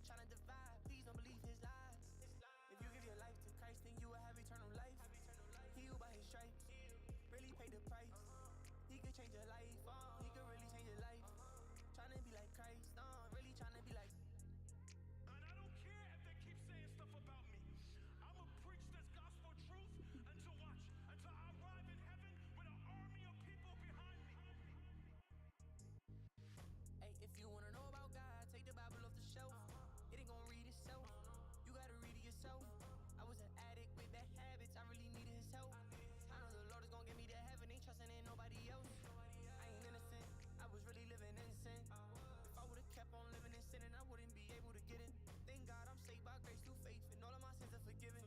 tryna divide. Please don't believe his lies. If you give your life to Christ, then you will have eternal life. Healed by his stripes, really paid the price. He could change your life, he could really change your life. Tryna be like Christ, really tryna be like. And I don't care if they keep saying stuff about me. I'ma preach this gospel truth until I arrive in heaven with an army of people behind me. Hey, if you wanna know about God, take the Bible off the shelf. It ain't gonna read itself. You gotta read it yourself. I was an addict with bad habits, I really needed his help. I know the Lord is gonna get me to heaven, ain't trusting in nobody else. I ain't innocent, I was really living in sin. If I would've kept on living in sin, then I wouldn't be able to get in. Thank God I'm saved by grace through faith, and all of my sins are forgiven.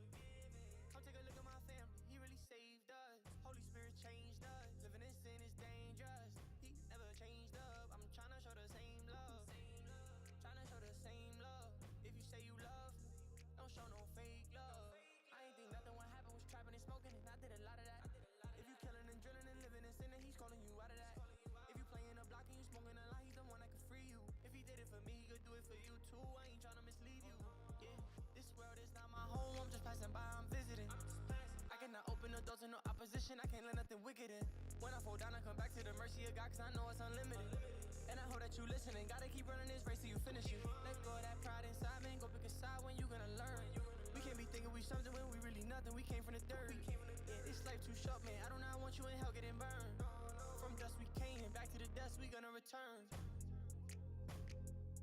Come take a look at my family, he really saved us. Holy Spirit changed us. Living in sin is dangerous. He never changed up. I'm tryna show the same love. Tryna show the same love. If you say you love, don't show no fake love. I ain't think nothing would happen, was trapping and smoking, and I did a lot of that. If you killing and drilling and living in sin, then he's calling you out of that. If you playing a block and you smoking a lot, he's the one that can free you. If he did it for me, he could do it for you too. I ain't tryna mislead you. Yeah, this world is not my home, I'm just passing by, I'm visiting. I cannot open the door to no opposition, I can't let nothing wicked in. When I fall down, I come back to the mercy of God, cause I know it's unlimited. And I hope that you listening, gotta keep running this race till you finish it. Let go of that pride inside, man, go pick a side when you gonna learn. We can't be thinking we something when we really nothing, we came from the dirt. Yeah, this life too short, man, I do not want you in hell getting burned. From dust we came, and back to the dust we gonna return. Listen, we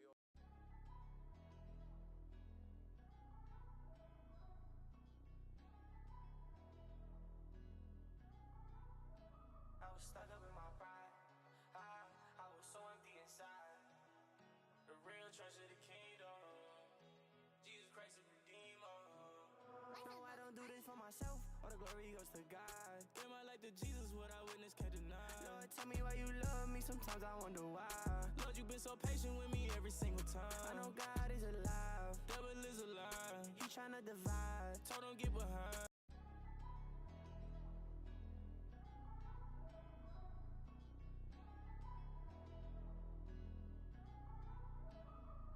all I was stuck up in my pride. I was so empty inside. The real treasure of the kingdom. Jesus Christ the Redeemer. No, I don't do this for myself. All the glory goes to God. Give my life to Jesus, what I witness can't deny. Lord, tell me why you love me, sometimes I wonder why. Lord, you've been so patient with me every single time. I know God is alive, devil is alive. He tryna divide, so don't get behind.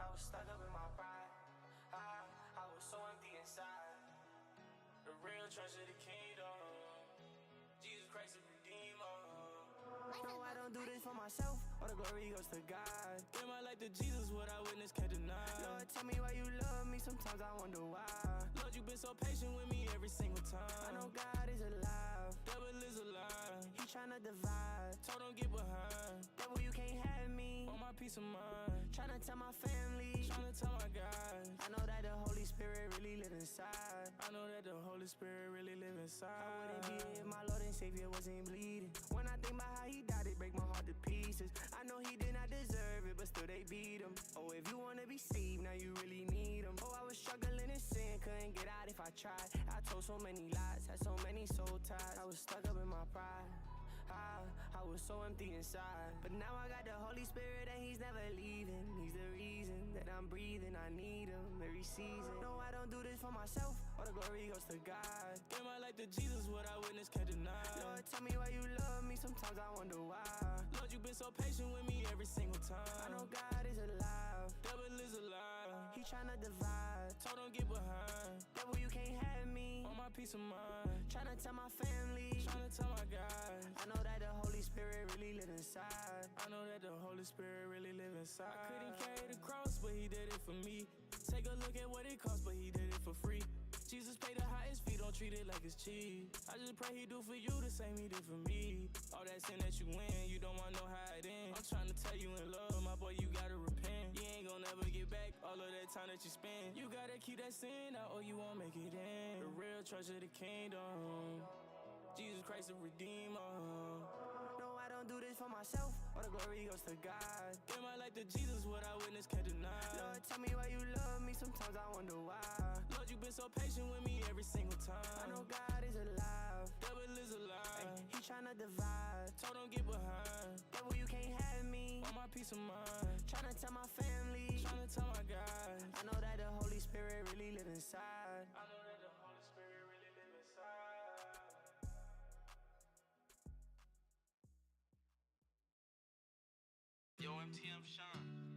I was stuck up in my pride. I was so empty inside. The real treasure of the kingdom. Jesus Christ the Redeemer. No, I don't do this for myself. All the glory goes to God. Give my life to Jesus, what I witness can't deny. Lord, tell me why you love me, sometimes I wonder why. Lord, you've been so patient with me every single time. I know God is alive, devil is alive. He tryna divide, so don't get behind. Devil, you can't have me. On my peace of mind, tryna tell my family, tryna tell my God. I know that the Holy Spirit really live inside. I know that the Holy Spirit really live inside. I wouldn't be here if my Lord and Savior wasn't bleeding. When I think about how he died, it break my heart to pieces. I know he did not deserve it, but still they beat him. Oh, if you wanna be saved, now you really need him. Oh, I was struggling in sin, couldn't get out if I tried. I told so many lies, had so many soul ties. I was stuck up in my pride. I was so empty inside. But now I got the Holy Spirit and he's never leaving. He's the reason that I'm breathing, I need him every season. No, I don't do this for myself, all the glory goes to God. Give my life to Jesus, what I witness can't deny. Lord, tell me why you love me, sometimes I wonder why. Lord, you've been so patient with me every single time. I know God is alive, devil is alive. He tryna divide, so don't get behind. Devil, you can't have me. On my peace of mind, tryna tell my family, tryna tell my God. I know that the Holy Spirit really live inside. I know that the Holy Spirit really live inside. I couldn't carry the cross, but he did it for me. Take a look at what it cost, but he did it for free. Jesus paid the highest fee, don't treat it like it's cheap. I just pray he do for you the same he did for me. All that sin that you win, you don't wanna know how it ends. I'm trying to tell you in love, my boy, you gotta repent. You ain't gonna never get back all of that time that you spend. You gotta keep that sin out or you won't make it in. The real treasure of the kingdom, Jesus Christ the Redeemer. No, I don't do this for myself, all the glory goes to God. Give my life to Jesus, what I witness can't deny. Lord, tell me why you love me, sometimes I wonder why. Lord, you You've been so patient with me every single time. I know God is alive, devil is alive. He tryna divide, told him get behind. Devil, you can't have me, want my peace of mind. Tryna tell my family, tryna tell my guys. I know that the Holy Spirit really live inside. I know that the Holy Spirit really live inside. Yo, MTM Sean.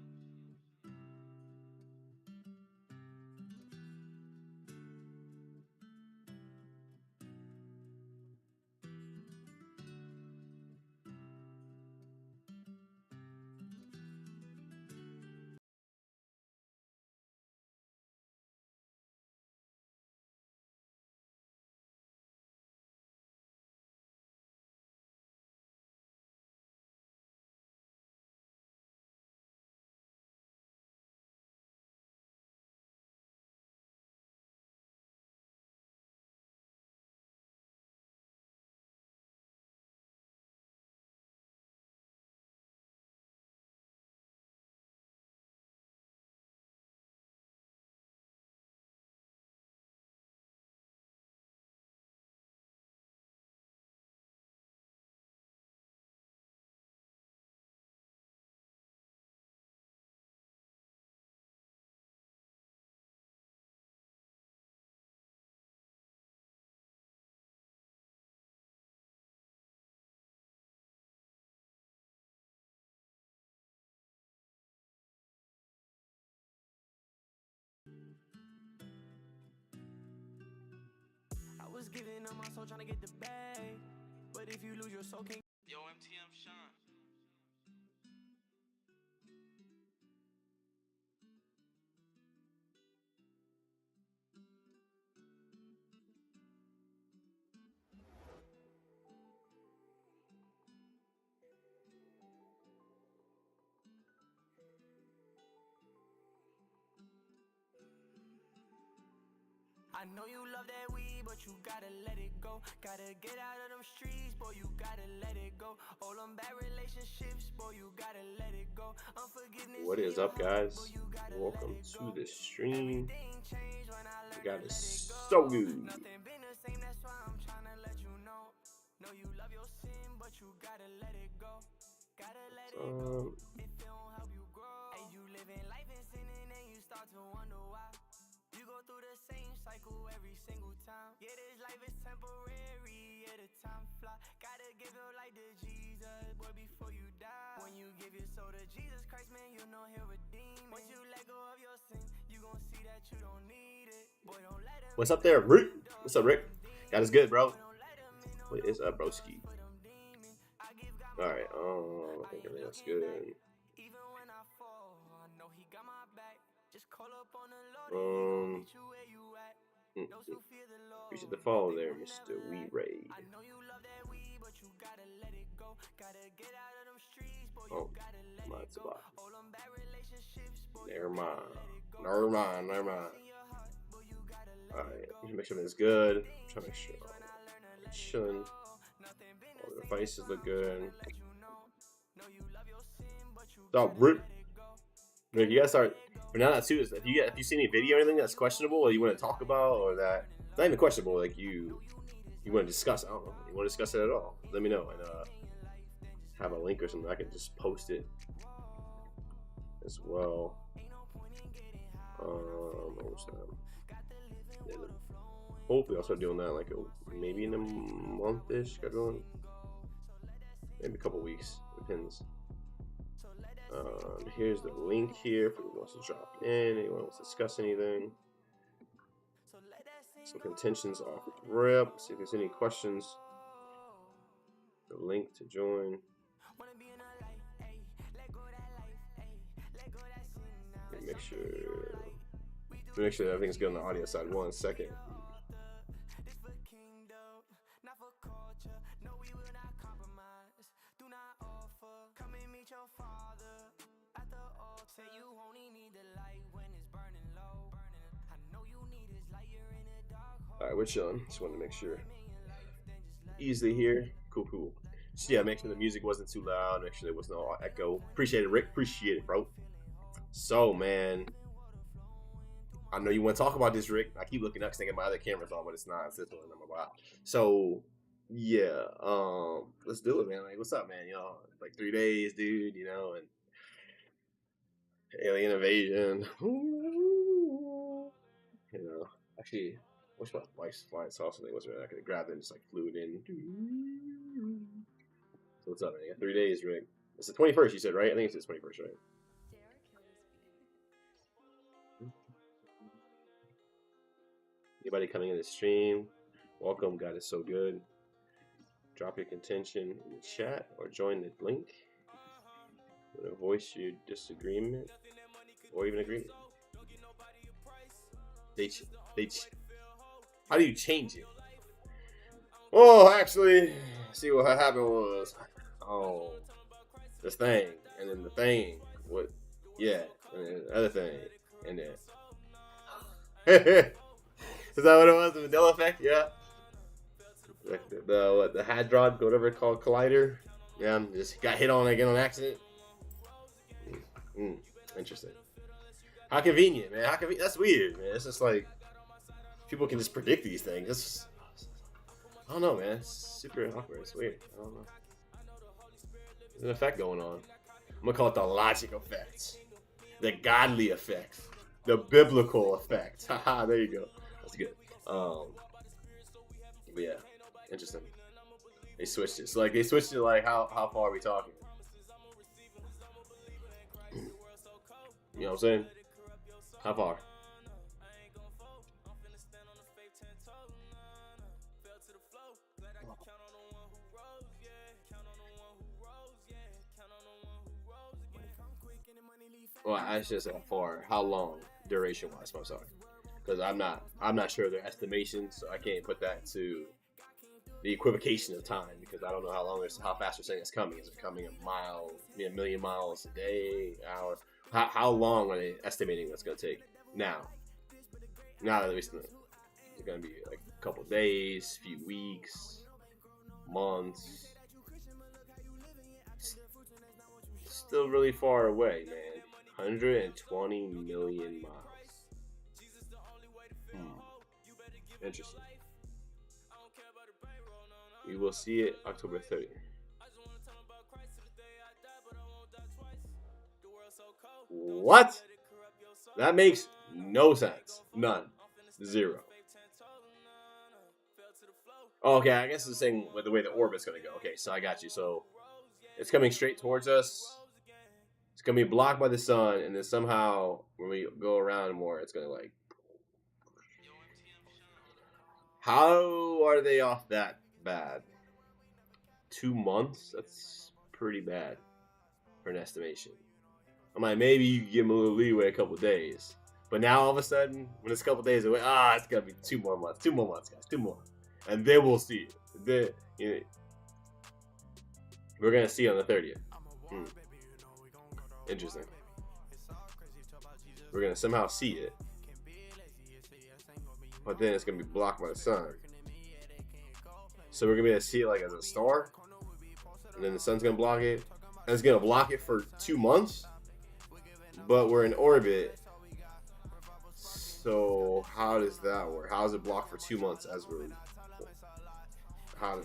I was giving up my soul trying to get the bag, but if you lose your soul, can't. Yo, MTM Sean. I know you love that weed, but you gotta let it go. Gotta get out of them streets, boy, you gotta let it go. All them bad relationships, boy, you gotta let it go. Unforgiveness. What is up, guys? Welcome to the stream. We got it so good. Nothing been the same, that's why I'm trying to let you know. Know you love your sin, but you gotta let it go. Gotta let it go. If it don't help you grow, and you living life in sin, and then you start to wonder why. You go through the same cycle every single time. Yeah, this life is temporary, yeah, the time fly. Gotta give your life to Jesus, boy, before you die. When you give your soul to Jesus Christ, man, you know he'll redeem it. Once you let go of your sin, you gon' see that you don't need it. Boy, don't let him. What's up there, Rick? What's up, Rick? God is good, bro. What is up, broski? Alright, I think everything else good. Even when I fall, I know he got my back. Just call up on the Lord, meet you where you at. Those who fear the Lord. Appreciate the follow there, Mr. Wee Ray. I know you love that weed, but you gotta let it go. Gotta get out of them streets, boy, Oh, you gotta let it go. All them bad relationships, boy, never mind. Never mind, never mind. Alright, make sure it's good. I'm trying to make sure it's chilling. All the devices look good. So, Rick, you guys start. But now that too is if you see any video or anything that's questionable or you want to talk about or that not even questionable, like you want to discuss, I don't know, you want to discuss it at all, let me know and have a link or something. I can just post it as well. Hopefully I'll start doing that like maybe in a month-ish, scheduling, maybe a couple weeks, depends. Here's the link here if anyone wants to drop in, anyone wants to discuss anything. So contentions off with rip. See if there's any questions. The link to join. Make sure everything's good on the audio side. 1 second. Alright, we're chilling. Just wanted to make sure. Easily here. Cool. So yeah, make sure the music wasn't too loud. Make sure there was no echo. Appreciate it, Rick. Appreciate it, bro. So, man. I know you want to talk about this, Rick. I keep looking up thinking my other camera's on, but it's not. It's this one. So yeah, let's do it, man. Like, what's up, man? Like 3 days, dude. And alien invasion. Actually, what's my wife's flying saucer thing? What's I could have grabbed it and just like flew it in. So what's up, man? You got 3 days, Rick. It's the 21st, you said, right? I think it's the 21st, right? Anybody coming in the stream, welcome. God is so good. Drop your contention in the chat or join the link. Voice your disagreement or even agreement. How do you change it? Oh, actually, see what happened was, this thing, and then the thing, and then the other thing, and then. Is that what it was? The Mandela effect? Yeah. The hadron, whatever it's called, collider. Yeah, just got hit on again on accident. Interesting. How convenient, man. That's weird, man. It's just like people can just predict these things. I don't know, man. It's super awkward. It's weird. I don't know. There's an effect going on. I'm gonna call it the logic effect, the godly effect, the biblical effect. Haha, there you go. That's good. But yeah, interesting. They switched it. So like they switched it. Like how far are we talking? You know what I'm saying? How far? Well, I should say far. How long, duration-wise? I'm sorry, because I'm not sure of their estimations, so I can't put that to the equivocation of time because I don't know how fast they're saying it's coming. Is it coming a mile, a million miles a day, hour? How long are they estimating that's going to take? Now that it's going to be like a couple days, few weeks, months. Still really far away, man. 120 million miles. Interesting. We will see it October 30th. What? That makes no sense. None. Zero. Oh, okay, I guess it's saying with the way the orbit's going to go. Okay, so I got you. So it's coming straight towards us. It's going to be blocked by the sun, and then somehow when we go around more, it's going to like... How are they off that bad? 2 months? That's pretty bad for an estimation. I'm like, maybe you give them a little leeway a couple days. But now all of a sudden, when it's a couple days away, it's going to be 2 more months. 2 more months, guys. 2 more. And then we'll see it. Then, we're going to see it on the 30th. Interesting. We're going to somehow see it. But then it's going to be blocked by the sun. So we're going to be able to see it like as a star. And then the sun's going to block it. And it's going to block it for 2 months. But we're in orbit. So how does that work? How does it block for 2 months as we're... How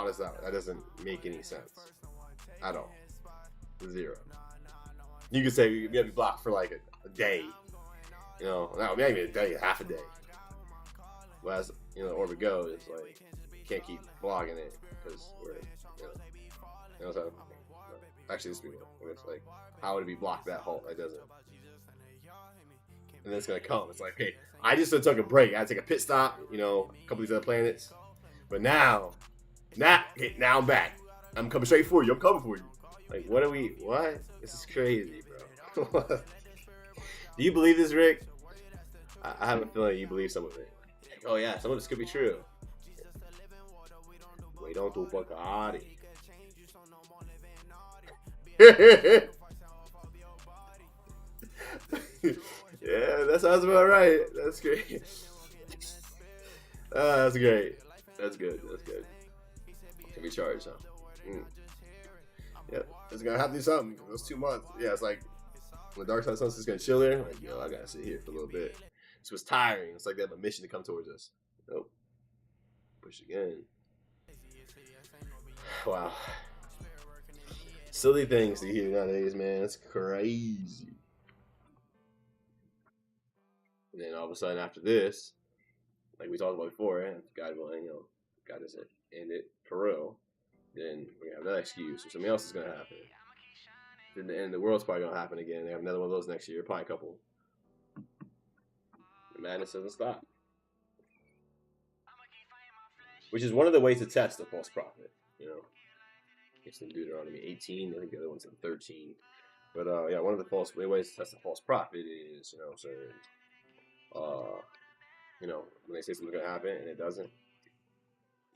does that... That doesn't make any sense. At all. Zero. You could say we have to be blocked for like a day. Not even a day, half a day. But as the orbit goes, it's like you can't keep blocking it because we're so actually this people. It's like how would it be blocked that whole? It doesn't. And then it's gonna come. It's like, okay, I just took a break. I had to take a pit stop. A couple of these other planets. But now I'm back. I'm coming straight for you. I'm coming for you. Like, what? This is crazy, bro. Do you believe this, Rick? I have a feeling you believe some of it. Like, oh yeah, some of this could be true. Wait on to fuck Adi. Yeah, that sounds about right. That's great. That's great. That's good. Can be charged, huh? Yep. It's gonna have to do something. Those 2 months. Yeah, it's like when Dark Side Sunset's gonna chill there, like, yo, I gotta sit here for a little bit. This was tiring. It's like they have a mission to come towards us. Nope. Push again. Wow. Silly things to hear nowadays, man. It's crazy. And then all of a sudden after this, like we talked about before, and God willing, God doesn't end it for real, then we're gonna have another excuse or something else is gonna happen. Then the end of the world's probably gonna happen again. They have another one of those next year, probably a couple. The madness doesn't stop. Which is one of the ways to test a false prophet, It's in Deuteronomy 18, I think the other one's in 13. But yeah, one of the ways to test a false prophet is, when they say something's gonna happen and it doesn't.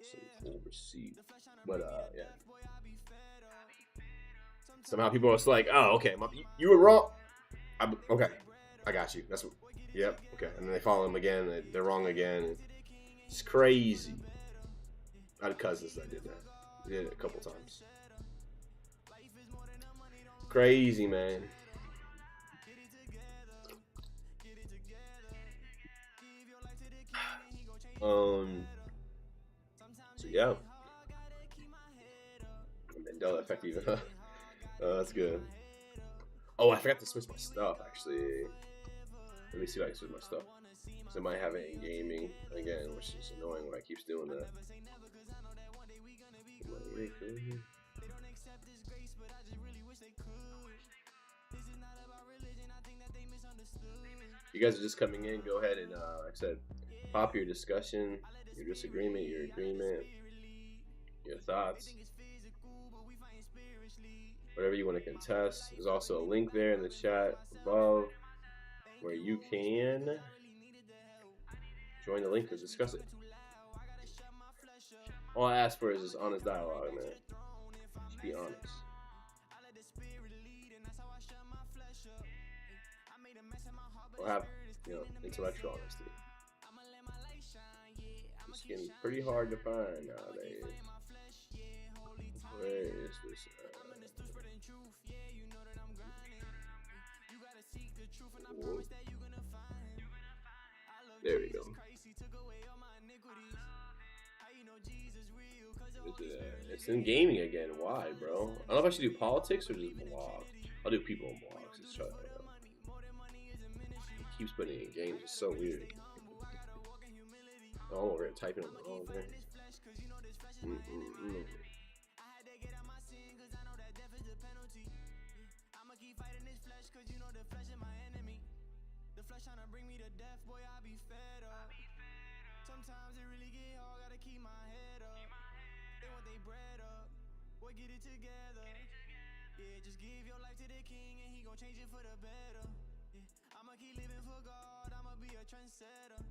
Some full receipt. But yeah. Somehow people are just like, oh, okay, you were wrong. Okay, I got you. That's what. Yep. Okay, and then they follow them again. They're wrong again. It's crazy. I had cousins that did that. They did it a couple times. Crazy, man. So yeah. Mandela effect even. That's good. Oh, I forgot to switch my stuff actually. Let me see if I can switch my stuff. So I might have it in gaming again, which is annoying when I keep doing that. You guys are just coming in. Go ahead and, like I said, pop your discussion, your disagreement, your agreement, your thoughts, whatever you want to contest. There's also a link there in the chat above where you can join the link to discuss it. All I ask for is just honest dialogue, man. Just be honest. Or have, intellectual honesty. It's getting pretty hard to find nowadays. Where is this? Whoa. There we go. It's in gaming again. Why, bro? I don't know if I should do politics or just vlog. I'll do people in vlogs. Let's try that out. He keeps putting it in games. It's so weird. Oh, I'm over here typing on the wrong thing. Sometimes it really get hard, gotta keep my head up. They want they bread up, boy, get it together. Yeah, just give your life to the king and he gon' change it for the better. Yeah, I'ma keep living for God, I'ma be a trendsetter.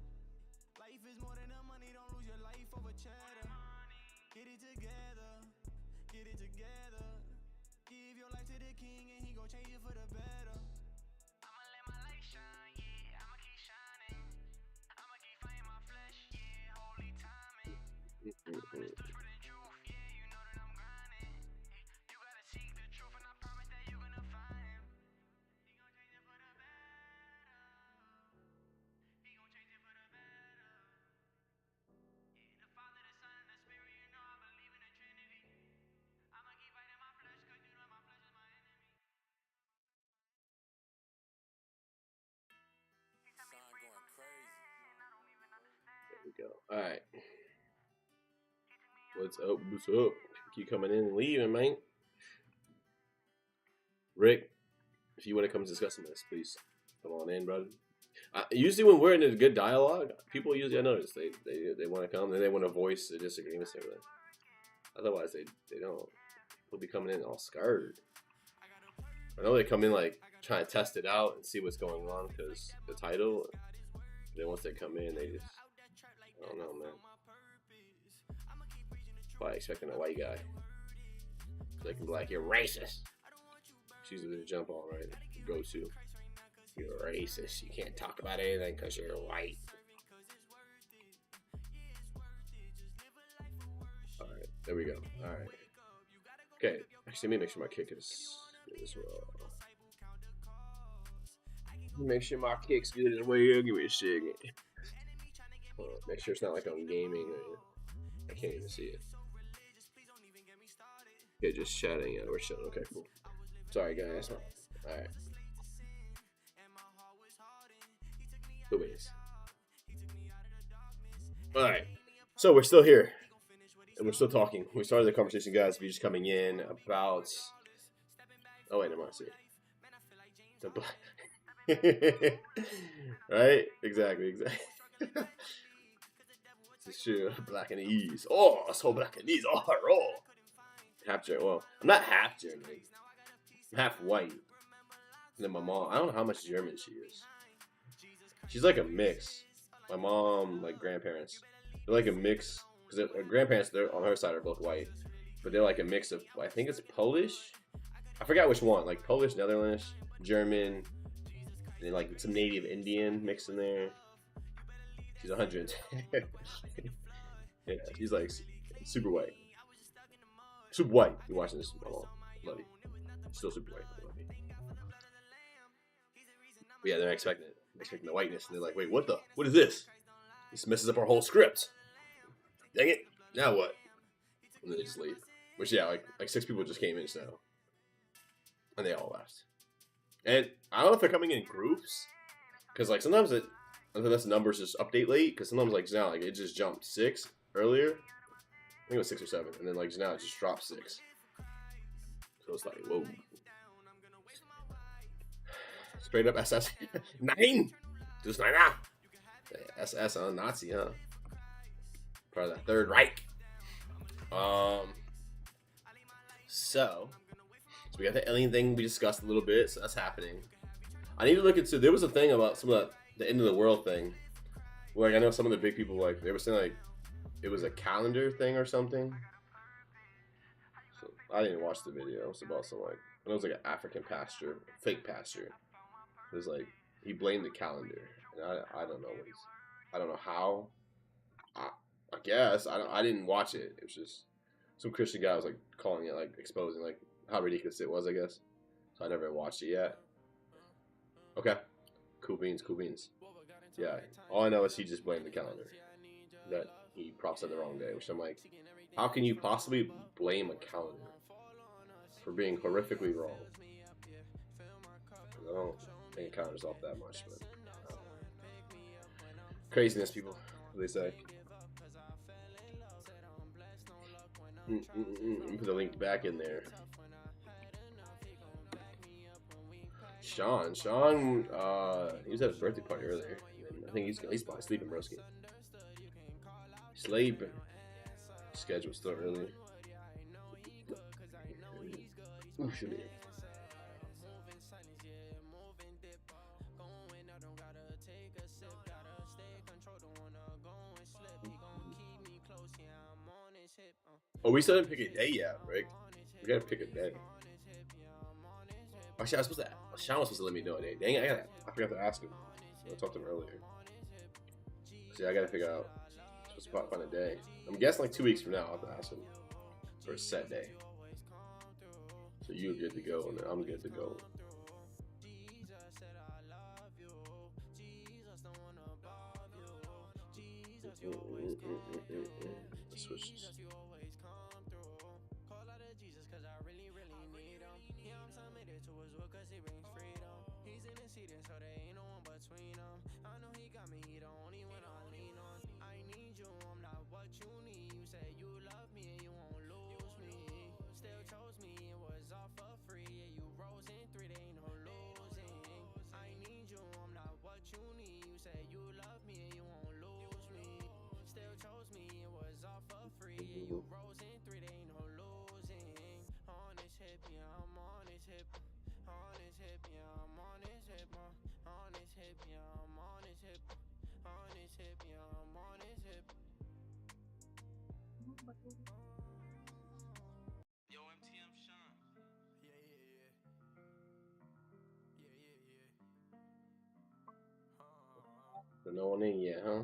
Life is more than the money, don't lose your life over cheddar. Get it together, get it together. Give your life to the king and he gon' change it for the better. I'ma let my light shine, yeah, I'ma keep shining. I'ma keep fighting my flesh, yeah, holy timing. I'm honest, the truth and truth, yeah, you know that I'm grinding. You gotta seek the truth and I promise that you're gonna find him. He gon' change it for the better. He gon' change it for the better. Yeah, the Father, the Son, and the Spirit, you know I believe in the Trinity. I'ma keep fighting my flesh, cause you know my flesh is my enemy. There we go. All right. What's up? What's up? Keep coming in and leaving, man. Rick, if you want to come discussing this, please come on in, brother. Usually when we're in a good dialogue, people usually, I notice, they want to come and they want to voice the disagreements and everything. Otherwise, they don't. People be coming in all scared. I know they come in like trying to test it out and see what's going on because the title. Then once they come in, they just, I don't know, man. Probably expecting a white guy. So they can be like, you're racist. She's a good jump on, right? Go to. You're racist. You can't talk about anything because you're white. Alright, there we go. Alright. Okay, actually, let me make sure my kick is as well. Make sure my kick's good as well. Give me a second. Make sure it's not like I'm gaming. I can't even see it. Okay, just chatting. Yeah, we're chilling. Okay, cool. Sorry, guys. Alright. Cool beans. Alright. So we're still here. And we're still talking. We started the conversation, guys. If you're just coming in about. Oh, wait, never mind. See. Right? Exactly. This is true. Black and ease. Oh, so black and ease. Oh, roll. Half German. Well, I'm not half German. I'm half white. And then my mom. I don't know how much German she is. She's like a mix. My mom, like grandparents, they're like a mix. Because her grandparents, they're on her side are both white, but they're like a mix of. I think it's Polish. I forgot which one. Like Polish, Netherlands, German, and like some native Indian mixed in there. She's 110. Yeah, she's like super white. Super white. You're watching this, my mom. Love you. Still super white. Love you. But yeah, they're expecting the whiteness, and they're like, "Wait, what the? What is this? This messes up our whole script. Dang it! Now what?" And then they just leave. Which yeah, like 6 people just came in just now, and they all left. And I don't know if they're coming in groups, because like sometimes unless the numbers just update late, because sometimes like now like it just jumped 6 earlier. I think it was 6 or 7, and then like now it just dropped 6. So it's like whoa. Straight up SS 9. Just 9 now. SS on Nazi, huh? Part of the Third Reich. So we got the alien thing we discussed a little bit, so that's happening. I need to look into. There was a thing about some of the end of the world thing, where like, I know some of the big people like they were saying like it was a calendar thing or something. So I didn't watch the video. It was about some like it was like an African pastor, fake pastor. It was like he blamed the calendar, and I don't know what I don't know how. I guess I didn't watch it. It was just some Christian guy was like calling it, like exposing like how ridiculous it was, I guess. So I never watched it yet. Okay, cool beans. Yeah, all I know is he just blamed the calendar, that he prophesied the wrong day. Which I'm like, how can you possibly blame a calendar for being horrifically wrong? I don't think a calendar's off that much, but craziness, people. What they say. Put the link back in there. Sean, he was at his birthday party earlier. I think he's probably sleeping, broski. Sleeping. Schedule's still early. Ooh, should be. Oh, we still didn't pick a day yet, Rick. We gotta pick a day. Actually, Sean was supposed to let me know a day. Dang it, I forgot to ask him. I talked to him earlier. See, I gotta figure out. I'm supposed to find a day. I'm guessing like 2 weeks from now, I'll have to ask him for a set day. So you're good to go, and then I'm good to go. Switch this. Yo, MTM Sean. So no one in yet, huh?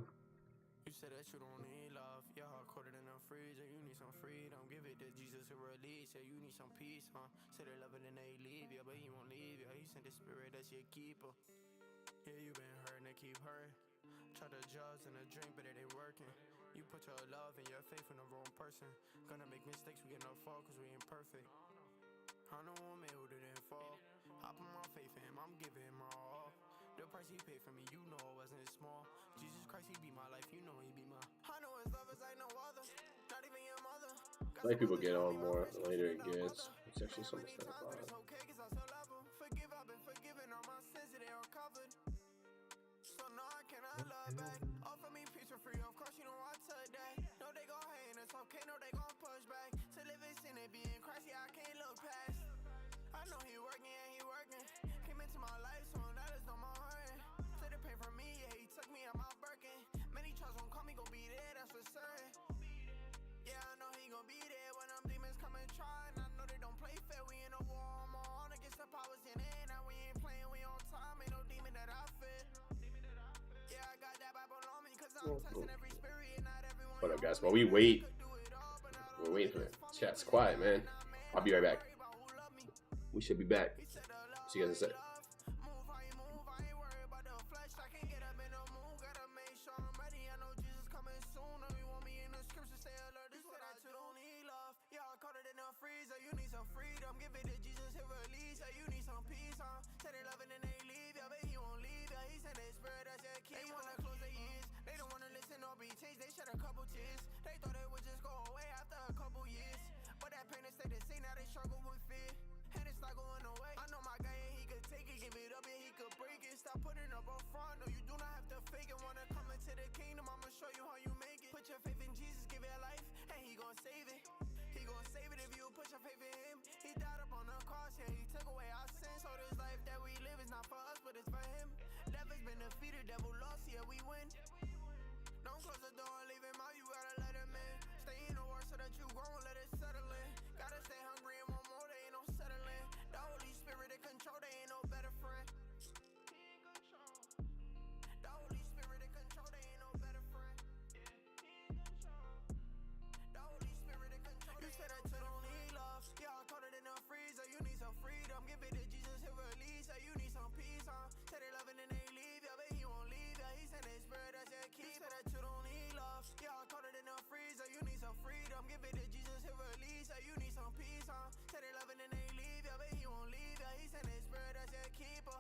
You said that you don't need love. Your heart colder than a freezer. You need some freedom. Give it to Jesus to release. Yeah, you need some peace, huh? Say they love it and they leave you, but he won't leave you. He sent the spirit that's your keeper. Yeah, you been hurting and keep hurting. Try to judge in a dream, but it ain't working. You put your love and your faith in the wrong person. Gonna make mistakes, we get no fault, cause we ain't perfect. I know one man who didn't fall. I put my faith in him, I'm giving him my all. The price he paid for me, you know it wasn't small. Jesus Christ, he be my life, you know he be my. I know his love is like no other, not even your mother. I think people get on more the later it gets. It's actually so much better vibe. Okay, cause I still love him. Forgive, I've been forgiven, all my sins, they are covered. So no, I cannot love back. Offer me peace for free, of course you know I took that. No, they gon' hate, and it's okay, no, they gon' push back. To live in sin and be in Christ, yeah, I can't look past. I know he working, yeah, he working. Came into my life, so that is no more hurting. Took the pain from me, yeah, he took me out my Birkin. Many tries won't call me, gon' be there, that's for certain. Yeah, I know he gon' be there when them demons come and try. And I know they don't play fair, we in a war, I'm on against the powers in it. Now we ain't playing, we on time, ain't no demon that I fit. Yeah, I got that Bible on me, cause I'm testing every spirit, and not everyone. What up, guys? While we wait, we're waiting for the chat's quiet, man. I'll be right back. We should be back. See you guys in a sec. You need some freedom, give it to Jesus, he'll release. You need some peace, say they loving and they leave, yeah, but he won't leave, yeah, he sent his spirit as their key. They wanna close their ears, they don't wanna listen or be changed, they shed a couple tears. They thought it would just go away after a couple years, but that pain is stayed the same, now they struggle with fear, and it's not going away. I know my guy and he could take it, give it up and he could break it. Stop putting up a front, no, you do not have to fake it. Wanna come into the kingdom, I'ma show you how you make it. Put your faith in Jesus, give it life, and he gon' save it. He gon' save it if you put your faith in him. He died up on the cross, yeah, he took away our sins. So this life that we live is not for us, but it's for him. Devil's been defeated, devil lost, yeah, we win. Don't close the door and leave him out, you gotta let him in. Stay in the word so that you grow and let it settle in. Gotta stay hungry and want more, they ain't no settling. The Holy Spirit in control, they ain't no better friend. He in control. The Holy Spirit in control, they ain't no better friend. Yeah, he in control. The Holy Spirit in control. You said that you don't need love. Yeah, I caught it in a freezer. You need some freedom. Give it to Jesus, he'll release. You need some peace, say they loving and they leave, yeah, but he won't leave, yeah, he sent his spirit as your key. You said that you don't need love. Yeah, I caught it in a freezer. You need some freedom. Give it to Jesus, he'll release. You need some peace, say they loving and they leave, yeah, but he won't leave, yeah, he sent his spirit as your keeper.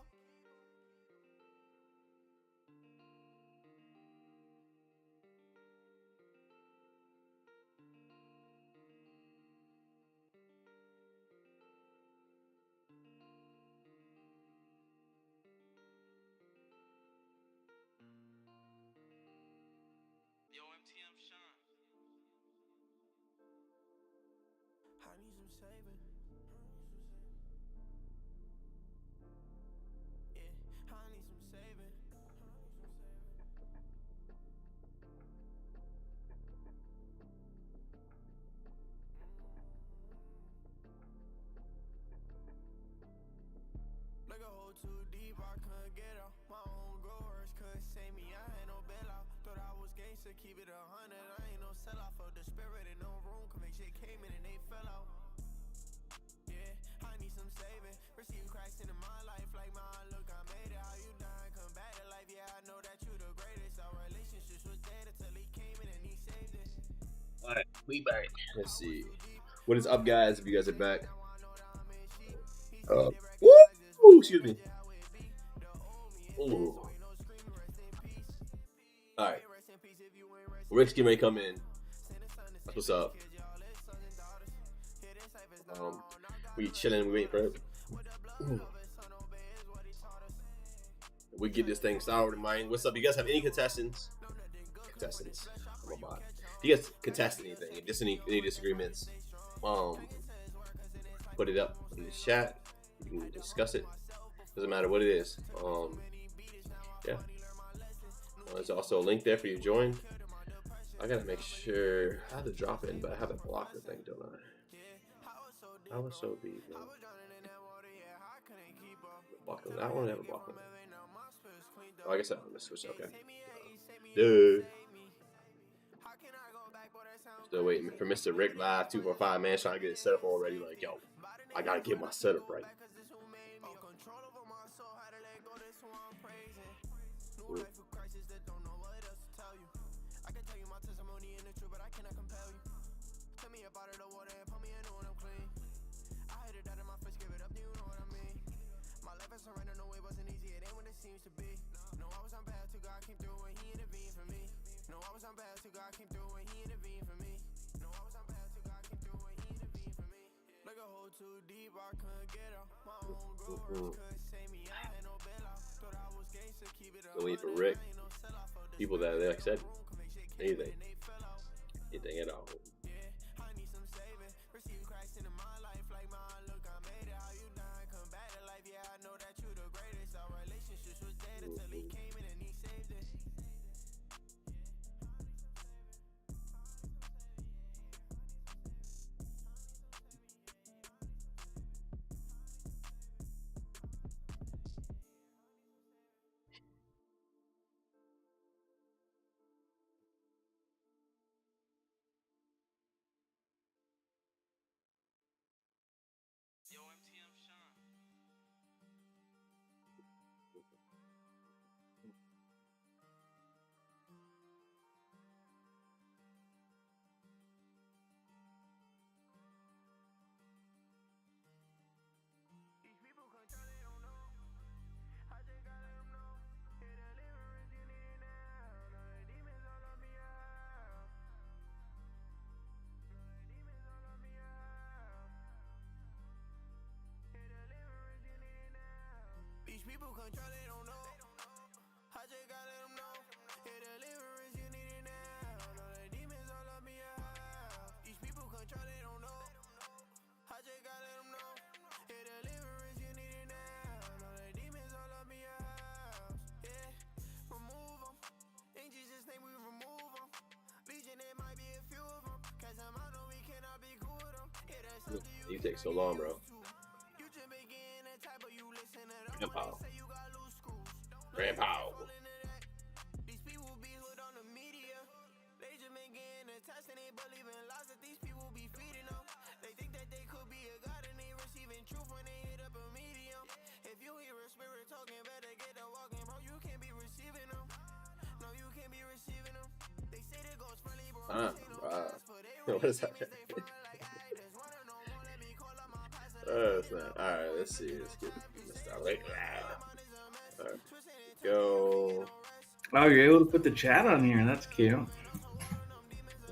Yo, MTM Sean. I need some saving. Yeah, I need some saving. Like a hole too deep, I couldn't get out. My own growers couldn't save me, I had no bailout. Thought I was gangster, keep it 100. I ain't no sellout for the spirit in no room. Conviction came in and they fell out. Yeah, I need some saving. Receive Christ into my life, like my look, I made it. How you dying, come back to life. Yeah, I know that you the greatest. Our relationships was dead until he came in and he saved it. Alright, we back. Let's see. What is up, guys? If you guys are back. Woo! Excuse me. Ooh. Alright. Rick's getting ready to come in. That's what's up. We chilling, we waiting for him. We get this thing started in mind. What's up? You guys have any contestants? Contestants. I'm a mod. If you guys contest anything, if just any disagreements, put it up in the chat. You can discuss it. Doesn't matter what it is. Yeah. There's also a link there for you to join. I gotta make sure I have to drop in, but I have a blocker thing, don't I? I was so deep, man. Block on that one, I have a block on that. Oh, I guess I'm gonna switch. Okay. Dude. Still waiting for Mr. Rick Live 245, man. Trying to get it set up already. Like, yo, I gotta get my setup right. New life of crisis that don't know what else to tell you. I can tell you my testimony and the truth, but I cannot compel you. Tell me about it, the water, and put me in when I'm clean. I had it out in my face, give it up, do you know what I mean? My life I surrender, no, it wasn't easy, it ain't what it seems to be. No, I was on bad to God, came through and he intervened for me. No, I was on bad to God, came through and he intervened for me. No, I was on bad to God, came through and he intervened for me. Like a hole too deep, I couldn't get out. My own growers couldn't save me, I had no bailout. Thought I was gangster, keep it up. Don't leave for Rick. People that, like I said, anything at all. I need some saving. Receive Christ into my life, like my look, I made it. How you dying, come back to life. Yeah, I know that you the greatest. Our relationships was dead until he came in and he saved it. Yo, MTM Sean. These people control, they don't know. I just gotta let them know. Hit the deliverance, you need it now. Now the demons all on me out. Now the demons all on me out. Hit the deliverance, you need it now. These people control, they don't know. I just gotta let them know. Hit the deliverance, you need it now. Now the demons all on me out. These people control, they don't know. I just gotta let them know. Hit the deliverance, you need it now. Now the demons all on me out. Yeah, remove them. In Jesus' name we remove them. Legion, it might be a few of them. Cause I'm out, no, we cannot be cool with them. Yeah, that's something You take so long, bro. you just begin a type of you listen to them. Grandpa. Say you got loose screws. Grandpa. These people be hood on the media. They just been getting a test and they believe in lies that these people be feeding them. They think that they could be a god and they receiving truth when they hit up a medium. If you hear a spirit talking, better get to walking, bro. You can't be receiving them. No, you can't be receiving them. They say they goes friendly, bro. What is that? That's not. Alright, let's see. Let's get this out. Alright. Go. Oh, you're able to put the chat on here. That's cute.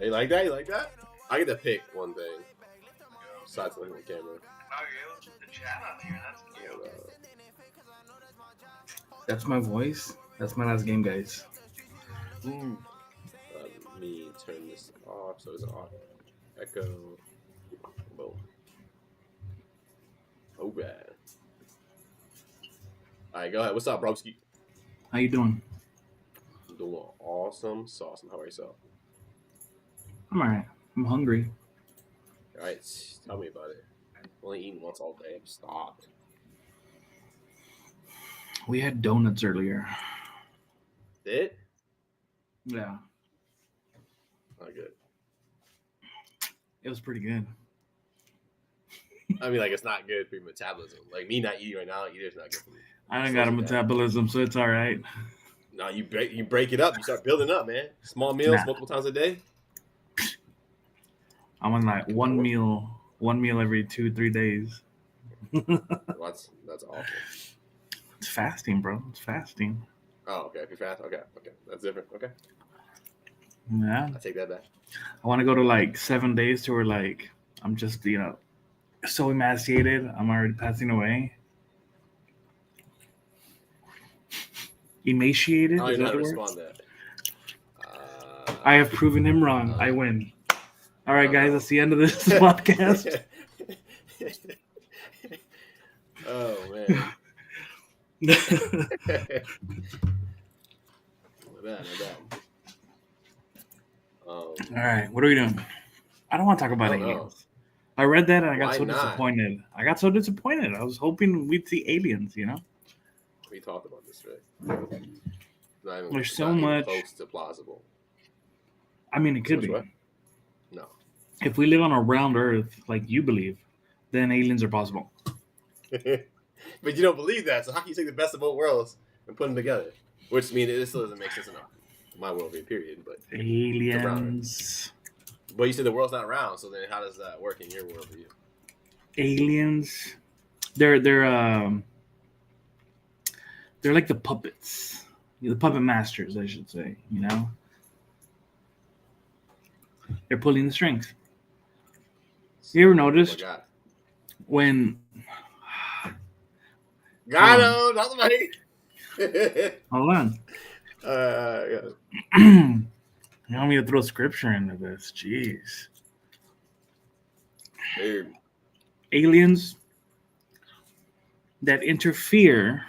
You like that? You like that? I get to pick one thing. Besides looking at the camera. Oh, you're able to put the chat on here. That's cute. Hold That's my voice. That's my last game, guys. Let me turn this off so it's off. Echo. Boom. Oh, bad. Alright, go ahead. What's up, broski? How you doing? I'm doing awesome. Sauce. How are yourself? I'm alright. I'm hungry. Alright, tell me about it. I'm only eating once all day. I'm stopped. We had donuts earlier. Did? Yeah, Not good. it was pretty good. I mean, like, it's not good for your metabolism. Like, me not eating right now, either is not good for me. I don't got a metabolism, so it's all right. No, you break it up. You start building up, man. Small meals, Nah. multiple times a day. I'm on like one meal every 2-3 days. That's awful. It's fasting, bro. It's fasting. Oh, okay. If you're fast, okay. That's different. Okay. Yeah. I take that back. I want to go to like 7 days to where like I'm just, so emaciated. I'm already passing away. Emaciated? I Is don't that know how the to word? respond to that. I have proven him wrong. I win. All right, guys. That's the end of this podcast. Oh, man. Not bad. All right. What are we doing? I don't want to talk about I don't know. aliens. I read that and I got Why so not? disappointed. I was hoping we'd see aliens, We talked about this, right? There's so much- close to plausible. I mean, it could be. What? No. If we live on a round Earth, like you believe, then aliens are possible. But you don't believe that, so how can you take the best of both worlds and put them together? Which means this still doesn't make sense enough. My worldview, period. But Aliens. But you said the world's not round, so then how does that work in your worldview? Aliens. They're like the puppets, the puppet masters, I should say. You know, they're pulling the strings. You ever noticed when? Got him. That's my. Hold on. Yeah. You want me to throw scripture into this? Jeez. Dude. Aliens that interfere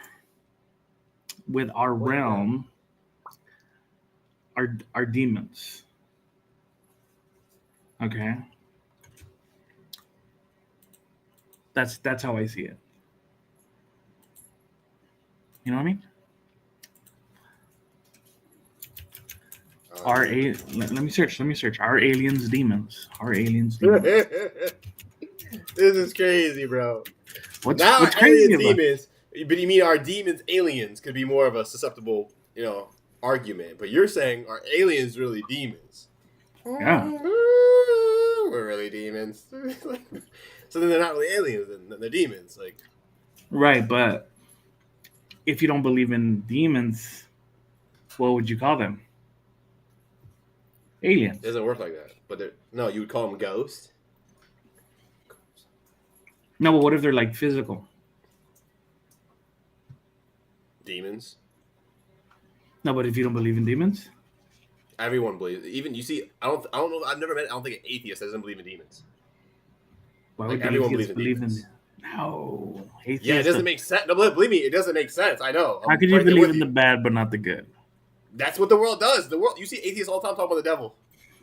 with our realm are demons. Okay. That's how I see it. You know what I mean? Let me search. Are aliens demons? Are aliens demons? This is crazy, bro. What's crazy about demons? But you mean our demons aliens could be more of a susceptible, argument. But you're saying are aliens really demons? Yeah. We're really demons. So then they're not really aliens, then they're demons. Like, right, but if you don't believe in demons, what would you call them? Aliens. It doesn't work like that. But no, you would call them ghosts. No, but what if they're like physical? Demons. No, but if you don't believe in demons, everyone believes. Even you see, I don't know. I've never met. I don't think an atheist doesn't believe in demons. Why would everyone believe in demons? No, atheists. Yeah, it doesn't make sense. No, believe me, it doesn't make sense. I know. How could you believe in the bad but not the good? That's what the world does. The world. You see atheists all the time talking about the devil,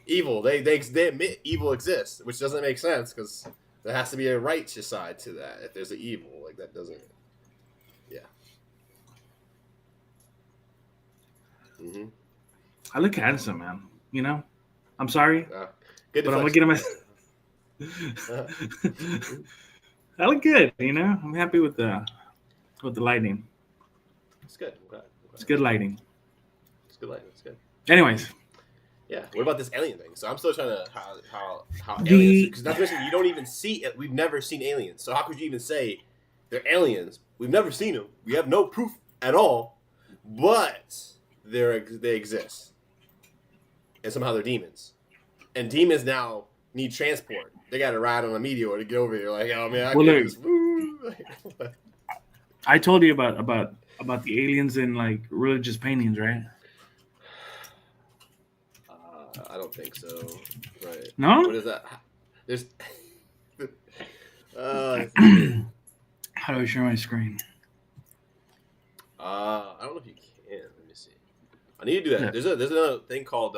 evil. They admit evil exists, which doesn't make sense because there has to be a righteous side to that. If there's an evil, like that doesn't. Yeah. Mm-hmm. I look handsome, man. You know, I'm sorry, good but I'm looking at my. I look good. You know, I'm happy with the lighting. It's good. Okay. It's good lighting. It's good lighting. It's good. Anyways. Yeah. What about this alien thing? So I'm still trying to how aliens, because not to mention you don't even see it. We've never seen aliens. So how could you even say they're aliens? We've never seen them. We have no proof at all. But they exist, and somehow they're demons. And demons now need transport. They got to ride on a meteor to get over here. Like, oh man, I told you about the aliens in like religious paintings, right? I don't think so. Right? No. What is that? There's. How do I share my screen? I don't know if you can. Let me see. I need to do that. Yeah. There's another thing called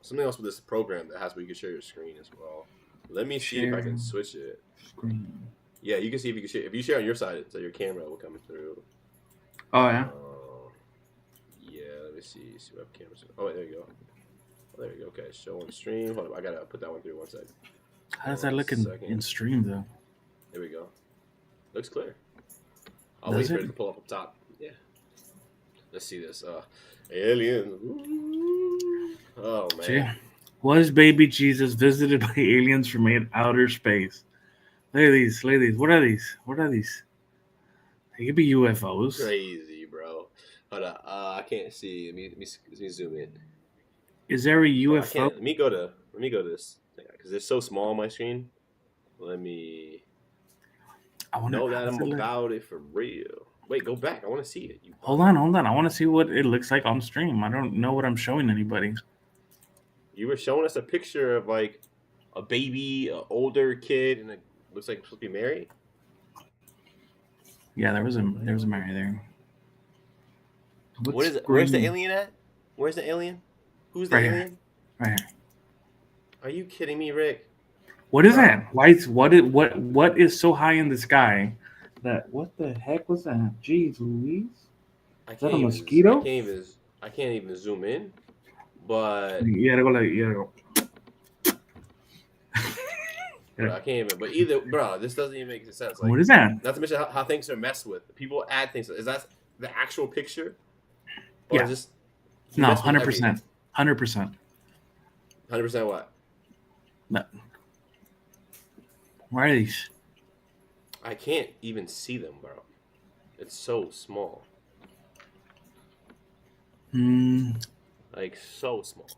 something else with this program that has where you can share your screen as well. Let me see if I can switch it. Screen. Yeah, you can see if you can share. If you share on your side, so your camera will come through. Oh yeah. Yeah. Let me see. See what cameras. Oh wait, there you go. Oh, there you go. Okay, show on stream. Hold on, I gotta put that one through 1 second. How does that look in stream though? There we go. Looks clear. I'll wait for it to pull up top. Yeah. Let's see this. Aliens. Oh man. Gee. Was baby Jesus visited by aliens from outer space? Look at these. Look at these. What are these? What are these? They could be UFOs. Crazy, bro. Hold on. I can't see. Let me zoom in. Is there a UFO? Let me go to this because it's so small on my screen. Let me. I know that I'm about it for real. Wait, go back. I want to see it. Hold on. I want to see what it looks like on stream. I don't know what I'm showing anybody. You were showing us a picture of like a baby, an older kid, and it looks like it's supposed to be Mary. Yeah, there was a Mary there. What is it? Where's the alien at? Where's the alien? Who's the alien? Here. Right here. Are you kidding me, Rick? What is that? What is so high in the sky? What the heck was that? Jeez Louise. Is that a mosquito? I can't even zoom in. But you gotta go. Bro, I can't even. But either, bro, this doesn't even make sense. Like, what is that? Not to mention how things are messed with. People add things. Is that the actual picture? Or Yeah. just No, mess with 100%. 100%. 100% what? No. Where are these? I can't even see them, bro. It's so small. Hmm. Like so small.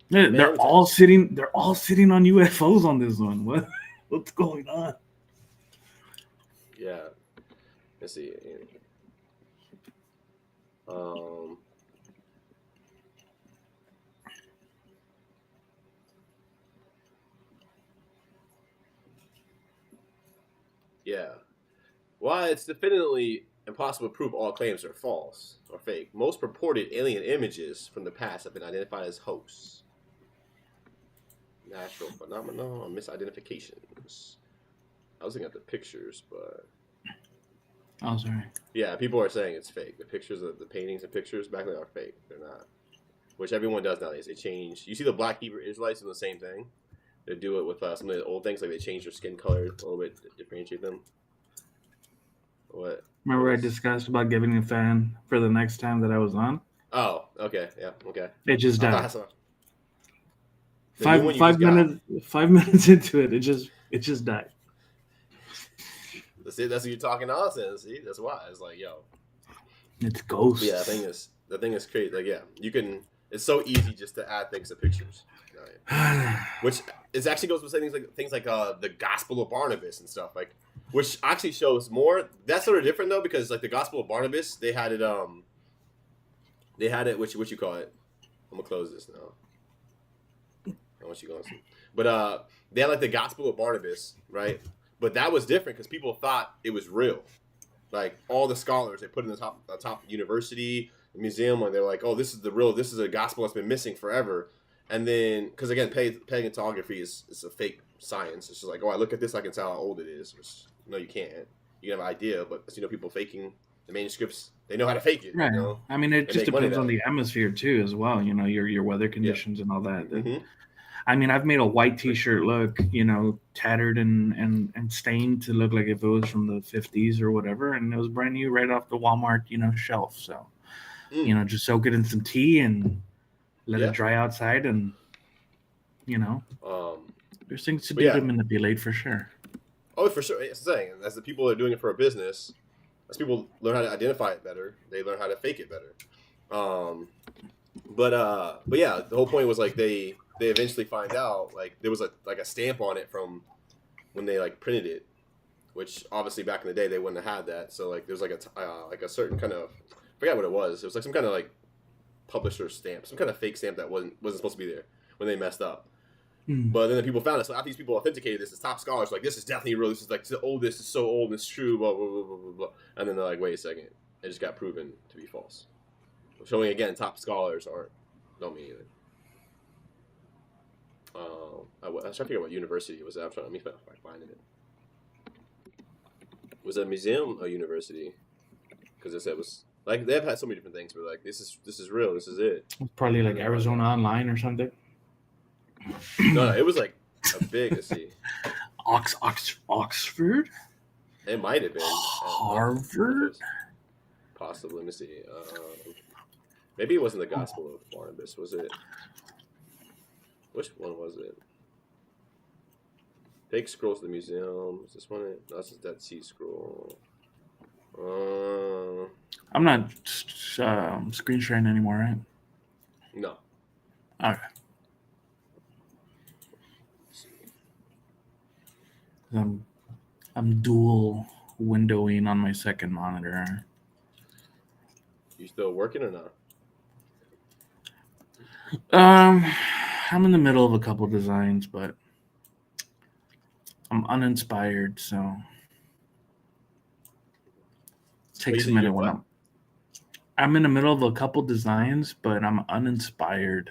They're Man, all sitting. They're all sitting on UFOs on this one. What's going on? yeah. Let's see. Um. Yeah. While it's definitively impossible to prove all claims are false or fake, most purported alien images from the past have been identified as hoax, natural phenomena, or misidentifications. I was looking at the pictures, but Oh, sorry. yeah, people are saying it's fake. The pictures of the paintings and pictures back then are fake. They're not. Which everyone does nowadays. They change. You see the Black Hebrew Israelites doing the same thing. They do it with some of the old things, like they change their skin color a little bit to differentiate them. What? Remember I discussed about giving a fan for the next time that I was on? Oh, okay, yeah, okay. It just I thought died. I saw the new one you Five just got. minutes. 5 minutes into it, it just died. That's it. That's what you're talking nonsense. See, that's why it's like, yo, It's ghosts. yeah. The thing is crazy. Like, yeah, you can. It's so easy just to add things to pictures, right? Which it actually goes with things like the Gospel of Barnabas and stuff, like, which actually shows more. That's sort of different though, because like the Gospel of Barnabas, they had it what you call it. I'm gonna close this now. I want you going to, but they had like the Gospel of Barnabas, right? But that was different because people thought it was real. Like all the scholars, they put in the top university, the museum, and they're like, "Oh, this is a gospel that's been missing forever." And then, because again, paleontology is a fake science. It's just like, "Oh, I look at this, I can tell how old it is." Which, no, you can't. You can have an idea, but people faking the manuscripts, they know how to fake it. Right. You know? I mean, it They just make money depends on that the atmosphere too, as well. Your weather conditions and all that. Mm-hmm. I mean, I've made a white T-shirt look, tattered and stained to look like if it was from the 50s or whatever, and it was brand new right off the Walmart, shelf. So, just soak it in some tea and let it dry outside, and there's things to do to manipulate for sure. Oh, for sure. It's the thing. As the people that are doing it for a business, as people learn how to identify it better, they learn how to fake it better. But yeah, the whole point was like they eventually find out like there was a stamp on it from when they like printed it, which obviously back in the day they wouldn't have had that. So like there's like a certain kind of, I forgot what it was. It was like some kind of like publisher stamp, some kind of fake stamp that wasn't supposed to be there when they messed up. But then the people found it. So after these people authenticated this, the top scholars were like, this is definitely real. This is like the oldest. It's so old. It's true. Blah blah blah blah blah blah. And then they're like, wait a second, it just got proven to be false. Showing again, top scholars don't mean anything. I was trying to figure out what university it was at. I'm trying to find it. Was it a museum or university? Because they said it was like they've had so many different things. But like this is real. This is it. It's probably like Arizona Online or something. No, it was like a big. Let's see. Oxford. It might have been Harvard. Possibly. Let me see. Maybe it wasn't the Gospel of Barnabas. Was it? Which one was it? Fake scrolls to the museum. Is this one? No, this is Dead Sea Scroll. I'm not screen sharing anymore, right? No. Okay. I'm dual windowing on my second monitor. You still working or not? I'm in the middle of a couple designs, but I'm uninspired, so it takes a minute when I'm in the middle of a couple designs, but I'm uninspired.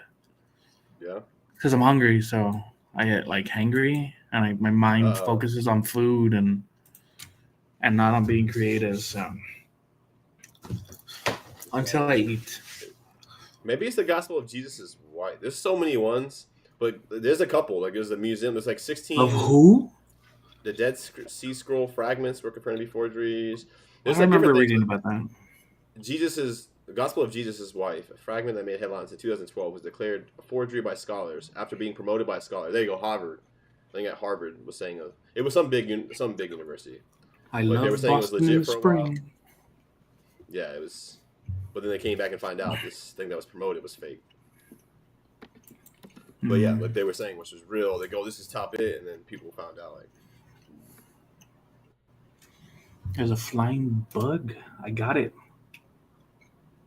Yeah. Because I'm hungry, so I get like hangry, and my mind focuses on food and not on being creative. So until I eat. Maybe it's the Gospel of Jesus is white. There's so many ones, but there's a couple. Like there's a museum. There's like 16 of who? The Dead Sea Scroll fragments were confirmed to be forgeries. I remember reading about that. Jesus is The Gospel of Jesus' Wife, a fragment that made headlines in 2012, was declared a forgery by scholars after being promoted by a scholar. There you go, Harvard. I think at Harvard was saying it was some big university. I But they were love saying it was Boston in legit the for a while. spring. Yeah, it was. But then they came back and find out this thing that was promoted was fake. But yeah, what they were saying, which was real. They go, "This is top it," and then people found out like. There's a flying bug. I got it.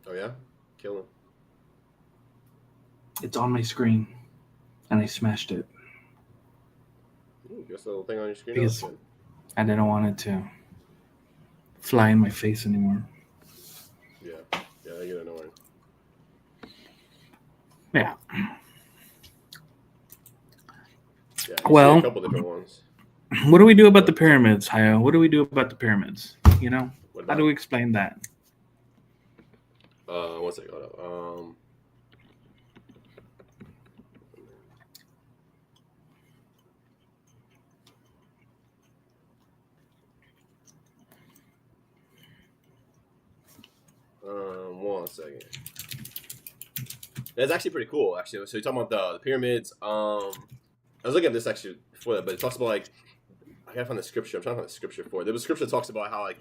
Oh yeah, kill him. It's on my screen, and I smashed it Ooh, just a little thing on your screen. because I didn't want it to fly in my face anymore. Yeah, they get annoying. Yeah. Yeah, Well, a couple different ones. What do we do about the pyramids, Hayo? What do we do about the pyramids? You know, how do we explain that? One second, hold up. One second. That's actually pretty cool, actually. So you're talking about the pyramids. I was looking at this actually before that, but it talks about like I gotta find the scripture. I'm trying to find the scripture for it. There was a scripture that talks about how like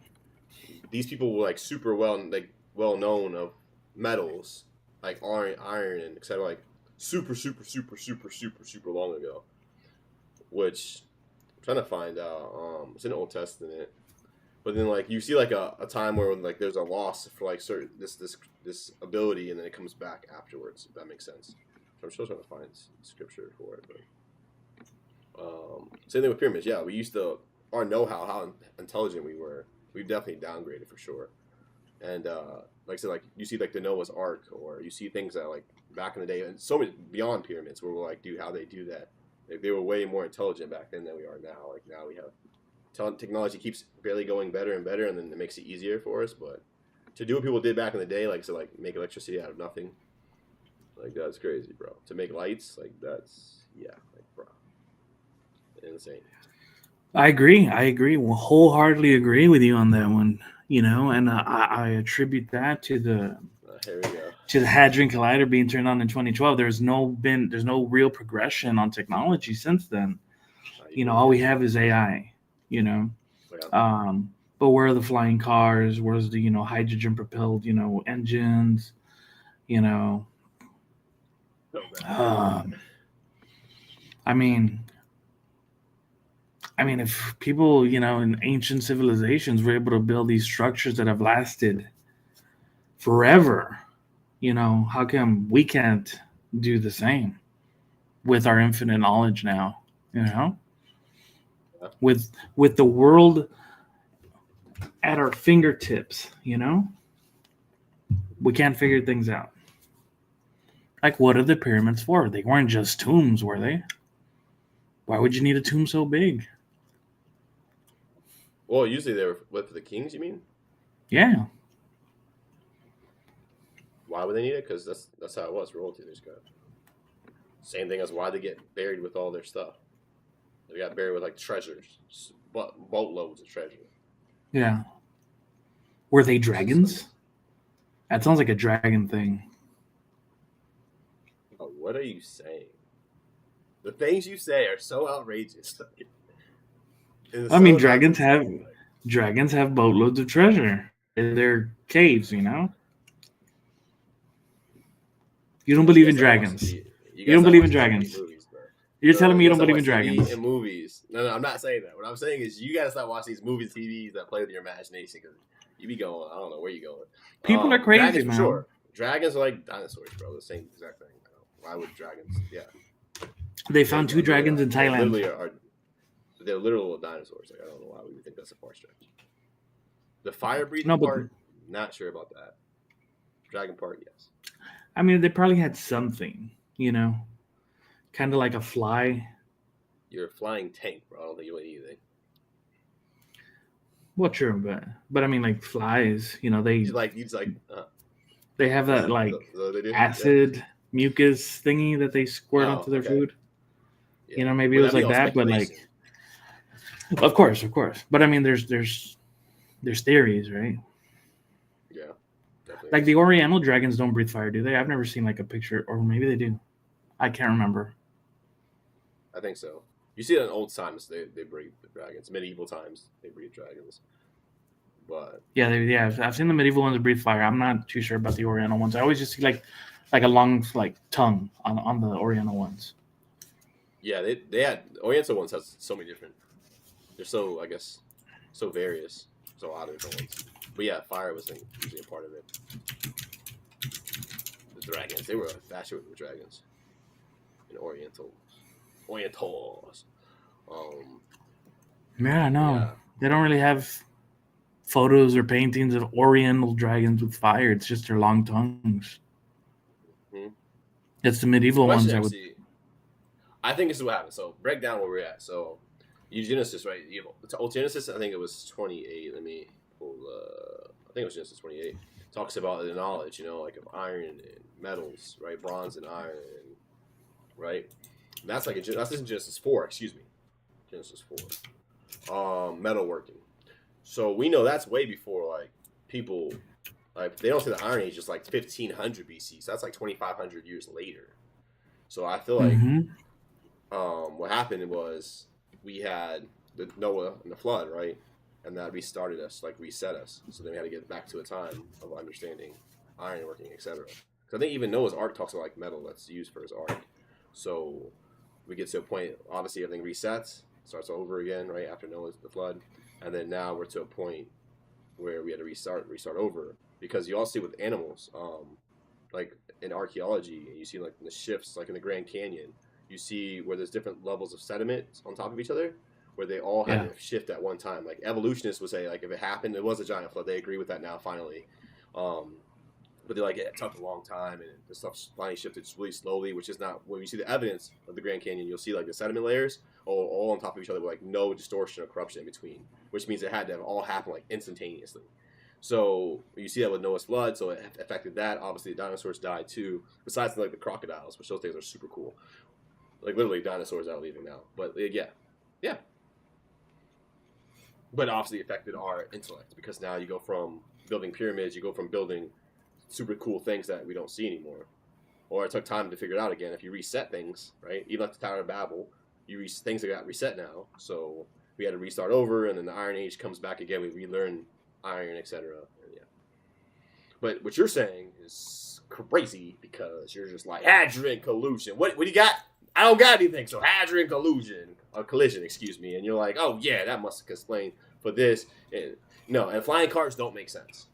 these people were like super well known of metals, like iron and etc. Like super long ago. Which I'm trying to find out. It's in the Old Testament. But then like you see like a time where like there's a loss for like certain this ability and then it comes back afterwards, if that makes sense. I'm still trying to find scripture for it, but same thing with pyramids. Yeah, we used to our know-how, how intelligent we were. We've definitely downgraded for sure. And like I said, like you see like the Noah's Ark, or you see things that like back in the day, and so many beyond pyramids, where we're like, dude, how they do that? Like they were way more intelligent back then than we are now. Like now we have technology keeps barely going better and better, and then it makes it easier for us. But to do what people did back in the day, like so, like make electricity out of nothing, like that's crazy, bro. To make lights, like that's like bro, insane. I agree. Well, wholeheartedly agree with you on that one. You know, and I attribute that to the here we go. To the Hadron Collider being turned on in 2012. There's no real progression on technology since then. You know, all we have is AI. You know, but where are the flying cars? Where's the hydrogen propelled engines? You know, I mean, if people in ancient civilizations were able to build these structures that have lasted forever, how come we can't do the same with our infinite knowledge now? With the world at our fingertips, we can't figure things out. Like, what are the pyramids for? They weren't just tombs, were they? Why would you need a tomb so big? Well, usually they were for the kings, you mean? Yeah. Why would they need it? Because that's how it was. Royalty, they just got same thing as why they get buried with all their stuff. They got buried with like treasures, boatloads of treasure. Yeah. Were they dragons? That sounds like a dragon thing. Oh, what are you saying? The things you say are so outrageous. I mean, dragons have boatloads of treasure in their caves. You don't believe in dragons. You don't believe in dragons. You're telling me you don't believe in dragons? In movies. No, I'm not saying that. What I'm saying is you gotta stop watching these movies, TVs that play with your imagination, because you be going, I don't know where you going. People are crazy, dragons, man. For sure. Dragons are like dinosaurs, bro. The same exact thing. Why would dragons? Yeah. They found two dragons in Thailand. They're literal dinosaurs. Like, I don't know why we would think that's a far stretch. The fire breathing part, not sure about that. Dragon part, yes. I mean, they probably had something, kind of like a fly. You're a flying tank, bro. I don't think you would anything. Well, true, but I mean, like flies, they they have that like acid mucus thingy that they squirt onto their food. Yeah. Maybe it was like that, but like, of course. But I mean, there's theories, right? Yeah, definitely. Like the Oriental dragons don't breathe fire, do they? I've never seen like a picture, or maybe they do. I can't remember. I think so. You see it in old times. They breed the dragons. Medieval times they breed dragons. But Yeah, I've seen the medieval ones breathe fire. I'm not too sure about the Oriental ones. I always just see like a long like tongue on the Oriental ones. yeah, they had Oriental ones has so many different. They're so, I guess, so various. So a lot of different ones. But yeah, fire was usually a part of it. The dragons, they were infatuated with dragons. And Orientals. Yeah, no, Yeah. they don't really have photos or paintings of Oriental dragons with fire. It's just their long tongues. Hmm. It's the medieval ones Question, that would. MC. I think this is what happened. So break down where we're at. So Genesis, right? Old Genesis, I think it was 28. Let me pull. I think it was Genesis 28. Talks about the knowledge, like of iron and metals, right? Bronze and iron, right? And that's in Genesis 4. Excuse me, Genesis 4. Metalworking. So we know that's way before like people. Like they don't say the Iron Age is like 1500 BC. So that's like 2500 years later. So I feel like what happened was we had the Noah and the flood, right? And that restarted us, like reset us. So then we had to get back to a time of understanding ironworking, etc. So I think even Noah's Ark talks about like metal that's used for his ark. So we get to a point, obviously everything resets, starts over again, right after Noah's the flood, and then now we're to a point where we had to restart over, because you all see with animals, like in archaeology, you see like the shifts, like in the Grand Canyon, you see where there's different levels of sediment on top of each other, where they all had to shift at one time. Like evolutionists would say, like if it happened, it was a giant flood. They agree with that now, finally. But they're like, it took a long time, and the stuff finally shifted really slowly, which is not, when you see the evidence of the Grand Canyon, you'll see like the sediment layers all on top of each other with like no distortion or corruption in between, which means it had to have all happen like instantaneously. So you see that with Noah's flood, so it affected that. Obviously, the dinosaurs died too, besides like the crocodiles, which those things are super cool. Like literally dinosaurs are leaving now. But yeah. But obviously affected our intellect, because now you go from building pyramids, you go from building super cool things that we don't see anymore. Or it took time to figure it out again. If you reset things, right? Even like the Tower of Babel, things that got reset now. So we had to restart over, and then the Iron Age comes back again. We relearn iron, etc. Yeah. But what you're saying is crazy, because you're just like Hadron collusion. What do you got? I don't got anything. So Hadron collision, excuse me. And you're like, oh yeah, that must explain for this. And no, and flying cars don't make sense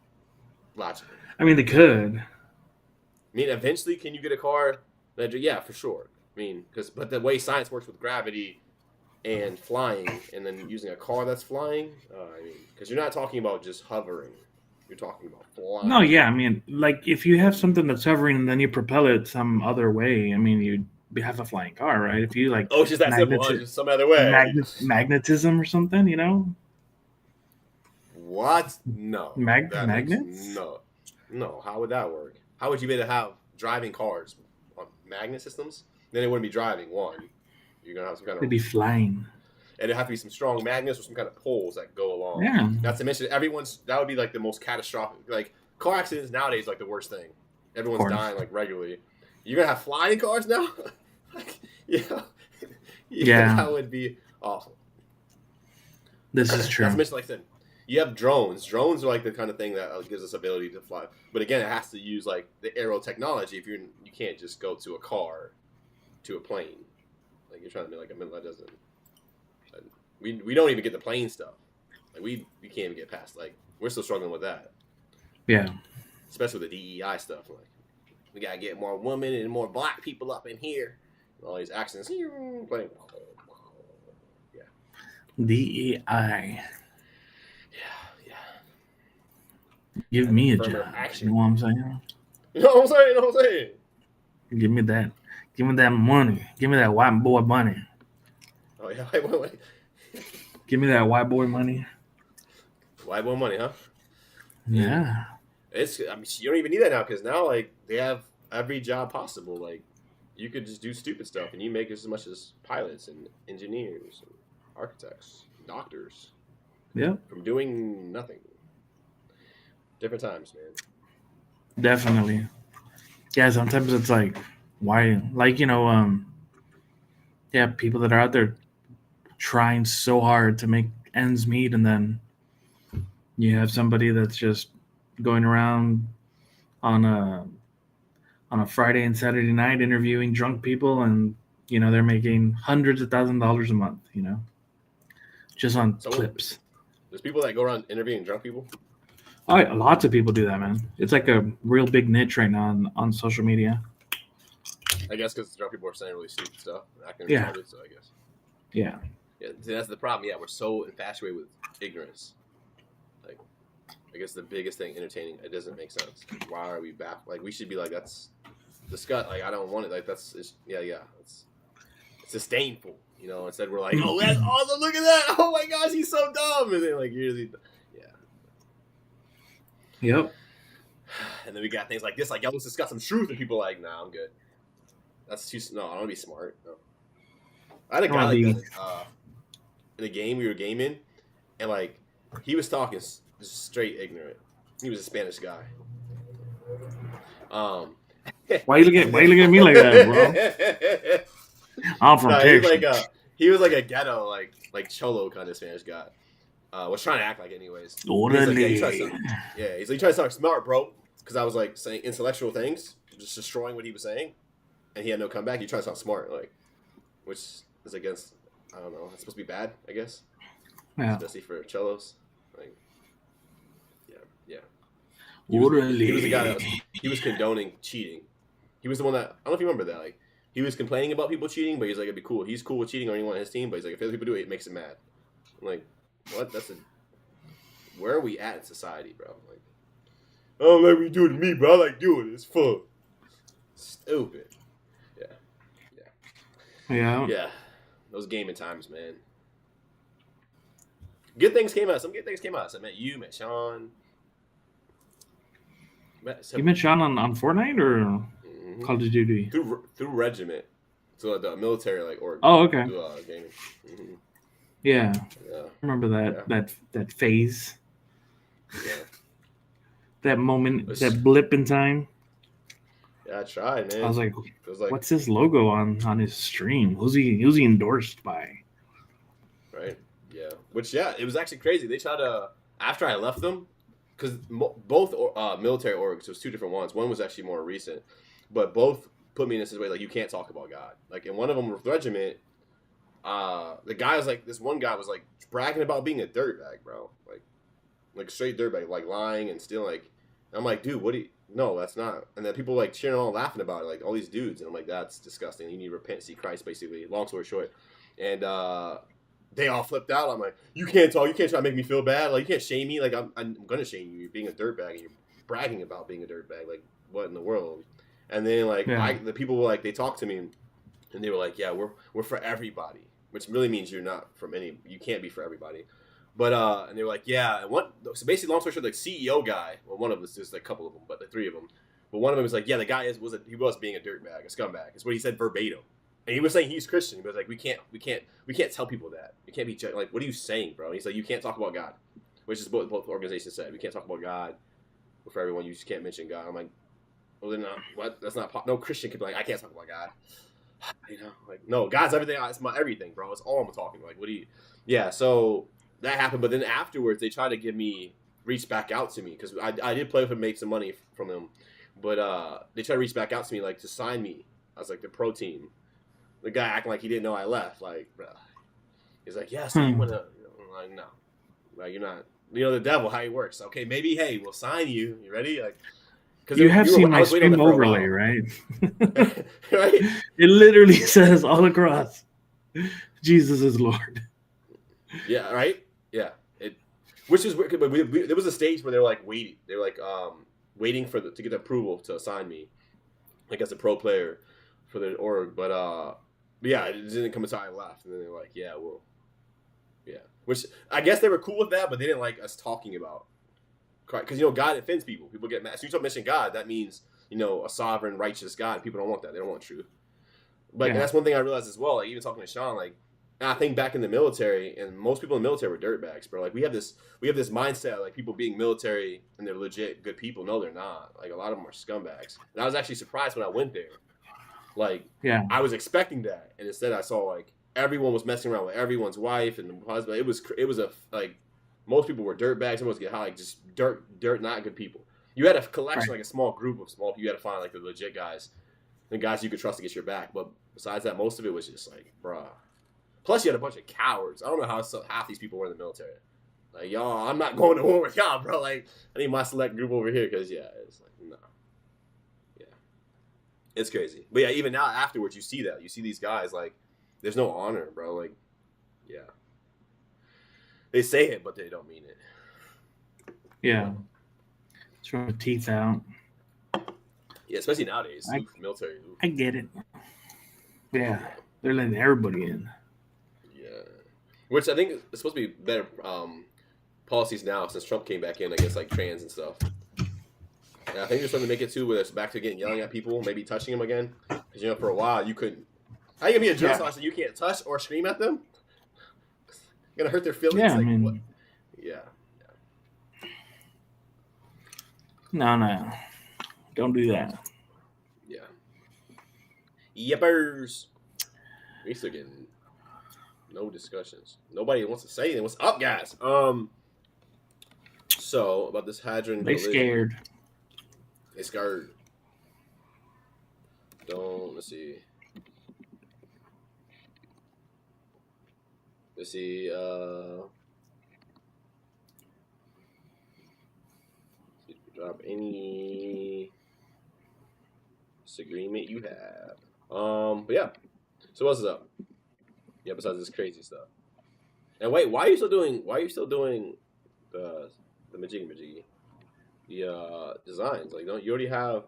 logically. I mean, they could. I mean, eventually, can you get a car? Yeah, for sure. I mean, but the way science works with gravity and flying, and then using a car that's flying, I mean, because you're not talking about just hovering. You're talking about flying. No, yeah, I mean, like if you have something that's hovering and then you propel it some other way, I mean, you'd have a flying car, right? If you like, it's just that simple. Just some other way. Magnetism or something, What? No. Magnets? No. How would that work? How would you be able to have driving cars on magnet systems? Then it wouldn't be driving. One, you're gonna have some kind of. It'd be flying. And it'd have to be some strong magnets or some kind of poles that go along. Yeah. Not to mention, that would be like the most catastrophic. Like car accidents nowadays, like the worst thing. Everyone's dying like regularly. You're gonna have flying cars now? Yeah, that would be awful. This is true. Not to mention, like I said, you have drones. Drones are like the kind of thing that gives us ability to fly. But again, it has to use like the aero technology. If you can't just go to a car, to a plane. Like you're trying to be like a middle that doesn't. We don't even get the plane stuff. Like we can't even get past. Like we're still struggling with that. Yeah. Especially with the DEI stuff. Like we gotta get more women and more black people up in here. And all these accents. Playing. Yeah. DEI. Yeah. Give me a job. Action. You know what I'm saying? You know what I'm saying? Give me that. Give me that money. Give me that white boy money. Oh yeah, wait. Give me that white boy money. White boy money, huh? Yeah. You don't even need that now, because now like they have every job possible. Like you could just do stupid stuff and you make as much as pilots and engineers and architects, doctors. Yeah. From doing nothing. Different times, man. Definitely. Yeah, sometimes it's like, why? Like, yeah, people that are out there trying so hard to make ends meet, and then you have somebody that's just going around on a Friday and Saturday night interviewing drunk people, and they're making hundreds of $1,000s a month, just on clips. There's people that go around interviewing drunk people. Oh, yeah, lots of people do that, man. It's like a real big niche right now on social media. I guess because drunk people are saying really stupid stuff, acting Yeah. retarded. So I guess. Yeah. Yeah, see, that's the problem. Yeah, we're so infatuated with ignorance. Like, I guess the biggest thing, entertaining. It doesn't make sense. Why are we back? Like, we should be like, that's disgust. Like, I don't want it. Like, it's disdainful. Instead we're like, oh, that's awesome. Look at that. Oh my gosh, he's so dumb. And then like, usually, yeah. Yep. And then we got things like this, like, yo, let's discuss some truth, and people are like, nah, I'm good. That's too. No, I don't want to be smart. No. I had a guy like that in a game we were gaming, and like he was talking just straight ignorant. He was a Spanish guy. Why you looking at me like that, bro? I'm from Texas. He was like a ghetto, like cholo kind of Spanish guy. Was trying to act like anyways. He's like, trying to sound smart, bro. Because I was like saying intellectual things, just destroying what he was saying, and he had no comeback. He tried to sound smart, like, which is against, I don't know. It's supposed to be bad, I guess. Yeah. Especially for cholos. Like, yeah. He was the guy that he was condoning cheating. He was the one that, I don't know if you remember that. Like, he was complaining about people cheating, but he's like, it'd be cool. He's cool with cheating or anyone on his team, but he's like, if other people do it, it makes him mad. I'm like, what? Where are we at in society, bro? Like, I don't like what you do to me, bro. I like doing it. It's fun. Stupid. Yeah. Those gaming times, man. Good things came out. Some good things came out. So I met you, met Sean. You met Sean on Fortnite or Call of Duty? Through Regiment. So the military, like, or okay. Gaming. Mm-hmm. Yeah. I remember that phase. Yeah. That moment, that blip in time. Yeah, I tried, man. I was like, what's his logo on his stream? Who's he endorsed by? Right. Yeah. Which, it was actually crazy. They tried to, after I left them, because both military orgs, it was two different ones. One was actually more recent, but both put me in this way, like, you can't talk about God. Like, in one of them with Regiment, the guy was like, this one guy was like bragging about being a dirtbag, bro. Like straight dirtbag, like lying and stealing. Like, I'm like, dude, no, that's not. And then people like cheering on, laughing about it, like all these dudes. And I'm like, that's disgusting. You need to repent, see Christ, basically. Long story short. And they all flipped out. I'm like, you can't talk. You can't try to make me feel bad. Like, you can't shame me. Like, I'm gonna shame you. You're being a dirtbag and you're bragging about being a dirtbag. Like, what in the world? And then like the people were like, they talked to me and they were like, yeah, we're for everybody, which really means you're not from any. You can't be for everybody. But and they were like, yeah, and so basically, long story short, like CEO guy, well, one of us, there's like a couple of them, but the three of them, but one of them was like, yeah, the guy was being a dirtbag, a scumbag. It's what he said verbatim, and he was saying he's Christian. He was like, we can't tell people that. We can't be like, what are you saying, bro? And he's like, you can't talk about God, which is what both organizations said. We can't talk about God for everyone. You just can't mention God. I'm like, well, then what? That's not no Christian can be like, I can't talk about God. Like, no, God's everything. It's my everything, bro. It's all I'm talking about. Like, what do you? Yeah, so. That happened, but then afterwards they tried to reach back out to me because I did play with him, make some money from him, but they tried to reach back out to me like to sign me. I was like the pro team. The guy acting like he didn't know I left. Like, bro. He's like, yeah, so you wanna? I'm like, no, like you're not. The devil, how he works. Okay, maybe hey, we'll sign you. You ready? Like, because you have seen my stream overlay, right? Right. It literally says all across, Jesus is Lord. Yeah. Right. Yeah, which is weird, but there was a stage where they were like waiting. They were like waiting to get the approval to assign me, like as a pro player for the org. But yeah, it didn't come until I left, and then they were like, yeah, well, yeah. Which I guess they were cool with that, but they didn't like us talking about, because God offends people. People get mad. So you start mentioning God, that means a sovereign, righteous God. People don't want that. They don't want truth. But and that's one thing I realized as well. Like even talking to Sean, like And I think back in the military, and most people in the military were dirtbags, bro. Like we have this mindset, like people being military and they're legit good people. No, they're not. Like a lot of them are scumbags. And I was actually surprised when I went there. Like, Yeah. I was expecting that, and instead I saw like everyone was messing around with everyone's wife and husband. It was a like most people were dirtbags. Everyone was getting high, like just dirt, not good people. You had a collection, like a small group of small people. You had to find like the legit guys, the guys you could trust to get your back. But besides that, most of it was just like, bruh. Plus, you had a bunch of cowards. I don't know how half these people were in the military. Like, y'all, I'm not going to war with y'all, bro. Like, I need my select group over here because, yeah, it's like, no. Yeah. It's crazy. But, yeah, even now, afterwards, you see that. You see these guys, like, there's no honor, bro. Like, yeah. They say it, but they don't mean it. Yeah. Throwing the teeth out. Yeah, especially nowadays. Military. I get it. Yeah. They're letting everybody in. Which I think is supposed to be better policies now since Trump came back in, I guess, like trans and stuff. And I think they're starting to make it too, where it's back to getting yelling at people, maybe touching them again. Because, you know, for a while, you couldn't. How you going to be a dress officer? You can't touch or scream at them? You're going to hurt their feelings? Yeah, like, I mean. what? Yeah. No. Don't do that. Yeah. Yippers. We still getting. No discussions. Nobody wants to say anything. What's up, guys? So about this hadron. They scared. They scared. Let's see. Drop any disagreement you have. But yeah. So what's up? Yeah, besides this crazy stuff. And wait, why are you still doing the majiggy? The designs? Like, don't you already have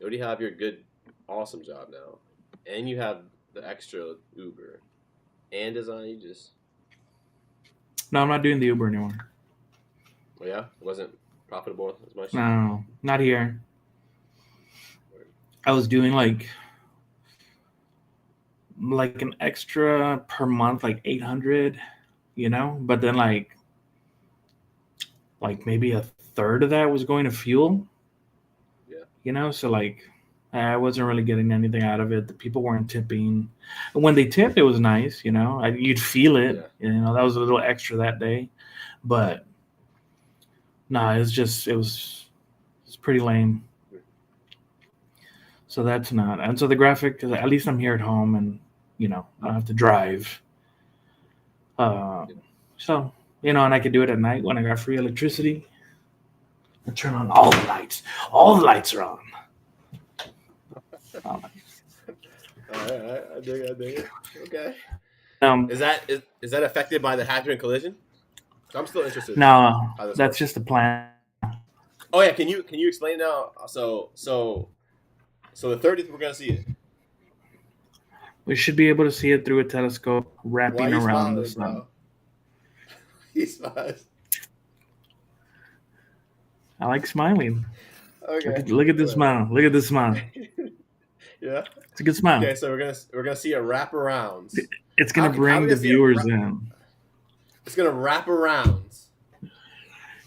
your good awesome job now. And you have the extra Uber and design, you just No, I'm not doing the Uber anymore. Oh yeah? It wasn't profitable as much? No, not here. I was doing like an extra per month, like 800, you know, but then like maybe a third of that was going to fuel. Yeah. You know, so like I wasn't really getting anything out of it. The people weren't tipping. And when they tipped, it was nice, you know. You'd feel it, you know. That was a little extra that day, but no, it was pretty lame. So that's not. And so the graphic, at least I'm here at home, and you know, I don't have to drive. So, you know, and I could do it at night when I got free electricity. I turn on all the lights. All the lights are on. All right, I dig it. Okay. Is that affected by the hadron collision? I'm still interested. No, that's just the plan. Oh yeah, can you explain now? So the 30th we're gonna see it. We should be able to see it through a telescope wrapping around the sun. Bro? He's smiling. I like smiling. Okay. Look at this smile. Look at this smile. Yeah. It's a good smile. Okay, so we're gonna see a wraparound. It's gonna bring the viewers in. It's gonna wrap around.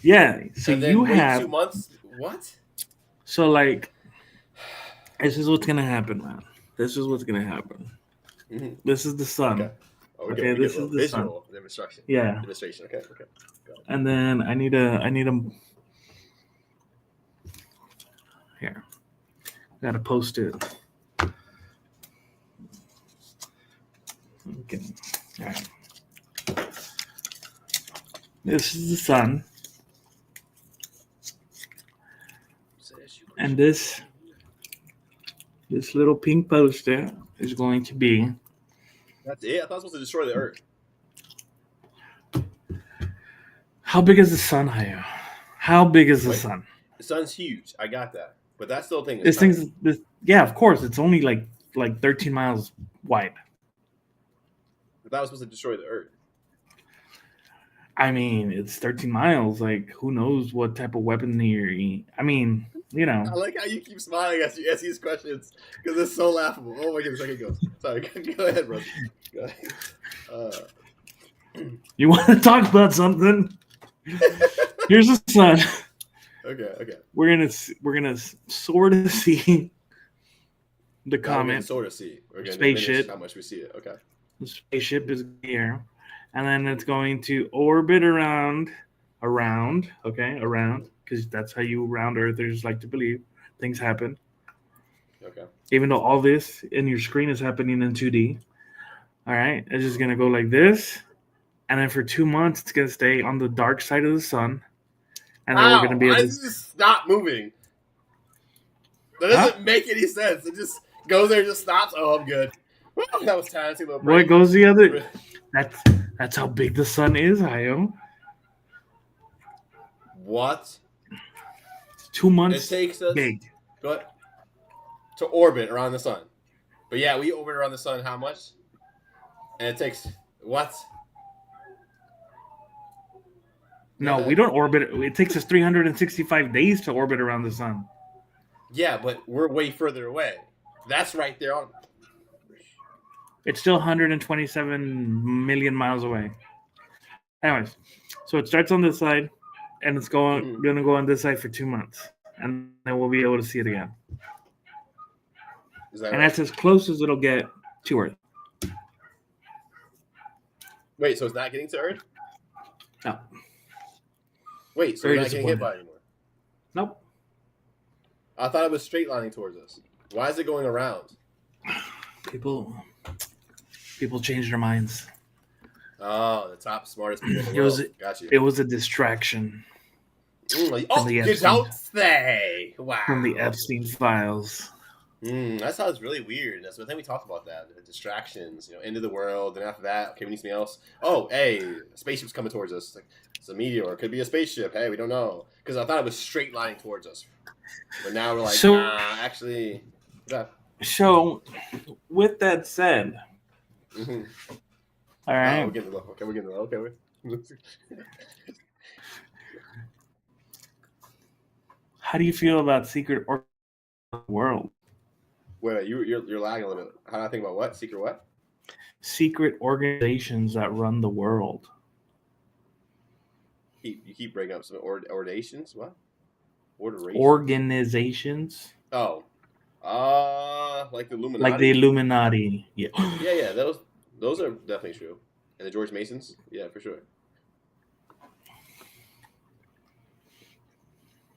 Yeah. So and then you wait have 2 months. What? So like, this is what's gonna happen, man. This is what's gonna happen. Mm-hmm. This is the sun. Okay. Okay, this is the visual sun. demonstration. Yeah. Demonstration. Okay. And then I need a here. Gotta post it. Okay. All right. This is the sun. And this little pink poster is going to be. That's it? I thought it was supposed to destroy the Earth. How big is the sun, Hayo? How big is the sun? The sun's huge. I got that. But that still thing is This tiny. thing's yeah, of course. It's only like 13 miles wide. I thought it was supposed to destroy the Earth. I mean, it's 13 miles. Like, who knows what type of weaponry? I mean, you know. I like how you keep smiling as you ask these questions because it's so laughable. Oh my goodness, I can go. Sorry, go ahead, bro. Go ahead. You want to talk about something? Here's the sun. Okay. We're gonna sort of see the Now we're gonna comet. sort of see. We're gonna Spaceship. diminish how much we see it. Okay. The spaceship is here, and then it's going to orbit around, because that's how you round Earthers like to believe things happen. Okay. Even though all this in your screen is happening in 2D. All right, it's just gonna go like this, and then for 2 months it's gonna stay on the dark side of the sun, and then we're gonna be Why able does to it just stop moving? That doesn't make any sense. It just goes there, and just stops. Oh, I'm good. That was talented, little What break. goes the other? That's how big the sun is, Io. What? 2 months. It takes us big. to orbit around the sun. But yeah, we orbit around the sun how much? And it takes what? No, we don't orbit. It takes us 365 days to orbit around the sun. Yeah, but we're way further away. That's right there on. It's still 127 million miles away. Anyways, so it starts on this side, and it's going to go on this side for 2 months, and then we'll be able to see it again. Is that and right? that's as close as it'll get to Earth. Wait, so it's not getting to Earth? No. Wait, so Very we're not getting hit by it disappointed. anymore? Nope. I thought it was straight lining towards us. Why is it going around? People change their minds. Oh, the top smartest people in the It was world. Got you. It was a distraction Oh, the you Epstein. don't say. Wow. from the Epstein files. That sounds really weird. That's what I think we talked about that. The distractions, end of the world, and after that, okay, we need something else. Oh, hey, a spaceship's coming towards us. It's a meteor. It could be a spaceship. Hey, we don't know. Because I thought it was straight lining towards us. But now we're like, actually. Yeah. So, with that said, Mm-hmm. all right. Oh, we're getting low. Okay, we're getting low. Okay, How do you feel about secret world? Wait, you're lagging a little bit. How do I think about what? Secret what? Secret organizations that run the world. You keep bringing up some ordinations. What? Organizations. Oh. Like the Illuminati. Like the Illuminati. Yeah. Yeah. Those are definitely true. And the George Masons. Yeah, for sure.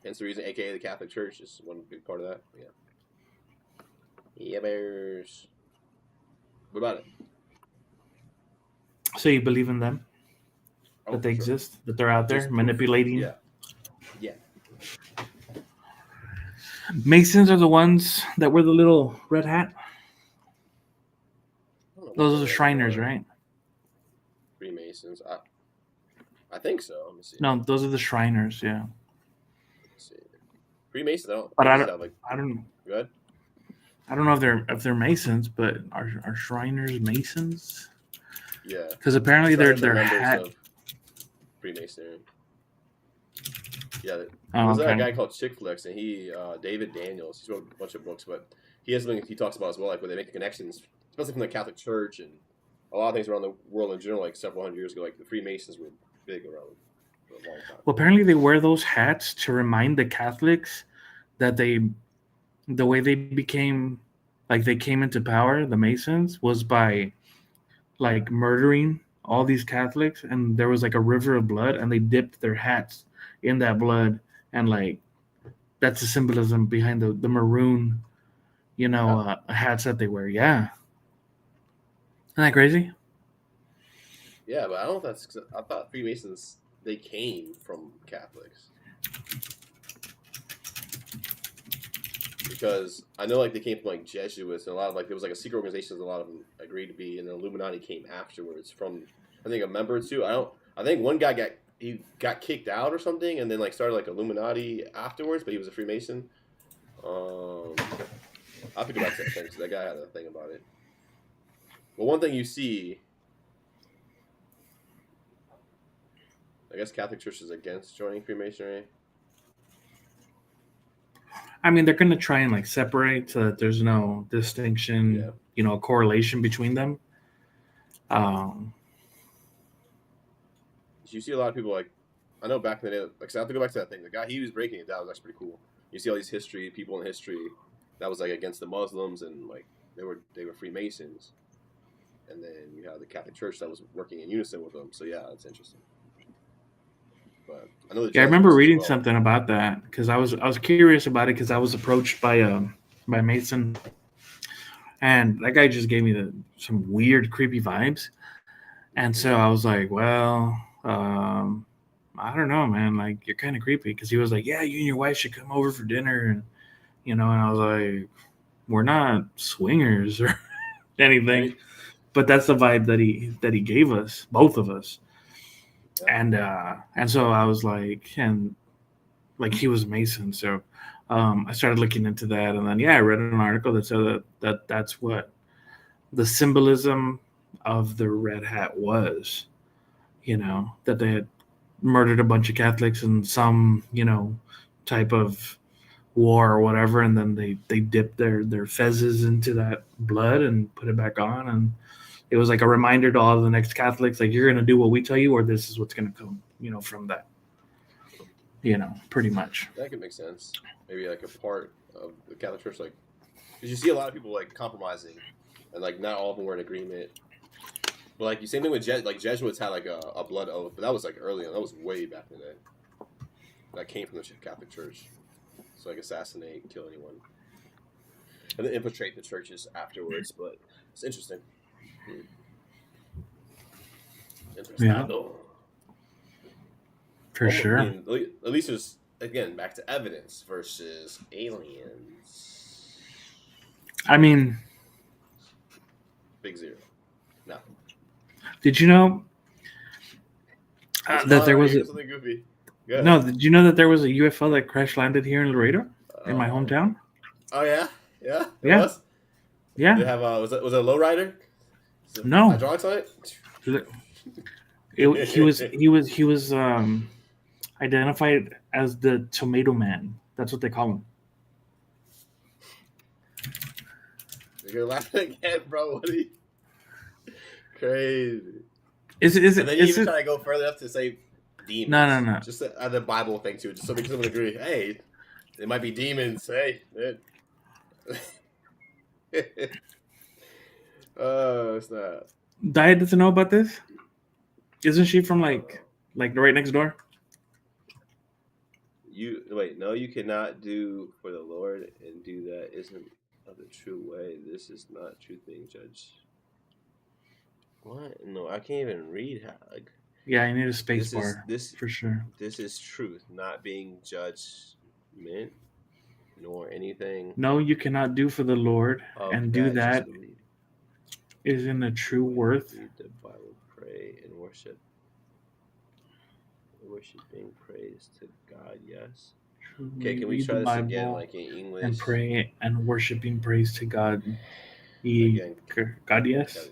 Hence the reason, aka the Catholic Church, is one big part of that. Yeah. Yeah, bears. What about it? So you believe in them? That they exist? That they're out there Just manipulating? Yeah. Masons are the ones that wear the little red hat? Those are the Shriners, right? Freemasons. I think so. Let me see. No, those are the Shriners, yeah. Let's see. Freemasons, I don't. But I don't. Good. I don't know if they're Masons, but are Shriners Masons? Yeah. Because apparently they're members hat. of Freemasonry. Yeah. Oh, There's okay. a guy called Chick Flicks, and he David Daniels. He's wrote a bunch of books, but he has something he talks about as well, like where they make the connections, especially from the Catholic Church and a lot of things around the world in general. Like several hundred years ago, like the Freemasons were big around for a long time. Well, apparently they wear those hats to remind the Catholics that the way they became, like they came into power, the Masons, was by like murdering all these Catholics, and there was like a river of blood, and they dipped their hats in that blood, and like that's the symbolism behind the maroon, hats that they wear. Yeah. Isn't that crazy? Yeah, but I don't know if that's. I thought Freemasons, they came from Catholics. Because I know, like, they came from, like, Jesuits, and a lot of, like, there was, like, a secret organization that a lot of them agreed to be, and the Illuminati came afterwards from, I think, a member or two. I think one guy got kicked out or something, and then, like, started, like, Illuminati afterwards, but he was a Freemason. I'll have to go back to that thing, because that guy had a thing about it. But one thing you see, I guess Catholic Church is against joining Freemasonry. I mean, they're gonna try and like separate so that there's no distinction, Yeah. a correlation between them. You see a lot of people like, I know back in the day, like, so I have to go back to that thing. The guy he was breaking it down was actually pretty cool. You see all these people in history that was like against the Muslims and like they were Freemasons, and then you have the Catholic Church that was working in unison with them. So yeah, it's interesting. But I know the Yeah, I remember Jesuits as reading well. something about that because I was curious about it because I was approached by Mason, and that guy just gave me some weird, creepy vibes, and so I was like, well, I don't know, man. Like, you're kind of creepy because he was like, yeah, you and your wife should come over for dinner, and and I was like, we're not swingers or anything, Right? but that's the vibe that he gave us, both of us. Yeah. And so I was like, and like he was a Mason, so I started looking into that, and then I read an article that said that's what the symbolism of the red hat was, that they had murdered a bunch of Catholics in some type of war or whatever, and then they dipped their fezzes into that blood and put it back on, and it was like a reminder to all the next Catholics, like, you're gonna do what we tell you, or this is what's gonna come, from that. Pretty much. That could make sense. Maybe like a part of the Catholic Church, like, because you see a lot of people like compromising, and like not all of them were in agreement. But like you same thing with like Jesuits had like a blood oath, but that was like early on. That was way back in the day. That came from the Catholic Church, so like assassinate, kill anyone, and then infiltrate the churches afterwards. But it's interesting. Interesting. Yeah. For sure. I mean, at least there's, again, back to evidence versus aliens. I mean, Big zero. Nothing. did you know that there was something goofy? No, did you know that there was a UFO that crash landed here in Laredo, in my hometown? Oh yeah, yeah. It Yeah. was. Yeah. Did it have was it a lowrider? No. Hydraulics on it. He was identified as the Tomato Man. That's what they call him. You're laughing again, bro. What are you? Crazy. Is it? And then you even try to go further up to say demons. No. Just the Bible thing too, just so people would agree. Hey, it might be demons. Hey. Oh, it's not. Dia doesn't know about this. Isn't she from like right next door? No, you cannot do for the Lord and do that isn't of the true way. This is not truth being judged. What? No, I can't even read how. Yeah, I need a space bar. For sure. This is truth, not being judgment nor anything. No, you cannot do for the Lord and do that isn't a true worth. Read the Bible, pray, and worship. Worshiping praise to God, yes. Okay, can we try this again, like in English? And pray and worshiping praise to God. God, yes.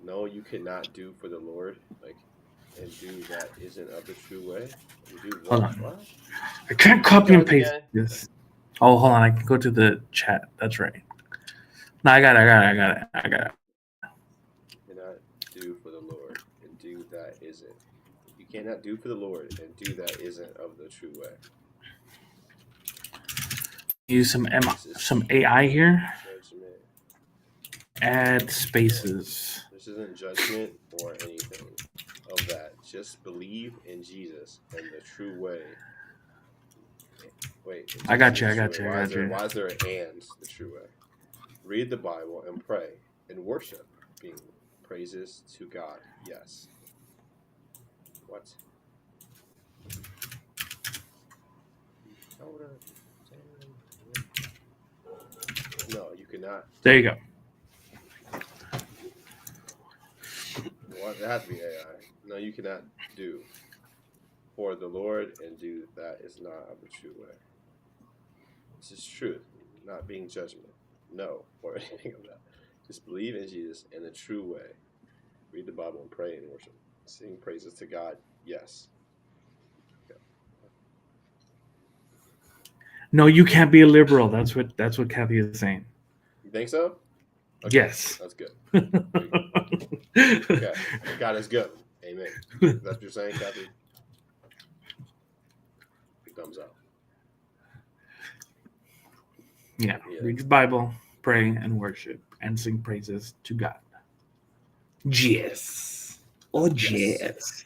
No, you cannot do for the Lord, and do that isn't of the true way. Hold on. What? I can't copy and paste this. Oh, hold on. I can go to the chat. That's right. No, I got it. Cannot do for the Lord and do that isn't. You cannot do for the Lord and do that isn't of the true way. Use some AI here. Judgment. Add spaces. This isn't judgment or anything of that. Just believe in Jesus and the true way. Wait. I got you. Why is there an and the true way? Read the Bible and pray and worship, being praises to God. Yes. What? No, you cannot. There you go. What? It has to be AI. No, you cannot do for the Lord and do that is not of the true way. This is truth, not being judgment. No, or anything of that. Just believe in Jesus and the true way. Read the Bible and pray and worship. Sing praises to God. Yes. Okay. No, you can't be a liberal. That's what Kathy is saying. You think so? Okay. Yes. That's good. Okay. God is good. Amen. That's what you're saying, Kathy? Big thumbs up. Yeah. Read the Bible, pray, and worship, and sing praises to God. Yes. Oh, yes.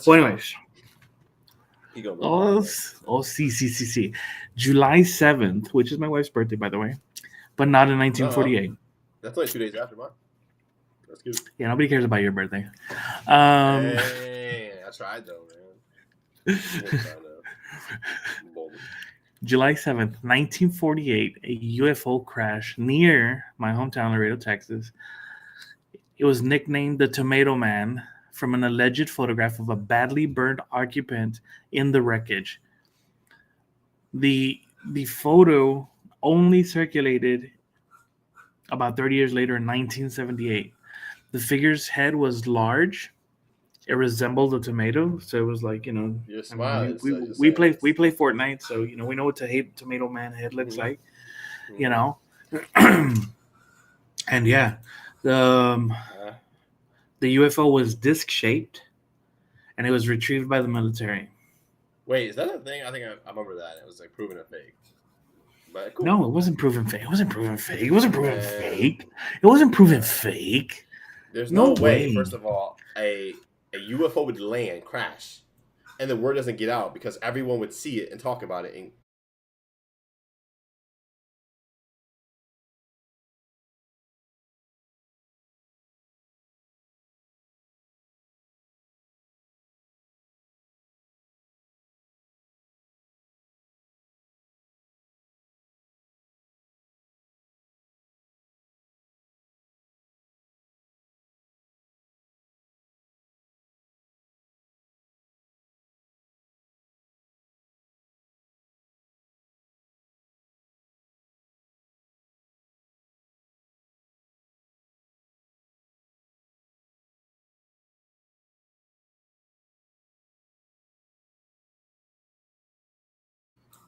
Well, anyways. See. July 7th, which is my wife's birthday, by the way, but not in 1948. That's only 2 days after mine. That's good. Yeah, nobody cares about your birthday. Hey, I tried though, man. July 7th, 1948, a UFO crash near my hometown, Laredo, Texas. It was nicknamed the Tomato Man from an alleged photograph of a badly burned occupant in the wreckage. The photo only circulated about 30 years later in 1978. The figure's head was large. It resembled a tomato, so it was like, you know, you're smiling. We play Fortnite, so you know we know what Tomato Man head looks like, you know. And yeah, the UFO was disc shaped, and it was retrieved by the military. Wait, is that a thing? I think I remember that. It was like proven a fake. But cool. No, it wasn't proven fake. It wasn't proven fake. There's no way. First of all, a UFO would land, crash, and the word doesn't get out because everyone would see it and talk about it. And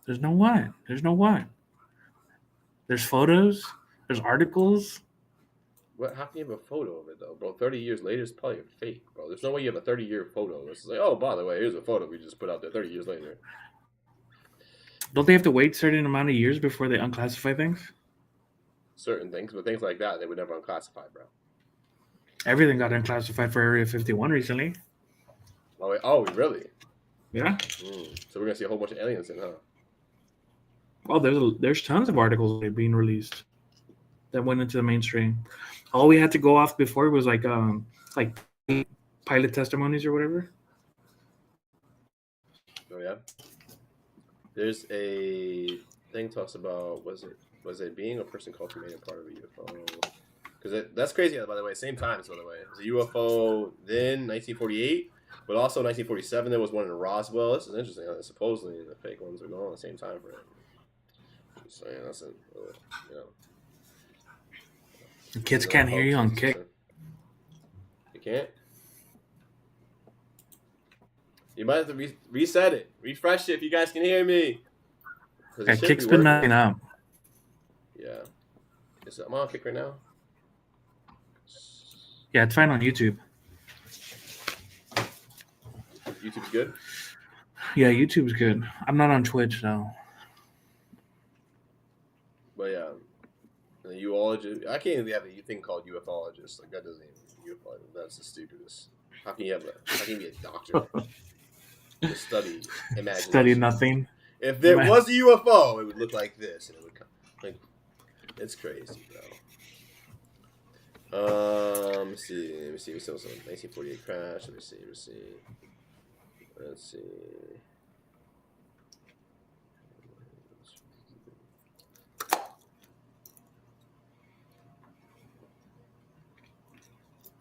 There's no what. There's photos. There's articles. what? How can you have a photo of it though, bro? 30 years later, it's probably a fake, bro. There's no way you have a 30-year photo. It's like, oh, by the way, here's a photo we just put out there 30 years later. Don't they have to wait a certain amount of years before they unclassify things? Certain things, but things like that, they would never unclassify, bro. Everything got unclassified for Area 51 recently. Oh, really? Yeah. So we're gonna see a whole bunch of aliens in, huh? Well, there's tons of articles being released that went into the mainstream. All we had to go off before was like pilot testimonies or whatever. Oh yeah. There's a thing talks about was it being a person called to made a part of a UFO? Because that's crazy. By the way, same times. By the way, it was a UFO then 1948, but also 1947 there was one in Roswell. This is interesting. Supposedly the fake ones are going on at the same time frame. Just saying, that's you know. The kids can't hear you on Kick. You can't. You might have to reset it, refresh it if you guys can hear me. Yeah, Kick's been nothing up. Yeah. I'm on Kick right now. Yeah, it's fine on YouTube. YouTube's good? Yeah, YouTube's good. I'm not on Twitch, though. But yeah. The uologist. I can't even have a thing called ufologist. Like, that doesn't even UFO. That's the stupidest. How can you be a doctor? To study imagination. Study nothing. If there was a UFO, it would look like this, and it would come. Like, it's crazy, bro. Let me see. We saw some 1948 crash. Let me see. Let's see.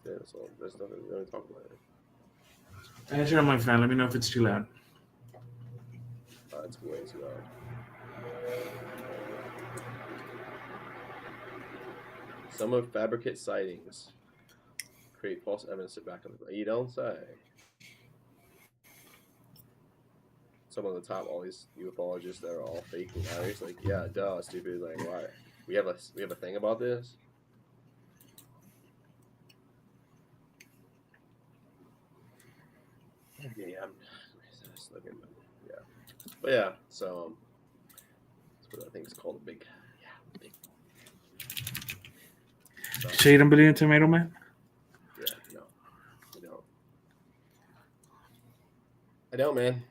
Yeah, that's all. There's nothing to really talk about it. I can turn on my fan. Let me know if it's too loud. It's way too loud. Some of fabricate sightings create false evidence to back up. You don't say. someone on the top, all these ufologists that are all fake liars. Like, yeah, duh, stupid. Like, why? We have a thing about this. Yeah, I'm just looking. Yeah, but yeah. So that's what I think is called a big. Yeah, big. So you don't believe in Tomato Man? Yeah, no, I don't. I don't, man.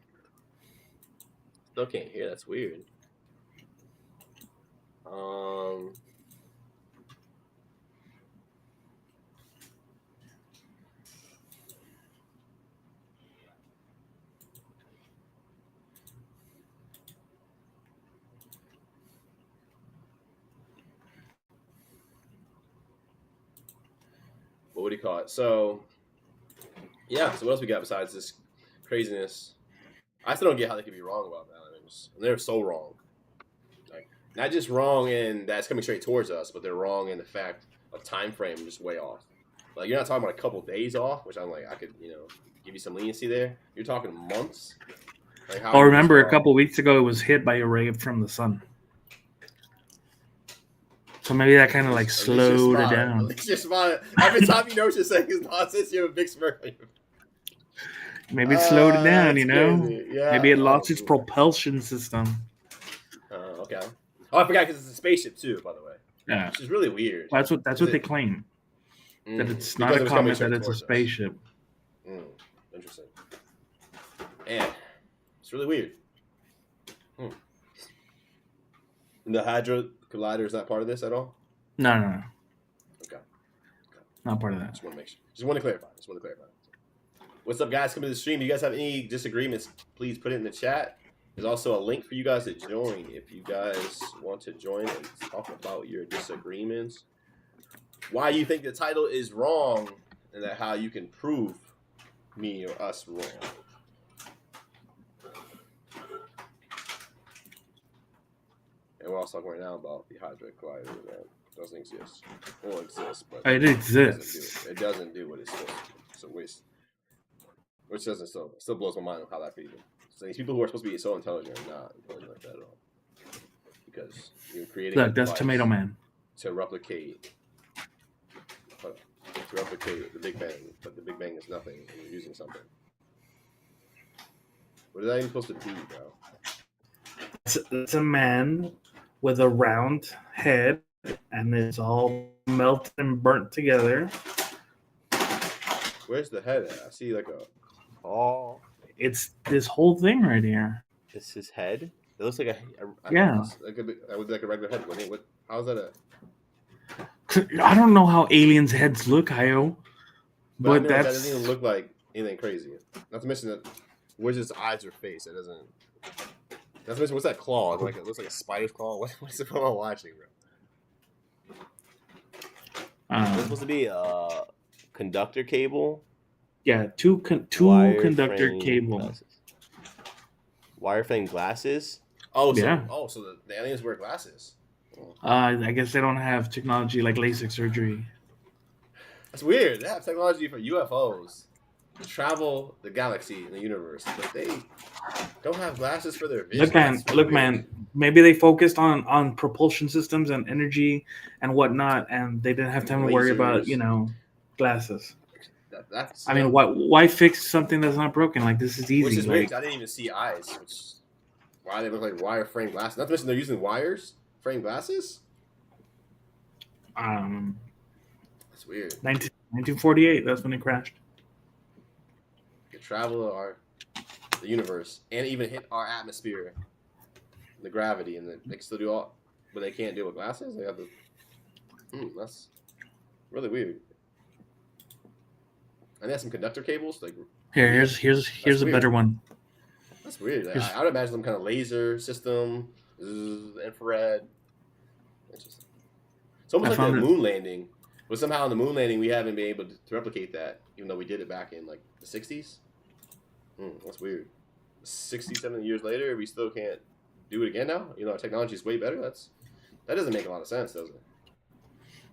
Still can't hear. That's weird. What would you call it? So, yeah. So what else we got besides this craziness? I still don't get how they could be wrong about aliens. And they're so wrong. Like, not just wrong in that it's coming straight towards us, but they're wrong in the fact of time frame just way off. Like, you're not talking about a couple days off, which I'm like, I could, give you some leniency there. You're talking months. Like, how Remember a couple weeks ago it was hit by a ray from the sun. So maybe that kind of like slowed it down. Every time you know what you're saying is nonsense, you have a big smirk on your face. Maybe it slowed it down, Crazy. Yeah. Maybe it lost its propulsion system. Okay. Oh, I forgot because it's a spaceship too, by the way. Yeah. Which is really weird. That's what they claim. That it's not a comet, that it's a spaceship. Interesting. And it's really weird. And the Hadron Collider is not part of this at all? No. Okay. Not part of that. Just want to make sure. Just want to clarify. What's up, guys? Coming to the stream. Do you guys have any disagreements? Please put it in the chat. There's also a link for you guys to join if you guys want to join and talk about your disagreements. Why you think the title is wrong, and that how you can prove me or us wrong. And we're also talking right now about the Hadron Collider that doesn't exist. Or exists, but it exists. It doesn't do what it's supposed to do. So which doesn't still blows my mind on how that could even. So these people who are supposed to be so intelligent are not intelligent like that at all. Because you're creating that's Tomato Man. To replicate the Big Bang, but the Big Bang is nothing and you're using something. What is that even supposed to be, bro? It's a man with a round head, and it's all melted and burnt together. Where's the head at? I see like a... Oh. It's this whole thing right here. It's his head? It looks like yeah. That would be like a regular head. How's that a... I don't know how aliens' heads look, Hayo. But that doesn't even look like anything crazy. Not to mention that where's his eyes or face? It doesn't... Not to mention, what's that claw? It looks like a spider's claw. What's it I'm watching, bro? It's supposed to be a conductor cable. Yeah, two conductor cables. Wireframe glasses. Oh, so, yeah. So the aliens wear glasses. I guess they don't have technology like LASIK surgery. That's weird. They have technology for UFOs to travel the galaxy and the universe, but they don't have glasses for their vision. Look, man. Maybe they focused on propulsion systems and energy and whatnot, and they didn't have time to worry about glasses. I mean, why fix something that's not broken? Like, this is easy. Which is weird. I didn't even see eyes. Why they look like wire frame glasses? Not to mention they're using wires frame glasses. That's weird. 1948. That's when it crashed. They travel the universe and even hit our atmosphere, the gravity, and then they can still do all, but they can't do it with glasses. They have to. That's really weird. And they have some conductor cables. Like here's a better one. That's weird. I would imagine some kind of laser system, infrared. Interesting. It's almost like the moon landing, but somehow on the moon landing we haven't been able to replicate that, even though we did it back in like the 60s. That's weird. 67 years later, we still can't do it again now. Our technology is way better. That doesn't make a lot of sense, does it?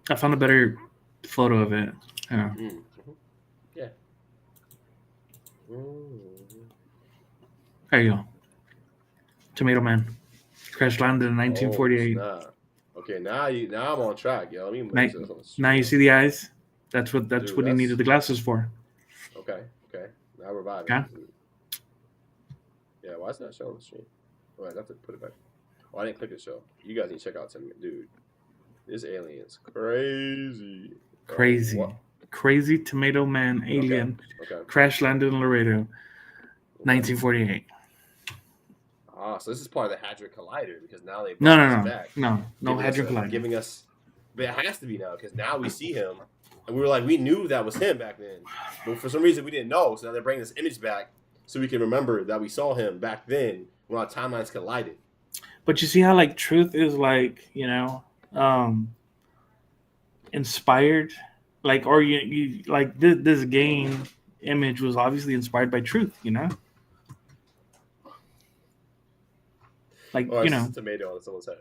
I found a better photo of it. Yeah. Yeah. There you go. Tomato Man. Crash landed in Oh 1948. snap! Okay, now I'm on track, yo. Let me Now, make this on the now you screen. see the eyes. That's what Dude, he needed that's the glasses for. okay. Okay, now we're vibing. Yeah. Yeah, why is that showing on the screen? Oh, I have to put it back. Oh, I didn't click the show. You guys need to check out 10 dude. This alien's crazy. Crazy. What? Crazy Tomato Man alien Okay. crash landed in Laredo, 1948. Ah, so this is part of the Hadron Collider because now they No, brought no, this no, back. no Hadron Collider. Giving us, but it has to be now because now we see him, and we were like, we knew that was him back then, but for some reason we didn't know. So now they're bringing this image back so we can remember that we saw him back then when our timelines collided. But you see how like truth is like, inspired, like, or you like this game image was obviously inspired by truth, like, Oh, it's just a tomato on someone's head.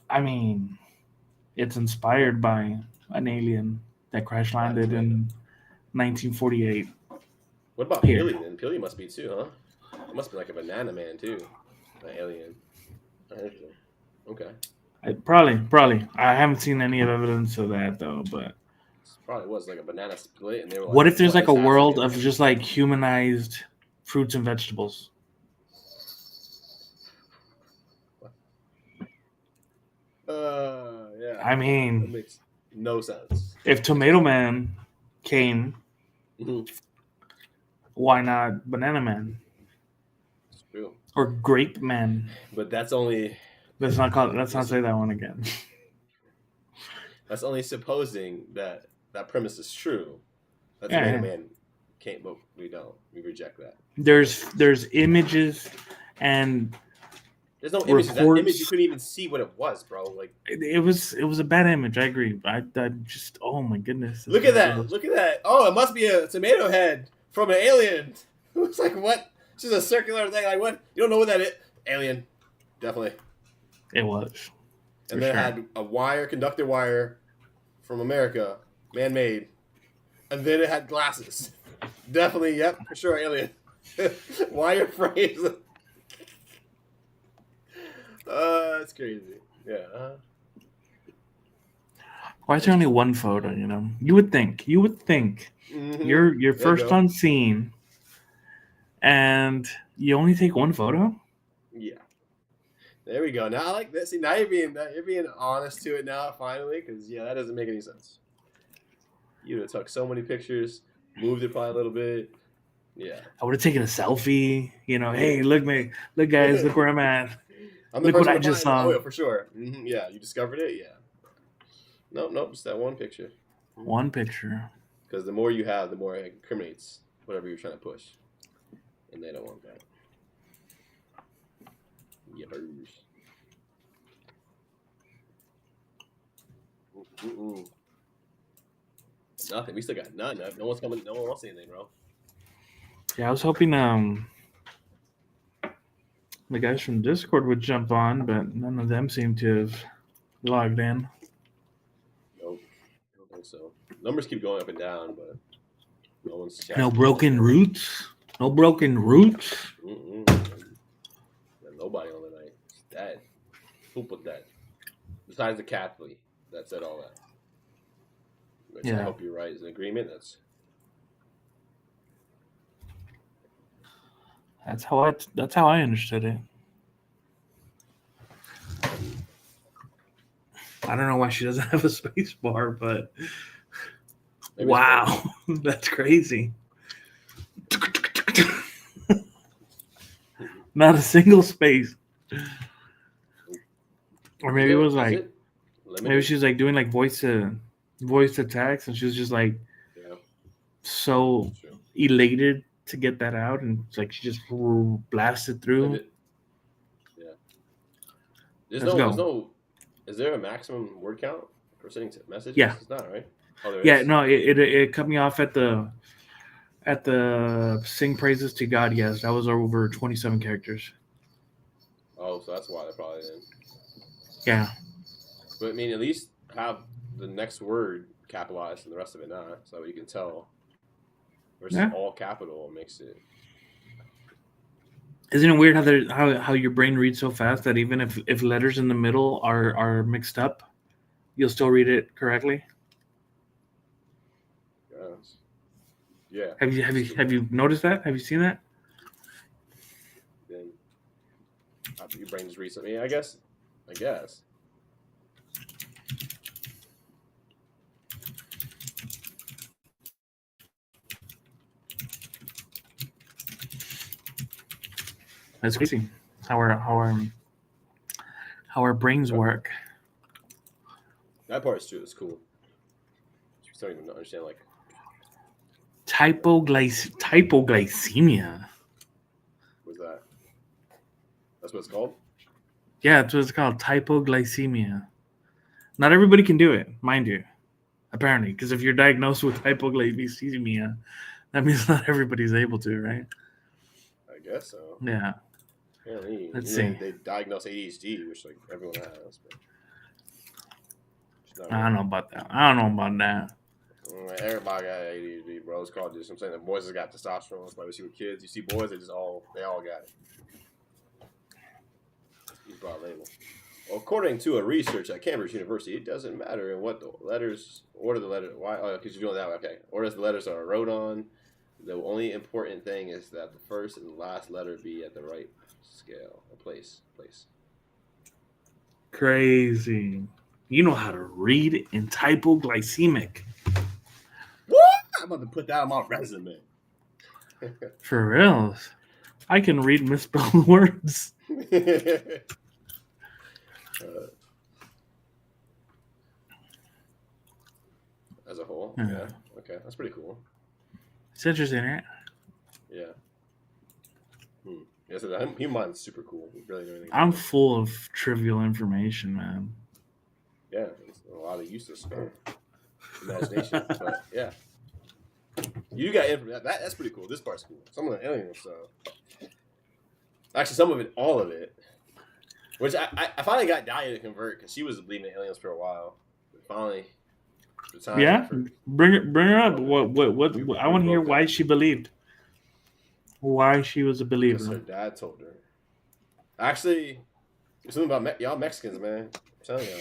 I mean, it's inspired by an alien that crash landed in 1948. What about Here. Pili then? Pili must be too, huh? It must be like a banana man too, an alien. Okay. Probably. I haven't seen any evidence of that though, but It probably was like a banana split, and they were like, what if there's like a is world happening? of just like humanized fruits and vegetables? Yeah. I mean, that makes no sense. if Tomato Man came, why not Banana Man It's true. or Grape Man? But that's only. Let's not say that one again. That's only supposing that premise is true. That's Yeah, Tomato yeah. Man can't, but we don't. We reject that. There's images and There's no images. That Reports. image you couldn't even see what it was, bro. Like, it was a bad image. I agree. I just, oh my goodness. look at that. Look at that. Oh, it must be a tomato head from an alien. It's like, what? It's just a circular thing. Like, what? You don't know what that is? Alien. Definitely. It was. And then it had a conductor wire from America, man-made. And then it had glasses. Definitely, yep, for sure, alien. Wire frames. That's crazy. Yeah. Why is there only one photo? You would think Mm-hmm. you're first on scene, and you only take one photo. Yeah. There we go. Now I like this. See, now you're being honest to it now, finally, because that doesn't make any sense. You would have took so many pictures, moved it probably a little bit. Yeah. I would have taken a selfie. Hey, look guys, look where I'm at. Look what I just saw. Oh, yeah, for sure. Mm-hmm. Yeah, you discovered it. Yeah. Nope, just that one picture. One picture. Because the more you have, the more it incriminates whatever you're trying to push, and they don't want that. Yippers. Nothing. We still got none. No one's coming. No one wants anything, bro. Yeah, I was hoping the guys from Discord would jump on, but none of them seem to have logged in. Nope. I don't think so. Numbers keep going up and down, but no one's chatting. No broken roots. No broken roots. Nobody on the night. It's dead. Super dead. Besides the Catholic that said all that. Which I hope you're right. Is an agreement. That's how I understood it. I don't know why she doesn't have a space bar, but maybe wow, that's crazy. Not a single space. Or maybe it was like, maybe she was like doing like voice to text, and she was just like so elated to get that out, and it's like she just blasted through. Yeah. Is there a maximum word count for sending messages? Yeah. It's not, right? No, it cut me off at the sing praises to God. Yes, that was over 27 characters. Oh, so that's why they probably didn't. Yeah. But I mean, at least have the next word capitalized and the rest of it not, so you can tell. Versus all capital makes it. Isn't it weird how your brain reads so fast that even if letters in the middle are mixed up, you'll still read it correctly? Yes. Yeah. Have you noticed that? Have you seen that? Then your brain just reads something. I guess. That's crazy. How our brains work. That part's true. It's cool. You don't even understand like Hypoglycemia. what's that? That's what it's called. Yeah, that's what it's called. Hypoglycemia. Not everybody can do it, mind you. Apparently, because if you're diagnosed with hypoglycemia, that means not everybody's able to, right? I guess so. Yeah. Apparently, Let's see. They diagnose ADHD, which like everyone has. But I don't know about that. Everybody got ADHD, bro. It's called just. I'm saying the boys have got testosterone. That's why we see with kids. You see boys, they all got it. He's broad label. Well, according to a research at Cambridge University, it doesn't matter in what the letters order the letter. Why? Oh, because you're doing that. Okay. Or as the letters are wrote on. The only important thing is that the first and last letter be at the right scale or place. Crazy. You know how to read in hypoglycemic. What? I'm about to put that on my resume. For real. I can read misspelled words. As a whole, yeah. Okay, that's pretty cool. It's interesting, right? Yeah. Yeah, so the human mind's super cool. We really know anything. I'm full of trivial information, man. Yeah, it's a lot of useless imagination, but yeah. You got information. That's pretty cool. This part's cool. Some of the alien stuff. Actually, some of it, all of it. Which I finally got Dahlia to convert because she was believing in aliens for a while. But finally, the time. Yeah, bring her up. What? I want to hear why she believed. Why she was a believer. Because her dad told her. Actually, it's something about y'all Mexicans, man. I'm telling y'all.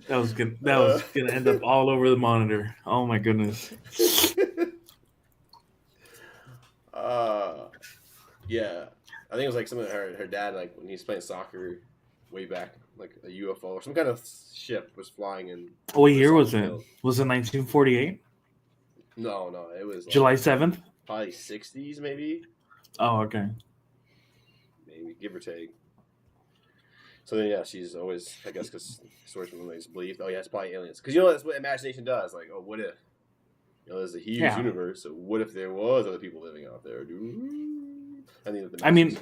That was gonna end up all over the monitor. Oh my goodness. Yeah, I think it was like something her dad, like when he was playing soccer way back, like a UFO or some kind of ship was flying in. What year was it? Was it 1948? No, it was like July 7th. Probably 60s, maybe. Oh, okay. Maybe give or take. So then, yeah, she's always, I guess, because stories from movies believed, oh yeah, it's probably aliens. Because that's what imagination does. Like, oh, what if? There's a huge universe. So what if there was other people living out there? I mean,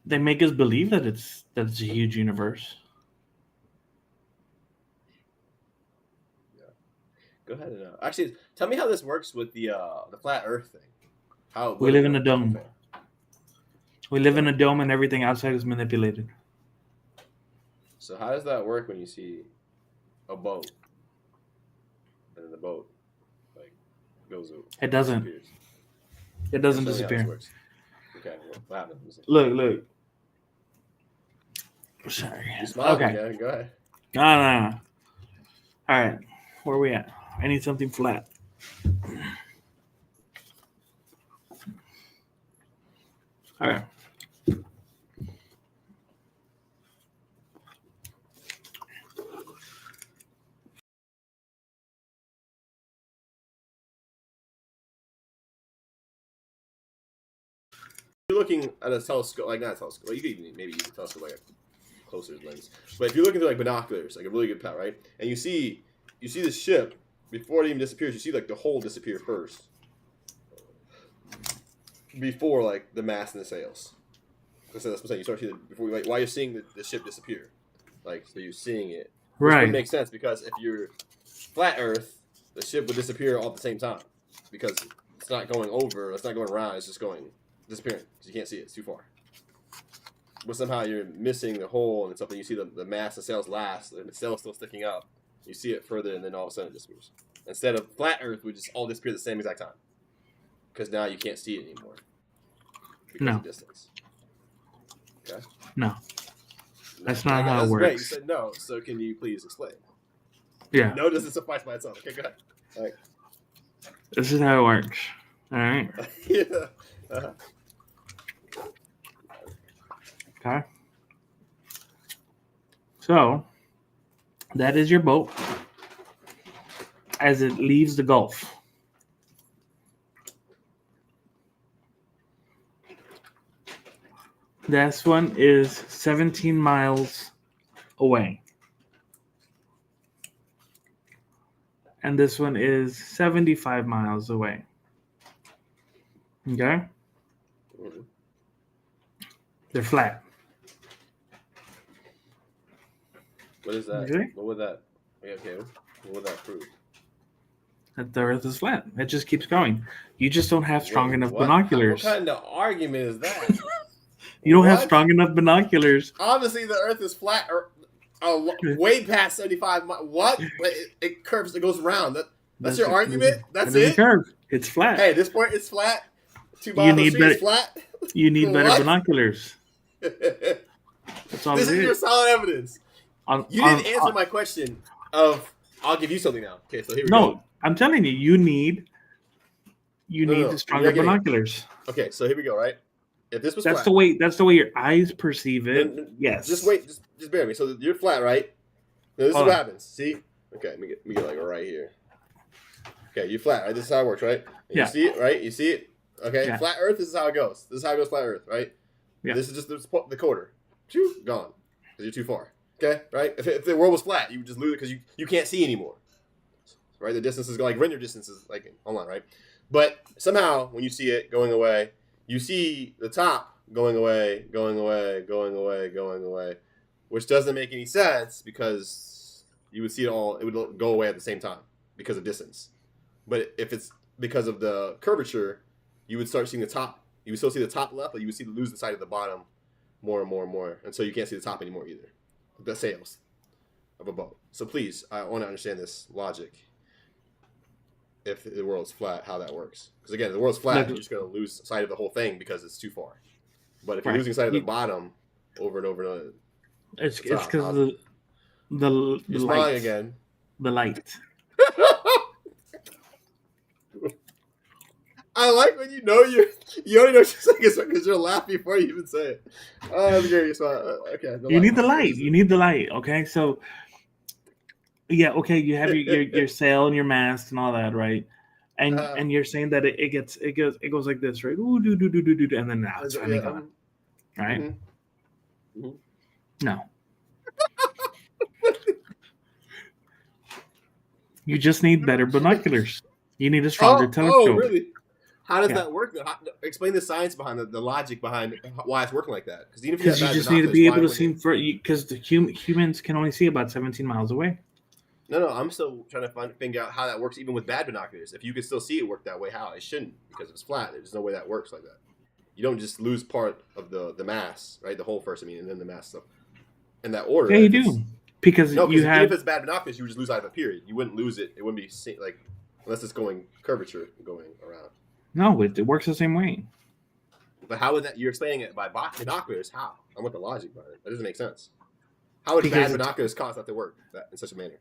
they make us believe that it's a huge universe. Yeah. Go ahead and actually tell me how this works with the flat Earth thing. How we live in a dome. We live in a dome, and everything outside is manipulated. So how does that work when you see a boat, and then the boat goes? It doesn't. Disappears? It doesn't disappear. Okay, what happens? Look. Sorry. Okay. Man. Go ahead. No. All right, where are we at? I need something flat. All right. You're looking at a telescope, like not a telescope. Well, you could maybe use a telescope like a closer lens. But if you're looking through like binoculars, like a really good pet, right? And you see the ship before it even disappears. You see like the hull disappear first, before like the mast and the sails. That's what I'm saying. You start to see before while you're seeing the ship disappear, like so you're seeing it. Which right. would make sense because if you're flat Earth, the ship would disappear all at the same time because it's not going over, it's not going around, it's just disappearing because you can't see it. It's too far. But somehow you're missing the hole and something. You see the mast and sails last, and the sail's still sticking up. You see it further, and then all of a sudden it disappears. instead of flat Earth, would just all disappear at the same exact time. Because now you can't see it anymore. Because No. of distance. Okay. No. That's not how it works. Great. You said no, so can you please explain? Yeah. No doesn't suffice by itself. Okay, go ahead. All right. This is how it works. All right. Yeah. Uh-huh. Okay. So that is your boat as it leaves the Gulf. This one is 17 miles away. And this one is 75 miles away. Okay? Mhm. They're flat. What is that? Okay. What would that? Okay. What would that prove? That the Earth is flat. It just keeps going. You just don't have strong enough What? binoculars. What kind of argument is that? You don't have What? strong enough binoculars. Obviously, the Earth is flat, or way past 75 miles. What? But it curves. It goes round. That's your argument. That's It doesn't it. curve. It's flat. Hey, this point is flat. 2 miles of street is flat. You need better What? binoculars. That's all This it is your is. solid evidence. You didn't answer my question of, I'll give you something now. Okay, so here we go. No, I'm telling you, you need No. the stronger You're getting- binoculars. Okay, so here we go, right? If this was That's flat. the way your eyes perceive it. And- Yes. Just wait. Just bear with me. So you're flat, right? Now, this Hold is what on. happens. See? Okay, let me get like right here. Okay, you're flat, right? This is how it works, right? And Yeah. You see it, right? You see it? Okay, Yeah. flat Earth, this is how it goes. This is how it goes flat Earth, right? Yeah. This is just the quarter. Choo, gone. Because you're too far. Okay, right? If the world was flat, you would just lose it because you can't see anymore. Right? The distances go like render distances like online, right? But somehow when you see it going away, you see the top going away, going away, going away, going away, which doesn't make any sense because you would see it all, it would go away at the same time because of distance. But if it's because of the curvature, you would start seeing the top. You would still see the top left, but you would lose the side of the bottom more and more and more. And so you can't see the top anymore either. The sails of a boat. So please, I want to understand this logic. If the world's flat, how that works. Because again, if the world's flat, you're just going to lose sight of the whole thing because it's too far. But if you're Right. losing sight of the bottom over and over and over, It's So, because of the you're smiling light. again. The light. I like when you only know 2 seconds because you'll laugh before you even say it. Oh, that's great. You smile. Okay. You need the light. You need the light. Okay, so yeah, okay. You have your sail and your mast and all that, right? And you're saying that it goes like this, right? Ooh, do, and then now it's finally gone, right? Mhm. No. You just need better binoculars. You need a stronger telescope. Oh, really? How does Yeah. that work? Explain the science behind the logic behind why it's working like that. Because even if Because you have just bad need to be able to binoculars, see because the humans can only see about 17 miles away. No, I'm still trying to figure out how that works even with bad binoculars. If you can still see it work that way, how? It shouldn't, because it's flat. There's no way that works like that. You don't just lose part of the mass, right? The whole first, and then the mass stuff. In that order. Yeah, you if it's- do. Because No, you even have if it's bad binoculars, you would just lose out of a period. You wouldn't lose it. It wouldn't be like, unless it's going curvature going around. no, it works the same way. But how would that? You're explaining it by binoculars. How? I want the logic behind it. That doesn't make sense. How would Because bad binoculars cause that to work in such a manner?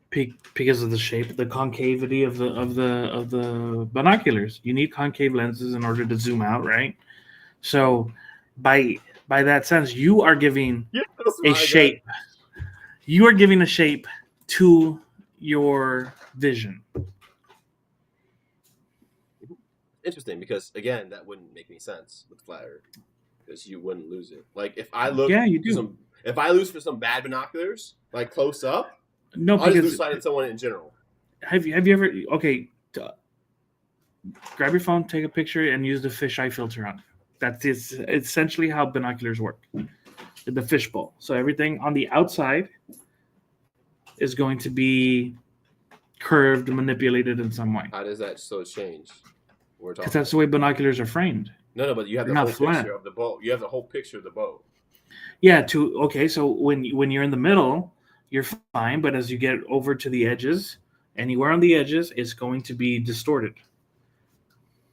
Because of the shape, the concavity of the binoculars. You need concave lenses in order to zoom out, right? So, by that sense, you are giving a shape. You are giving a shape to your vision. Interesting, because again, that wouldn't make any sense with flat Earth, because you wouldn't lose it. Like if I look, Yeah, you do. If I lose for some bad binoculars, like close up, No, I'll just lose because sight of someone in general. have you ever grab your phone, take a picture, and use the fisheye filter on it. That's essentially how binoculars work. The fishbowl. So everything on the outside is going to be curved, manipulated in some way. How does that change? We're talking. Because that's the way binoculars are framed. No, but you have the They're whole not flat. picture of the boat. You have the whole picture of the boat. Yeah. So when you're in the middle, you're fine. But as you get over to the edges, Anywhere on the edges is going to be distorted.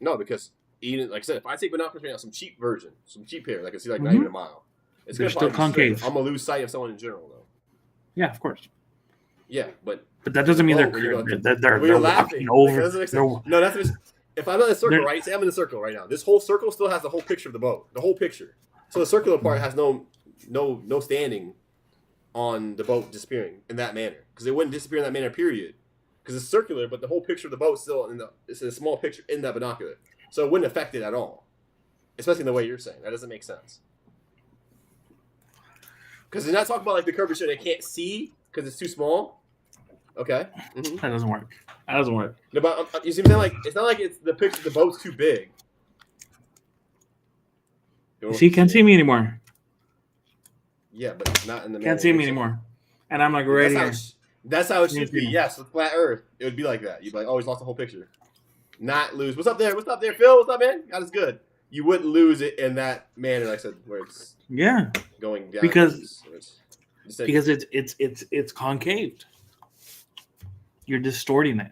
No, because even like I said, if I take binoculars right now, some cheap version, some cheap pair, I can see like not even a mile. It's They're gonna probably still be straight. concave. I'm gonna lose sight of someone in general, though. Yeah, of course. Yeah, but that doesn't mean they're laughing walking over. Like, no, that's just, if I'm in a circle, right? Say I'm in a circle right now. This whole circle still has the whole picture of the boat, the whole picture. So the circular part has no standing on the boat disappearing in that manner, because it wouldn't disappear in that manner. Period. Because it's circular, but the whole picture of the boat still it's a small picture in that binocular, so it wouldn't affect it at all. Especially in the way you're saying, that doesn't make sense. Because they're not talking about like the curvature they can't see because it's too small. Okay. Mm-hmm. That doesn't work. That doesn't work. No, but you see what I'm saying? Like, it's not like it's the picture. The boat's too big. You can't see me anymore. Yeah, but not in the. Can't see me anymore. And I'm like right here. That's how it should be. Yes, with flat Earth, it would be like that. You'd be like, oh, he's lost the whole picture. Not lose. What's up there? What's up there, Phil? What's up, man? God is good. You wouldn't lose it in that manner, like I said, where it's going down. Because it's concaved. You're distorting it.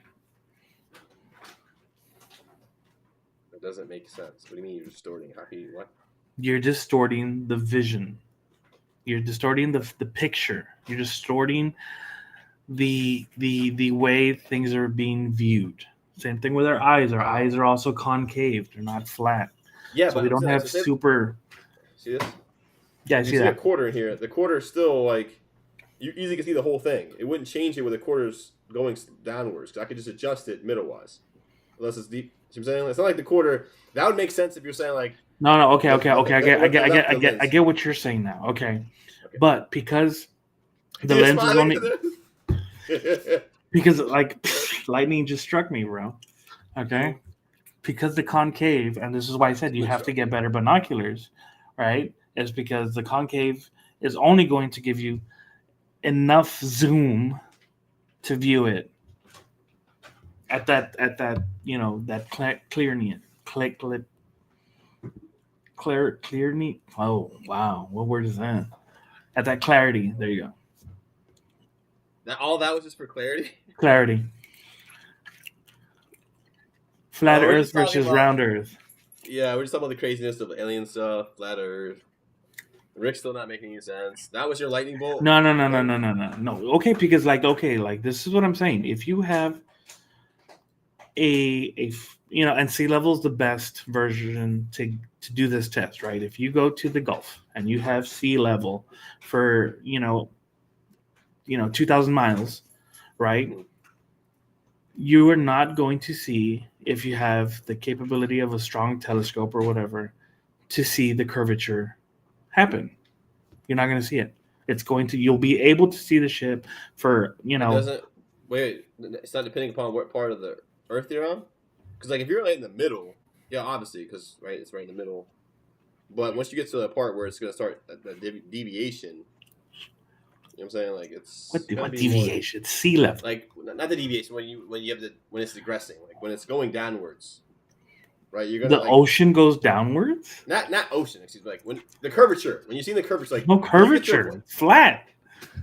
That doesn't make sense. What do you mean you're distorting? How can you what? You're distorting the vision. You're distorting the picture. You're distorting the way things are being viewed. Same thing with our eyes. Our eyes are also concave. They're not flat. Yeah, so but we don't have super. See this? Yeah, I see that. A quarter in here. The quarter is still like you easily can see the whole thing. It wouldn't change it with the quarters going downwards. Cause I could just adjust it middle wise, unless it's deep. See what I'm saying? It's not like the quarter. That would make sense if you're saying like. No. Okay. I get what you're saying now. Okay. But because the lens is only because like lightning just struck me, bro. Okay. Because the concave, and this is why I said you have to get better binoculars, right? Is because the concave is only going to give you enough zoom to view it at that that clearly. Oh wow, what word is that? At that clarity. There you go. All that was just for clarity. Clarity. Flat Earth versus round Earth. Yeah, we're just talking about the craziness of alien stuff, flat Earth. Rick's still not making any sense. That was your lightning bolt? No. Okay, because like this is what I'm saying. If you have and sea level is the best version to do this test, right? If you go to the Gulf and you have sea level for 2,000 miles, right? You are not going to see, if you have the capability of a strong telescope or whatever, to see the curvature happen. You're not going to see it. You'll be able to see the ship for, Wait, it's not depending upon what part of the Earth you're on? Because, like, if you're, like, in the middle, yeah, obviously, because, right, it's right in the middle. But once you get to the part where it's going to start the deviation, you know what I'm saying? Like, it's what deviation? It's sea level. Like, not the deviation when it's digressing, like when it's going downwards, right? You're gonna ocean goes downwards. Not ocean. Excuse me. Like when the curvature. When you see the curvature, like no curvature, flat.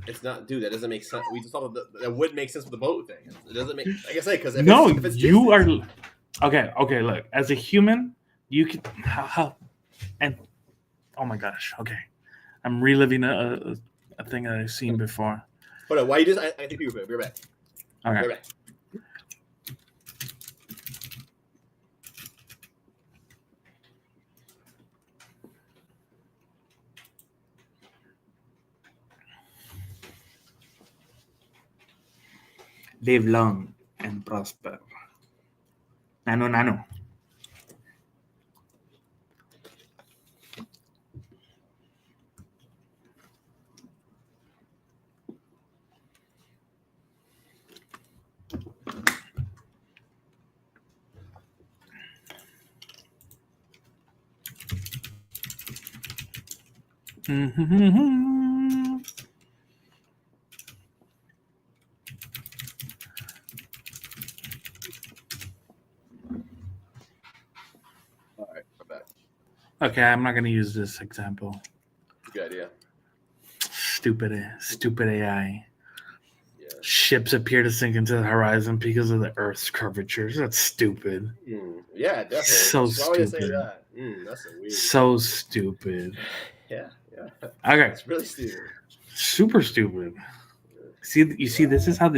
It's not, dude. That doesn't make sense. We just thought that would make sense with the boat thing. It doesn't make. Like I say, because if it's you are okay. Look, as a human, you can and oh my gosh. Okay, I'm reliving a thing that I've seen before. Hold on, why you just? I think people be right back. Okay. Be right back. Live long and prosper. Nano. All right, we're back. Okay, I'm not going to use this example. Good idea. Stupid AI. Yeah. Ships appear to sink into the horizon because of the Earth's curvatures. That's stupid. Yeah, definitely. So Why would you say stupid. that? That's so weird. So stupid. Yeah. Okay. It's really stupid. Super stupid. See, this is how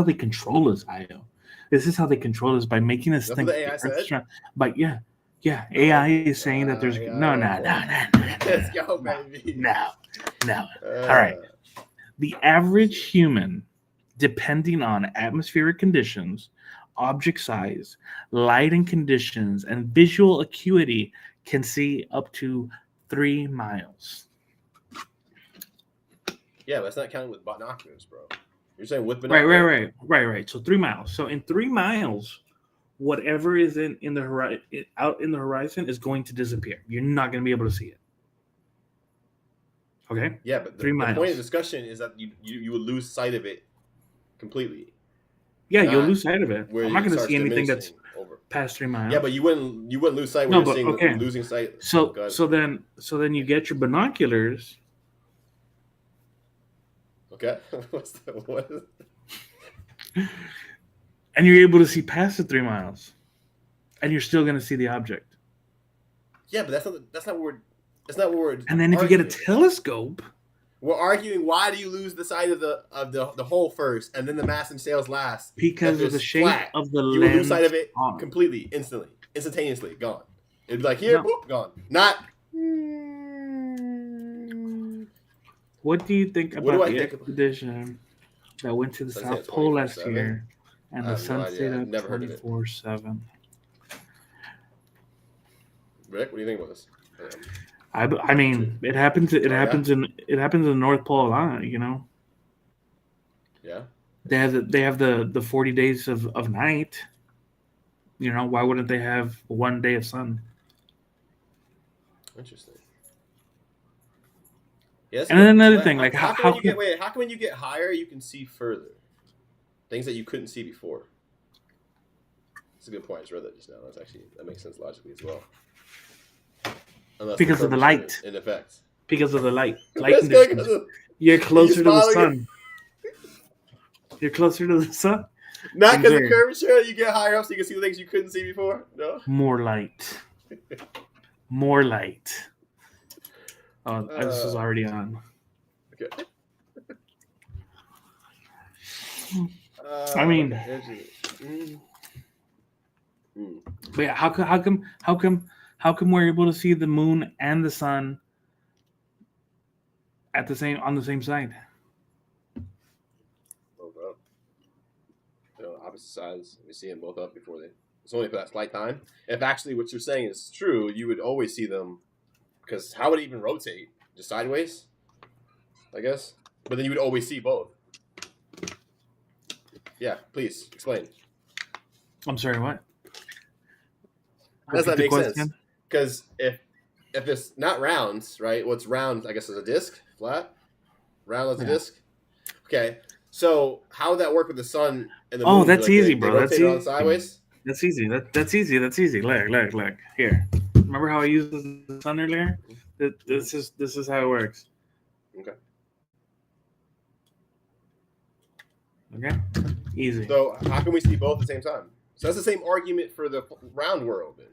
they control us, Io. This is how they control us by making us That's think. what the AI said? But yeah, AI is saying that there's no. Let's go, baby. No. All right. The average human, depending on atmospheric conditions, object size, lighting conditions, and visual acuity, can see up to 3 miles. Yeah, but that's not counting with binoculars, bro. You're saying with binoculars? Right. So 3 miles. So in 3 miles, whatever is out in the horizon is going to disappear. You're not going to be able to see it. Okay. Yeah, but the point of discussion is that you would lose sight of it completely. Yeah, you'll lose sight of it. I'm not going to see anything that's over past 3 miles. Yeah, but you wouldn't lose sight when you're losing sight. So then you get your binoculars. Okay. What? And you're able to see past the 3 miles, and you're still going to see the object. Yeah, but that's not what we're. And then if you get a telescope, we're arguing why do you lose the sight of the hole first, and then the mass and sails last? Because of the shape of the lens. You would lose sight of it completely, instantaneously, gone. It'd be like here, boop, gone. Not. What do you think about the expedition that went to the South Pole last year and the sun stayed up 24/7? Rick, what do you think about this? I mean, it happens. It happens in the North Pole a lot. You know. Yeah. They have the 40 days of night. You know, why wouldn't they have 1 day of sun? Interesting. Yes. And then another thing, like how come when you get higher, you can see further things that you couldn't see before? That's a good point. I just read that just now. That makes sense logically as well. Because of the light. In effect. Because of the light. Light conditions. You're closer to the sun. You're closer to the sun. Not because of curvature, you get higher up so you can see the things you couldn't see before? No? More light. More light. Oh, this is already on. Okay. I mean, but yeah, how come we're able to see the moon and the sun on the same side? Oh, bro. Opposite sides. We see them both up before they. It's only for that slight time. If actually what you're saying is true, you would always see them. Because how would it even rotate? Just sideways? I guess. But then you would always see both. Yeah, please, explain. I'm sorry, what? Does that make sense? Because if it's not round, right? What's round, I guess, is a disc, flat? Round as a disc? Okay, so how would that work with the sun and the moon? Oh, that's easy, bro. That's easy. Sideways? That's easy. That's easy. Look. Here. Remember how I used the sun earlier? This is how it works. Okay. Easy. So how can we see both at the same time? So that's the same argument for the round world. Then.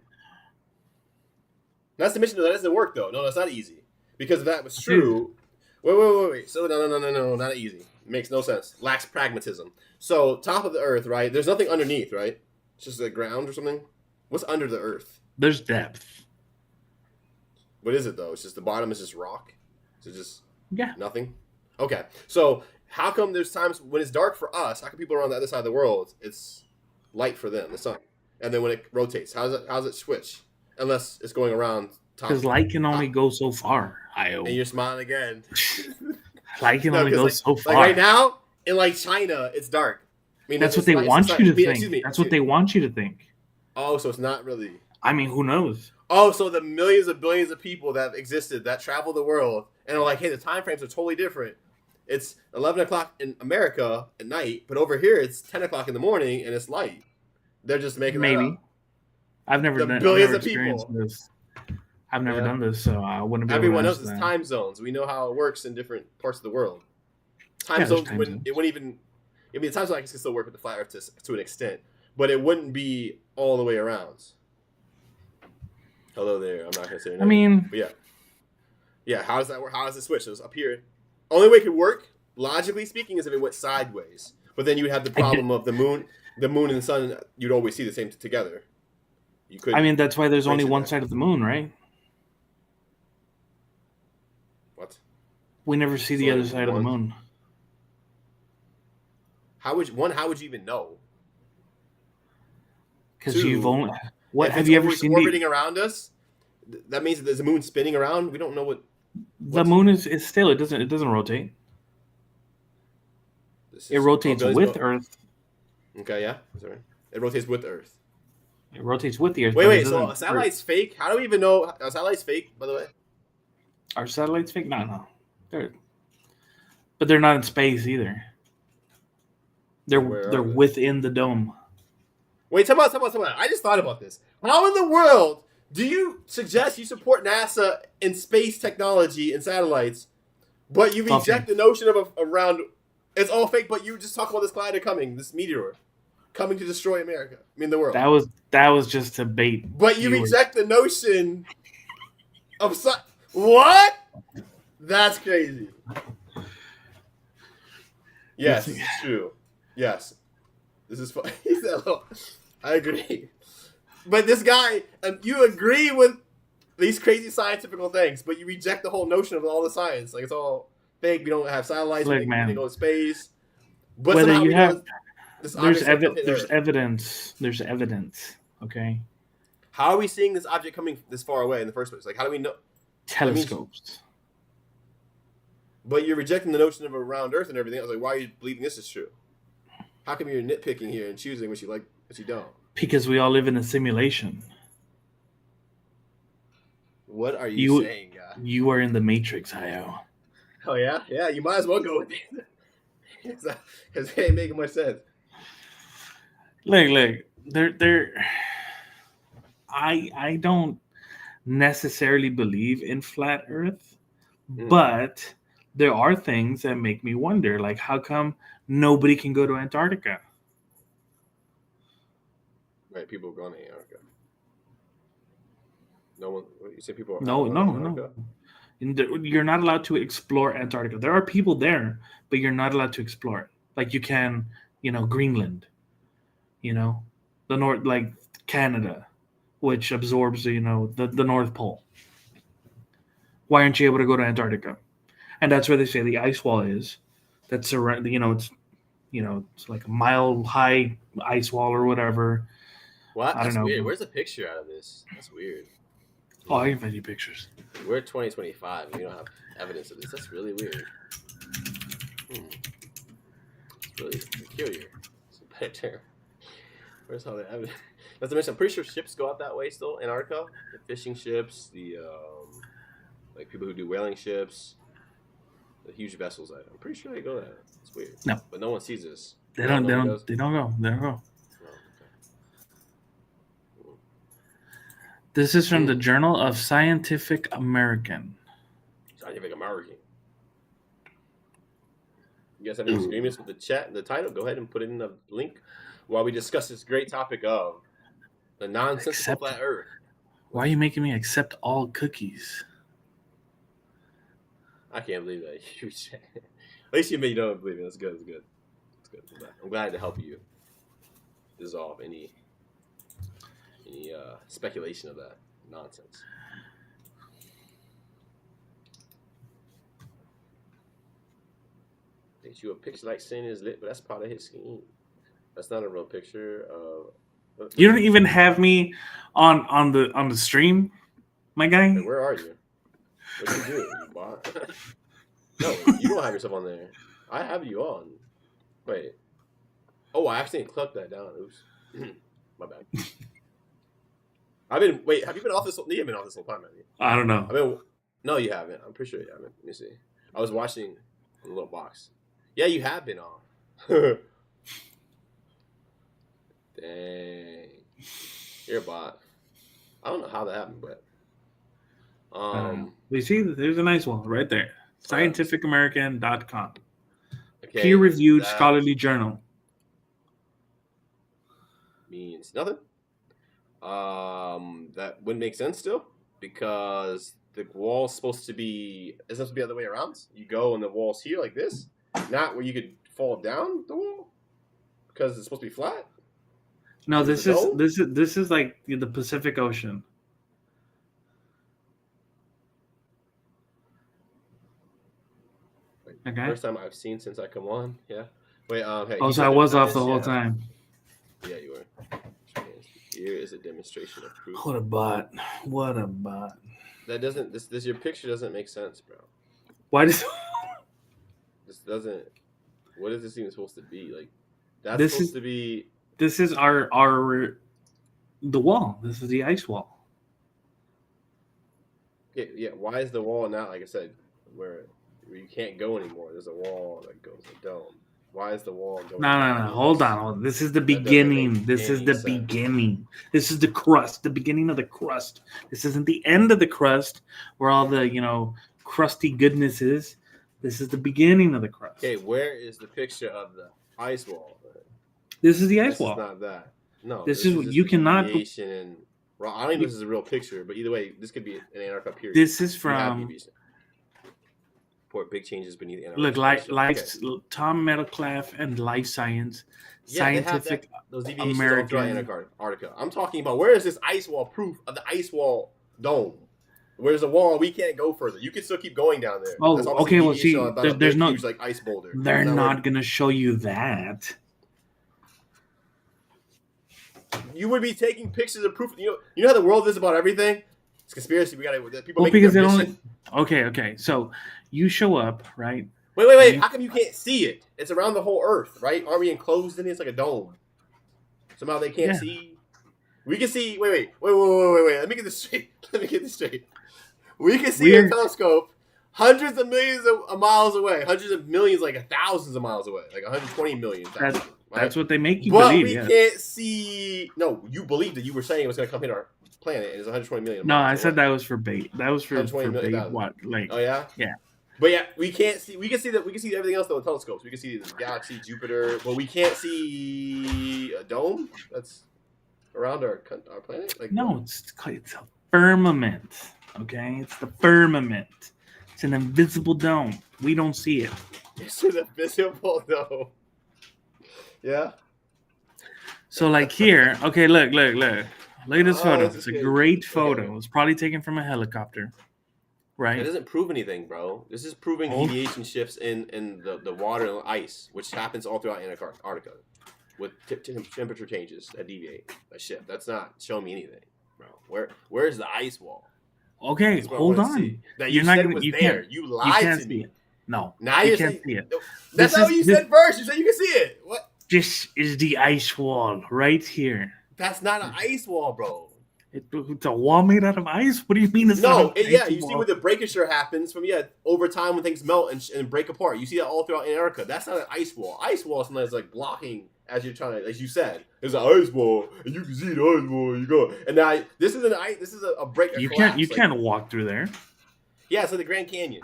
That's the mission. That doesn't work though. No, that's not easy. Because if that was true, wait. So no, not easy. It makes no sense. Lacks pragmatism. So top of the earth, right? There's nothing underneath, right? It's just the ground or something. What's under the earth? There's depth. What is it though? It's just the bottom is just rock. Is it just nothing? Okay. So how come there's times when it's dark for us? How come people around the other side of the world, it's light for them, the sun? And then when it rotates, how does it switch? Unless it's going around. Because light can only go so far. And you're smiling again. Light can only go so far. Like right now, in like China, it's dark. I mean, that's what they want you to think. That's what they want you to think. Oh, so it's not really. I mean, who knows? Oh, so the millions of billions of people that have existed, that travel the world, and are like, hey, the time frames are totally different. It's 11 o'clock in America at night, but over here it's 10 o'clock in the morning and it's light. They're just making that up. I've never done billions of people. This. I've never done this, so I wouldn't be. Everyone else is time zones. We know how it works in different parts of the world. Time zones it wouldn't even. I mean, the time scientists can still work with the flat Earth to an extent, but it wouldn't be all the way around. Hello there. I'm not gonna say your name. I mean, but yeah. How does that work? How does it switch? So it's up here. Only way it could work, logically speaking, is if it went sideways. But then you would have the problem of the moon and the sun. You'd always see the same together. You could. I mean, that's why there's only one side of the moon, right? What? We never see the other side of the moon. How would you even know? Because you've only. What have you ever seen? Orbiting around us. That means that there's a moon spinning around. We don't know what. The moon is still. It doesn't rotate. It rotates with Earth. Okay, yeah. Sorry. It rotates with Earth. It rotates with the Earth. Wait. So a satellite's fake? How do we even know a satellite's fake? By the way, are satellites fake? No. But they're not in space either. They're within the dome. Wait, tell me. I just thought about this. How in the world do you suggest you support NASA in space technology and satellites, but you reject the notion of around? It's all fake, but you just talk about this glider coming, this meteor coming to destroy America. I mean, the world. That was just a bait. But you reject the notion of what? That's crazy. Yes, it's true. Yes, this is fun. He said, "Oh, I agree." But this guy, you agree with these crazy scientific things, but you reject the whole notion of all the science. Like, it's all fake. We don't have satellites. We can go to space. But whether you have, there's evidence. There's evidence. Okay. How are we seeing this object coming this far away in the first place? Like, how do we know? Telescopes. But you're rejecting the notion of a round Earth and everything. I was like, why are you believing this is true? How come you're nitpicking here and choosing what you like, what you don't? Because we all live in a simulation. What are you saying, guy? You are in the Matrix, Hayo. Oh, yeah? Yeah, you might as well go with it. Because it ain't making much sense. Look, I don't necessarily believe in flat Earth, but there are things that make me wonder, like how come nobody can go to Antarctica? Right, people are going to Antarctica. No one. You say people are no. You're not allowed to explore Antarctica. There are people there, but you're not allowed to explore it. Like you can, Greenland, the North, like Canada, which absorbs, the North Pole. Why aren't you able to go to Antarctica? And that's where they say the ice wall is. That's around, it's like a mile high ice wall or whatever. What? I don't know. Weird. Where's the picture out of this? That's weird. Oh, I can find you pictures. We're 2025 and we don't have evidence of this. That's really weird. It's really peculiar. It's a bad term. Where's all the evidence? Not to mention, I'm pretty sure ships go out that way still, Antarctica. The fishing ships, the like people who do whaling ships, the huge vessels. I'm pretty sure they go there. It's weird. No, but no one sees this. They don't go. This is from the Journal of Scientific American. Scientific American. You guys have any disagreements with the chat and the title? Go ahead and put it in the link while we discuss this great topic of the nonsensical flat Earth. Why are you making me accept all cookies? I can't believe that. At least you made don't believe it. That's good. It's good. It's good. I'm glad to help you dissolve any speculation of that nonsense. Takes you a picture like saying is lit, but that's part of his scheme. That's not a real picture of. You don't even have me on the stream, my guy. Hey, where are you? What you do? You bought? No, you don't have yourself on there. I have you on. Wait. Oh, I accidentally clicked that down. Oops. My bad. Have you been off this? You've been off this whole time, haven't you? I don't know. No, you haven't. I'm pretty sure you haven't. Let me see. I was watching the little box. Yeah, you have been on. Dang. You're a bot. I don't know how that happened, but you see, there's a nice one right there. ScientificAmerican.com. Okay, peer-reviewed scholarly journal. means nothing. That wouldn't make sense still because the wall's supposed to be the other way around. You go and the wall's here like this, not where you could fall down the wall because it's supposed to be flat. No, this is like the Pacific Ocean. Okay. First time I've seen since I come on. Yeah. Wait. Hey, oh, so I was off the whole time. Yeah, you were. Here is a demonstration of proof. What a bot! What a bot! That doesn't. This your picture doesn't make sense, bro. Why does this doesn't? What is this even supposed to be? Like that's supposed to be. This is our the wall. This is the ice wall. Yeah. Why is the wall not like I said where you can't go anymore? There's a wall that goes a dome. Why is the wall going? No. Hold on. This is the beginning. This is the beginning. This is the crust. The beginning of the crust. This isn't the end of the crust where all the crusty goodness is. This is the beginning of the crust. Okay, where is the picture of the ice wall? This is the ice wall. It's not that. No. This is you cannot. And, I don't think this is a real picture, but either way, this could be an Antarctica period. This is from. Report big changes beneath the Look, Tom Metcalf and Life Science, Scientific those deviations American. all throughout Antarctica. I'm talking about where is this ice wall proof of the ice wall dome? Where's the wall? We can't go further. You can still keep going down there. Oh, okay. Well, see, there's no huge, like ice boulder. They're not gonna show you that. You would be taking pictures of proof. You know how the world is about everything. It's conspiracy. We gotta people make because they don't. Okay. So you show up, right? Wait. How come you can't see it? It's around the whole Earth, right? Aren't we enclosed in it? It's like a dome. Somehow they can't see. We can see. Wait. Let me get this straight. We can see a telescope hundreds of millions of miles away. Hundreds of millions, like thousands of miles away. Like 120 million. That's what they make you believe. But we can't see. No, you believed that you were saying it was going to come hit our planet, and it's 120 million. No, I said that was for bait. That was for bait. What? Like? Oh yeah. Yeah. But yeah, we can't see. We can see that. We can see everything else though with telescopes. We can see the galaxy, Jupiter, but we can't see a dome that's around our planet. Like no, it's a firmament. Okay, it's the firmament. It's an invisible dome. We don't see it. It's an invisible dome. Yeah. So like here, okay, look at this photo. It's a great photo. Okay. It's probably taken from a helicopter, right? It doesn't prove anything, bro. This is proving deviation shifts in the water and the ice, which happens all throughout Antarctica with temperature changes that deviate, that shift. That's not showing me anything, bro. Where's the ice wall? Okay, hold on. That you're not said it was there. You lied to me. No, now you can't see it. That's not what you said first. You said you can see it. What? This is the ice wall right here. That's not an ice wall, bro. It's a wall made out of ice? What do you mean it's not an ice you wall? See where the breakage happens from over time when things melt and break apart. You see that all throughout Antarctica. That's not an ice wall. Ice wall sometimes like blocking as you're trying to, as you said, there's an ice wall and you can see the ice wall. You go and now this is a break. You can't walk through there. Yeah, so the Grand Canyon.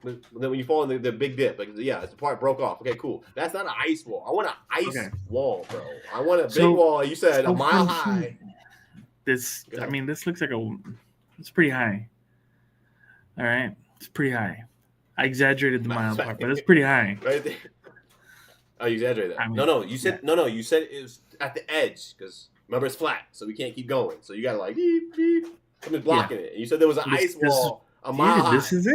Then when you fall in the Big Dip, it's the part broke off. Okay, cool. That's not an ice wall. I want an ice wall, bro. I want a big wall. You said a mile high. This looks like it's pretty high. All right, it's pretty high. I exaggerated the mile part, but it's pretty high. Right there. Oh, you exaggerated that. No. You said You said it was at the edge because remember it's flat, so we can't keep going. So you gotta like beep. Something's blocking it. And you said there was an ice wall. A mile high. This is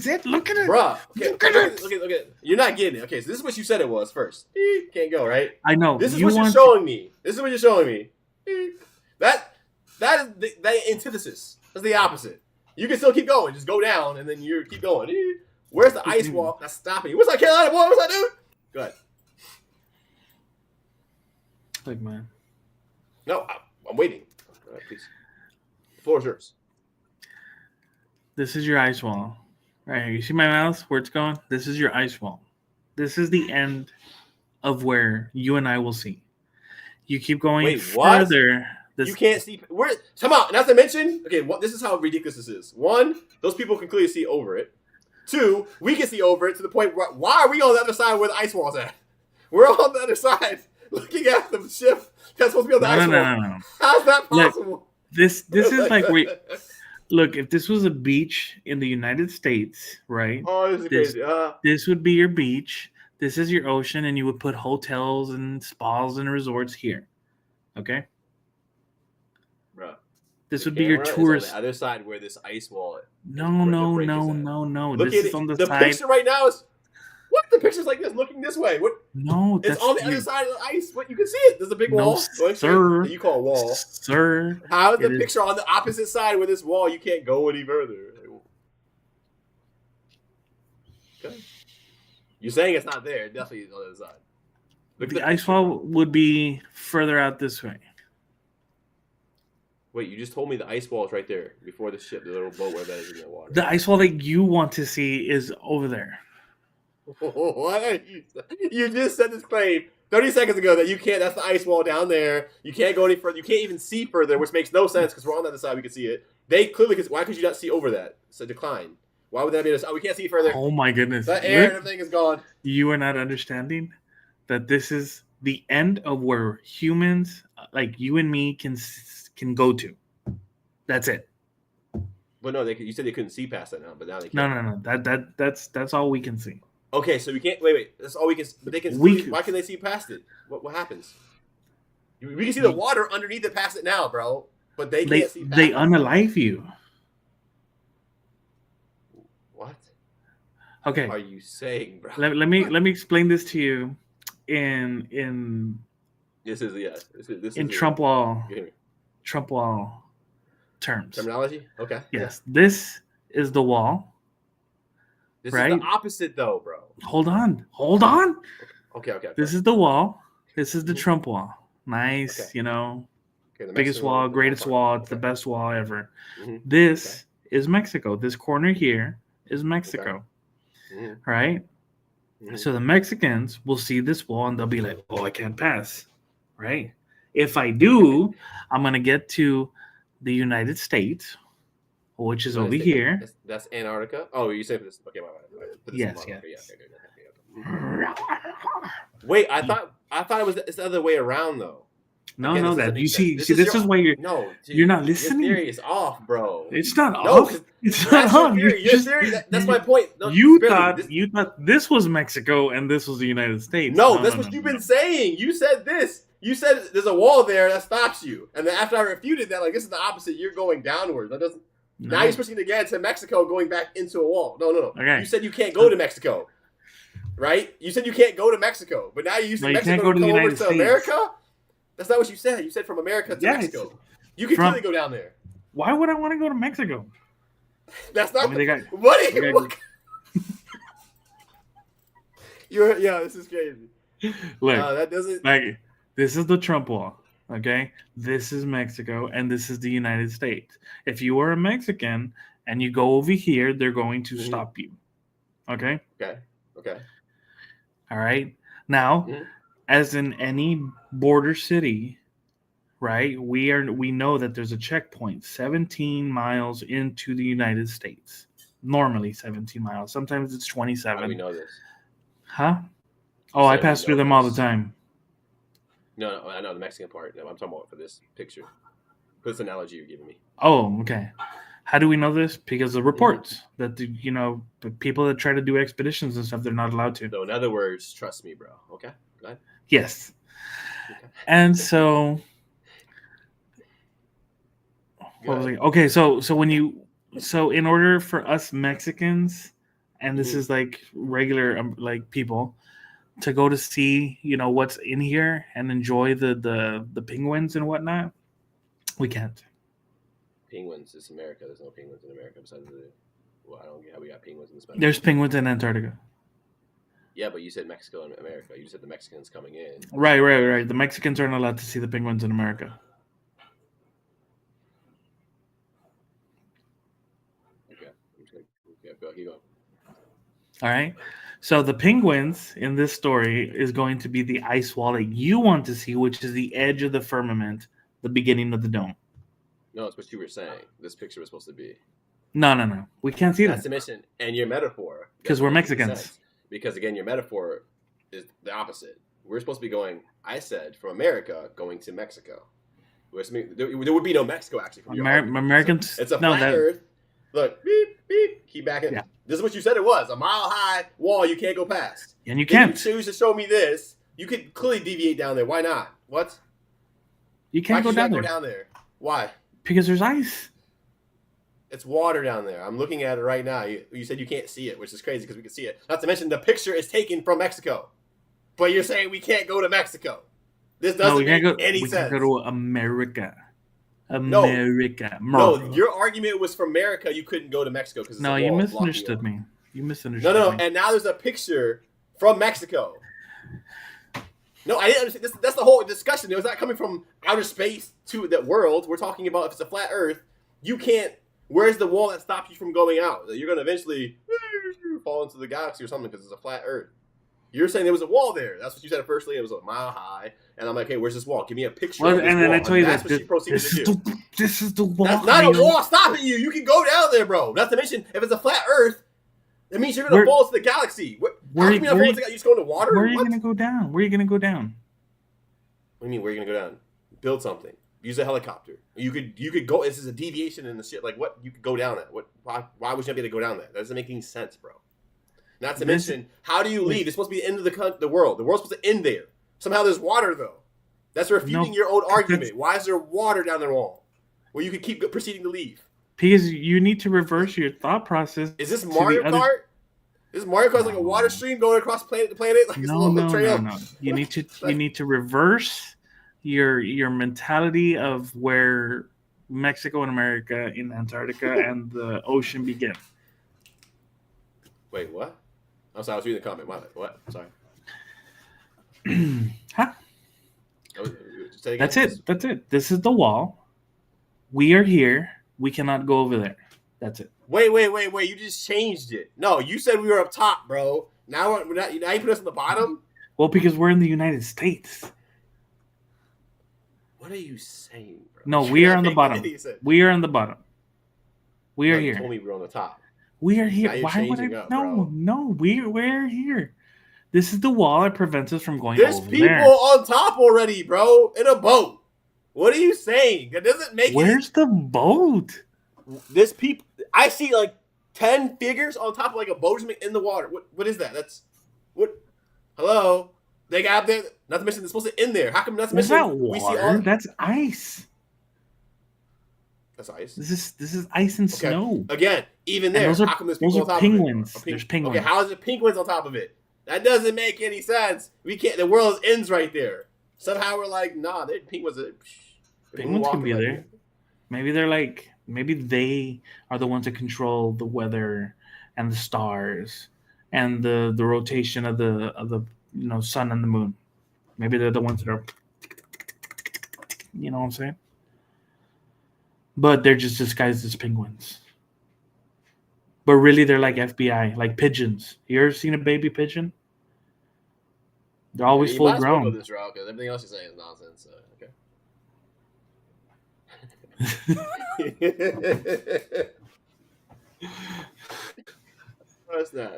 it. Look at it. Bruh. Okay, look at it. You're not getting it. Okay, so this is what you said it was first. Can't go, right? I know. This is what you're showing me. That is the antithesis. That's the opposite. You can still keep going. Just go down, and then you keep going. Where's the ice wall that's stopping you? What's that, Carolina boy? What's that, dude? Go ahead. Look, man. No, I'm waiting. All right, please. The floor is yours. This is your ice wall. Right here. You see my mouse? Where it's going? This is your ice wall. This is the end of where you and I will see. You keep going further. You can't see. Come on. Not to mention, okay, this is how ridiculous this is. One, those people can clearly see over it. Two, we can see over it to the point where, why are we on the other side where the ice wall's at? We're on the other side. looking at the ship that's supposed to be on the ice wall. No. How's that possible? Look, this is like look, if this was a beach in the United States, right? Oh, this is crazy. This would be your beach. This is your ocean, and you would put hotels and spas and resorts here. Okay? Bro. This would be your tourist. On the other side where this ice wall. No. Look This at is on the the side. picture right now is what? The picture's like this, looking this way. What? No, It's on the other side of the ice. What? You can see it. There's a big wall. sir. That you call a wall. Sir. How is the picture on the opposite side with this wall? You can't go any further. Okay. You're saying it's not there. It definitely is on the other side. The ice wall would be further out this way. Wait, you just told me the ice wall is right there before the ship, the little boat where that is in the water. The ice wall that you want to see is over there. What are you just said this claim 30 seconds ago that you can't. That's the ice wall down there. You can't go any further. You can't even see further, which makes no sense because we're on the other side. We can see it. They clearly could. Why could you not see over that? It's a decline. Why would that be? We can't see further. Oh my goodness! The air and everything is gone. You are not understanding that this is the end of where humans, like you and me, can go to. That's it. But no, you said they couldn't see past that now, but now they No. can. That's all we can see. Okay, so we can't. Wait. That's all we can. But they can. Why can they see past it? What happens? We can see the water underneath it past it now, bro. But they can't see past They it. unalive you. What? Okay. Are you saying, bro? Let me explain this to you in This is Trump wall terms. Terminology? Okay. Yes. This is the wall. This right? is the opposite though, bro. Hold on. Okay. This is the wall. This is the Trump wall. Nice, okay. Okay, the biggest wall, greatest wall. It's the best wall ever. Mm-hmm. This is Mexico. This corner here is Mexico. Okay. Mm-hmm. Right? Mm-hmm. So the Mexicans will see this wall and they'll be like, oh, I can't pass. Right? If I do, I'm going to get to the United States, which is over here. That's Antarctica? Oh, you said this. Okay, my bad. Yes. Wait, I thought it was it's the other way around though. No, that you see. This is why you're you're not listening. Your theory is off, bro. It's not off. It's not off. Your theory. That's my point. No, you thought this was Mexico and this was the United States. No, that's what you've been saying. You said this. You said there's a wall there that stops you, and then after I refuted that, like this is the opposite. You're going downwards. That doesn't. No. Now you're switching again to Mexico, going back into a wall. No. Okay. You said you can't go to Mexico, right? You said you can't go to Mexico, but now you're using Mexico to come over to America. That's not what you said. You said from America to Mexico. You can clearly go down there. Why would I want to go to Mexico? That's not. This is crazy. Look, that doesn't. This is the Trump wall. Okay, this is Mexico, and this is the United States. If you are a Mexican and you go over here, they're going to stop you. Okay. Okay. All right. Now, as in any border city, right? We know that there's a checkpoint 17 miles into the United States. Normally 17 miles. Sometimes it's 27. How do we know this? Huh? Oh, I pass through them all the time. No, I know the Mexican part. No, I'm talking about for this picture. For this analogy you're giving me. Oh, okay. How do we know this? Because of reports that the people that try to do expeditions and stuff, they're not allowed to. So in other words, trust me, bro. Okay. Go ahead. Yes. Okay. And so, what was I? Okay, so in order for us Mexicans, and this is like regular like people, to go to see what's in here and enjoy the penguins and whatnot, we can't. Penguins, it's America. There's no penguins in America besides I don't get how we got penguins in this. There's penguins in Antarctica. Yeah, but you said Mexico and America. You said the Mexicans coming in. Right. The Mexicans aren't allowed to see the penguins in America. Okay. Go. Keep going. All right. So the penguins in this story is going to be the ice wall that you want to see, which is the edge of the firmament, the beginning of the dome. No, it's what you were saying. This picture was supposed to be. No. We can't see that. That's the mission. And your metaphor. Because we're Mexicans. Because, again, your metaphor is the opposite. we're supposed to be going. I said from America going to Mexico. There would be no Mexico actually. From Americans. So it's a flat Earth. Look, beep beep. Keep back in. Yeah. This is what you said it was. A mile-high wall you can't go past. And you can't. If you choose to show me this, you could clearly deviate down there. Why not? What? You can't go down there. Go down there. Why? Because there's ice. It's water down there. I'm looking at it right now. You said you can't see it, which is crazy because we can see it. Not to mention the picture is taken from Mexico. But you're saying we can't go to Mexico. This doesn't make any sense. We can go to America. No, your argument was from America. You couldn't go to Mexico because no, you misunderstood me. You misunderstood. No, and now there's a picture from Mexico. No, I didn't understand. That's the whole discussion. It was not coming from outer space to the world. We're talking about if it's a flat Earth, you can't. Where's the wall that stops you from going out? You're going to eventually fall into the galaxy or something because it's a flat Earth. You're saying there was a wall there. That's what you said firstly. It was a mile high. And I'm like, hey, where's this wall? Give me a picture of this and then wall. I tell you that's what she proceeded to do. This is the wall. That's not a wall stopping you. You can go down there, bro. Not to mention, if it's a flat Earth, it means you're going to fall into the galaxy. How come you're not falling into the galaxy? You just go into water? Where are you going to go down? Where are you going to go down? What do you mean, where are you going to go down? Build something. Use a helicopter. You could go. This is a deviation in the shit. Like, what? You could go down that. What? Why would you not be able to go down that? That doesn't make any sense, bro. Not to mention, how do you leave? It's supposed to be the end of the world. The world's supposed to end there. Somehow there's water, though. That's refuting your own argument. Why is there water down the wall? Well, you could keep proceeding to leave. Because you need to reverse your thought process. Is this Mario Kart? Is Mario Kart like a water stream going across planet to planet? Like no. You need to reverse your mentality of where Mexico and America in Antarctica and the ocean begin. Wait, what? I'm sorry, I was reading the comment. What? Sorry. Huh? That's it. This is the wall. We are here. We cannot go over there. That's it. Wait. You just changed it. No, you said we were up top, bro. Now you put us on the bottom? Well, because we're in the United States. What are you saying, bro? No, we are on the bottom. We are on the bottom. We are here. You told me we were on the top. We are here. Why would I? No, we're here. This is the wall that prevents us from going over there. There's people on top already, bro, in a boat. What are you saying? That doesn't make Where's the boat? This people, I see like 10 figures on top of like a boat in the water. What is that? That's what? Hello, they got up there. Not to mention they're supposed to end there. How come not to mention not water? We see that's ice. That's ice. This is ice and snow. Again, even there, how come there's people on top penguins. of it? There's penguins. Okay, how is it penguins on top of it? That doesn't make any sense. We can't. The world ends right there. Somehow we're like, nah, penguins can be there. Maybe they're like, maybe they are the ones that control the weather and the stars and the rotation of the sun and the moon. Maybe they're the ones that are, you know what I'm saying? But they're just disguised as penguins. But really, they're like FBI, like pigeons. You ever seen a baby pigeon? They're always full grown. Go this route because everything else you're saying is nonsense. Okay.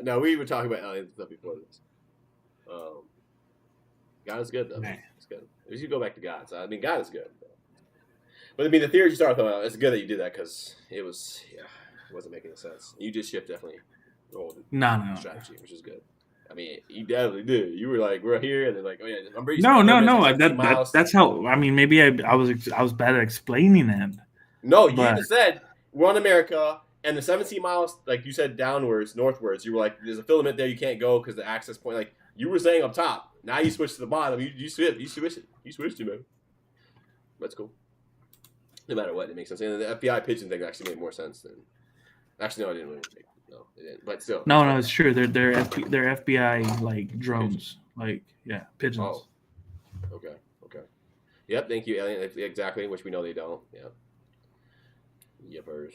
No, we were talking about aliens and stuff before this. God is good, though. Nah. It's good. We should go back to God. So, I mean, God is good. But I mean, the theories you started throwing out, it's good that you did that because it wasn't making sense. You did shift definitely rolled strategy, which is good. I mean, you definitely did. You were like, we're here, and then like, oh yeah, no. That's how. I mean, maybe I was bad at explaining it. No, you just said we're on America, and the 17 miles, like you said, downwards, northwards. You were like, there's a filament there, you can't go because the access point. Like you were saying up top. Now you switched to the bottom. You switched it, man. That's cool. No matter what, it makes sense. And the FBI pigeon thing actually made more sense than. Actually, no, it didn't really. No, it didn't. But still. No, it's true. They're FBI like drones, pigeons. Oh. Okay. Yep. Thank you, alien. Exactly, which we know they don't. Yep. Yippers.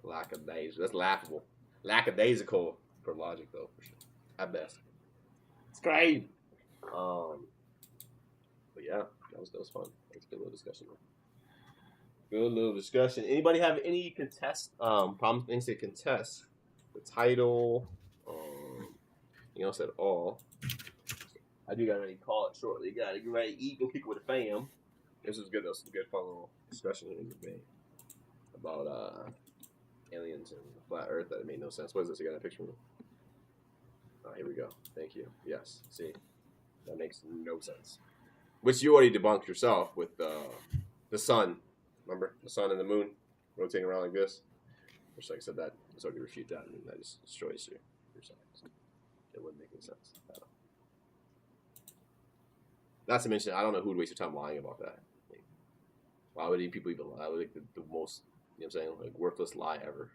Lackadaisical. That's laughable. Lackadaisical for logic, though, for sure. At best. It's great. But yeah, that was fun. It's a good little discussion. Good little discussion. Anybody have any problems, things to contest? The title, anything else at all? I do got ready to call it shortly. Got to get ready to eat and kick it with the fam. This was good. This was a good, fun little discussion in the debate about aliens and the flat Earth. That made no sense. What is this? I got a picture of it. Oh, here we go. Thank you. Yes. See, that makes no sense. Which you already debunked yourself with the sun. Remember the sun and the moon rotating around like this. Which, like I said, that is already refute that, and that just destroys your science. It wouldn't make any sense. Not to mention, I don't know who would waste your time lying about that. Like, why would people even lie? Like the most, you know what I'm saying, like worthless lie ever.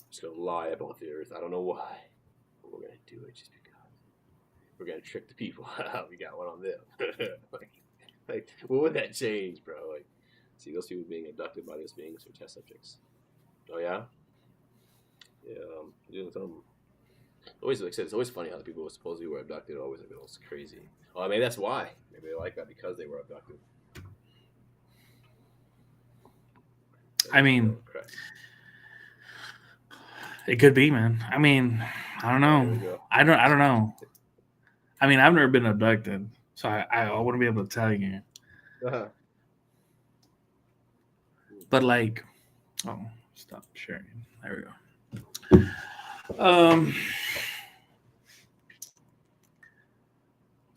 Just gonna lie about the Earth. I don't know why, but we're gonna do it just because. We're gonna trick the people. We got one on them. like, what would that change, bro? Like, see those people being abducted by those beings or test subjects. Oh yeah, yeah. Doing some. Always, like I said, it's always funny how the people who supposedly were abducted are always like, oh, it's crazy. Oh, maybe that's why. Maybe they like that because they were abducted. I mean, it could be, man. I mean, I don't know. I don't know. I mean, I've never been abducted, so I wouldn't be able to tell you. Uh-huh. But like, oh, stop sharing. There we go.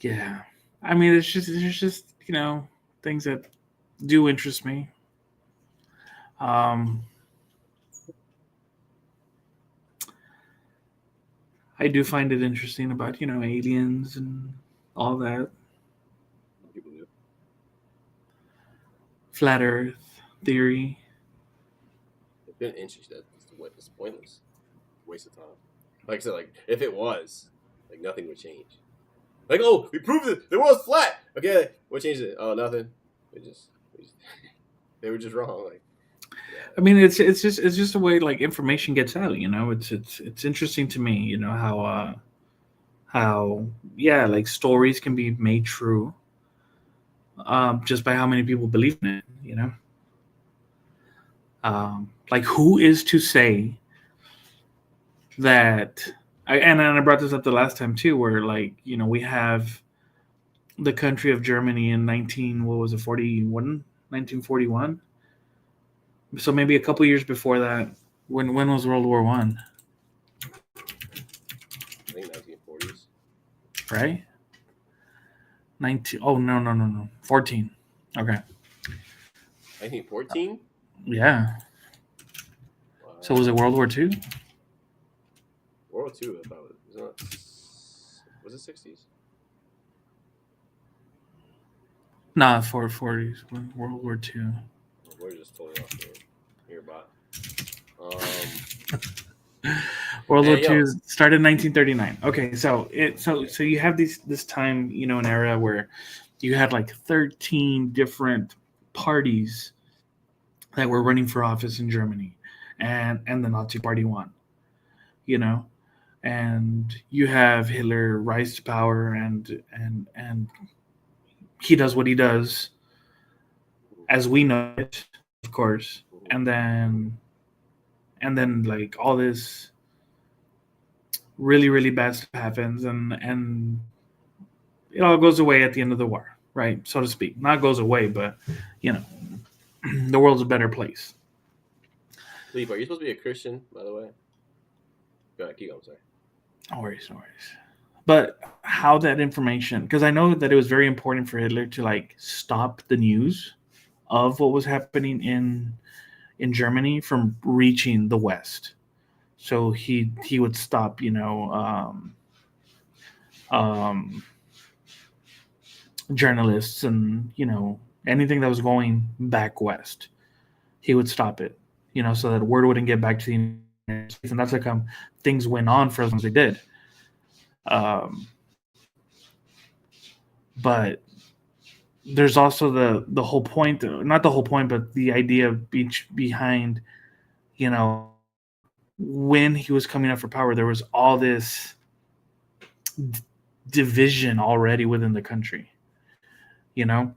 Yeah, I mean, there's just you know things that do interest me. I do find it interesting about aliens and all that. People do. Flat Earth theory. It's been interesting. It's pointless. Waste of time. Like I said, like if it was, like nothing would change. Like, oh, we proved it. The world's flat. Okay, what changed it? Oh, nothing. They were just wrong. Like, yeah. I mean, it's just a way like information gets out. It's interesting to me. How like stories can be made true, just by how many people believe in it. Like who is to say that? And I brought this up the last time too, where we have the country of Germany in 1941. So maybe a couple years before that. When was World War I? I think 1940s. Right? No. 14. Okay. 1914? Yeah. Wow. So was it World War II? World War II, I thought was it 60s? Nah, 40s. World War II. We're just totally off here, bot. World War II started in 1939. Okay, so you have this time, an era where you had like 13 different parties that were running for office in Germany, and the Nazi Party won. And you have Hitler rise to power, and he does what he does, as we know it, of course, and then like all this really, really bad stuff happens, and it all goes away at the end of the war, right? So to speak. Not goes away, but the world's a better place. Leaf, are you supposed to be a Christian, by the way? Go ahead, keep going, sorry. No worries. But how that information, because I know that it was very important for Hitler to like stop the news of what was happening in Germany from reaching the West. So he would stop, journalists and anything that was going back west. He would stop it, so that word wouldn't get back to the United States, and that's like things went on for as long as they did. But there's also the whole point, not the whole point, but the idea behind, when he was coming up for power, there was all this division already within the country, and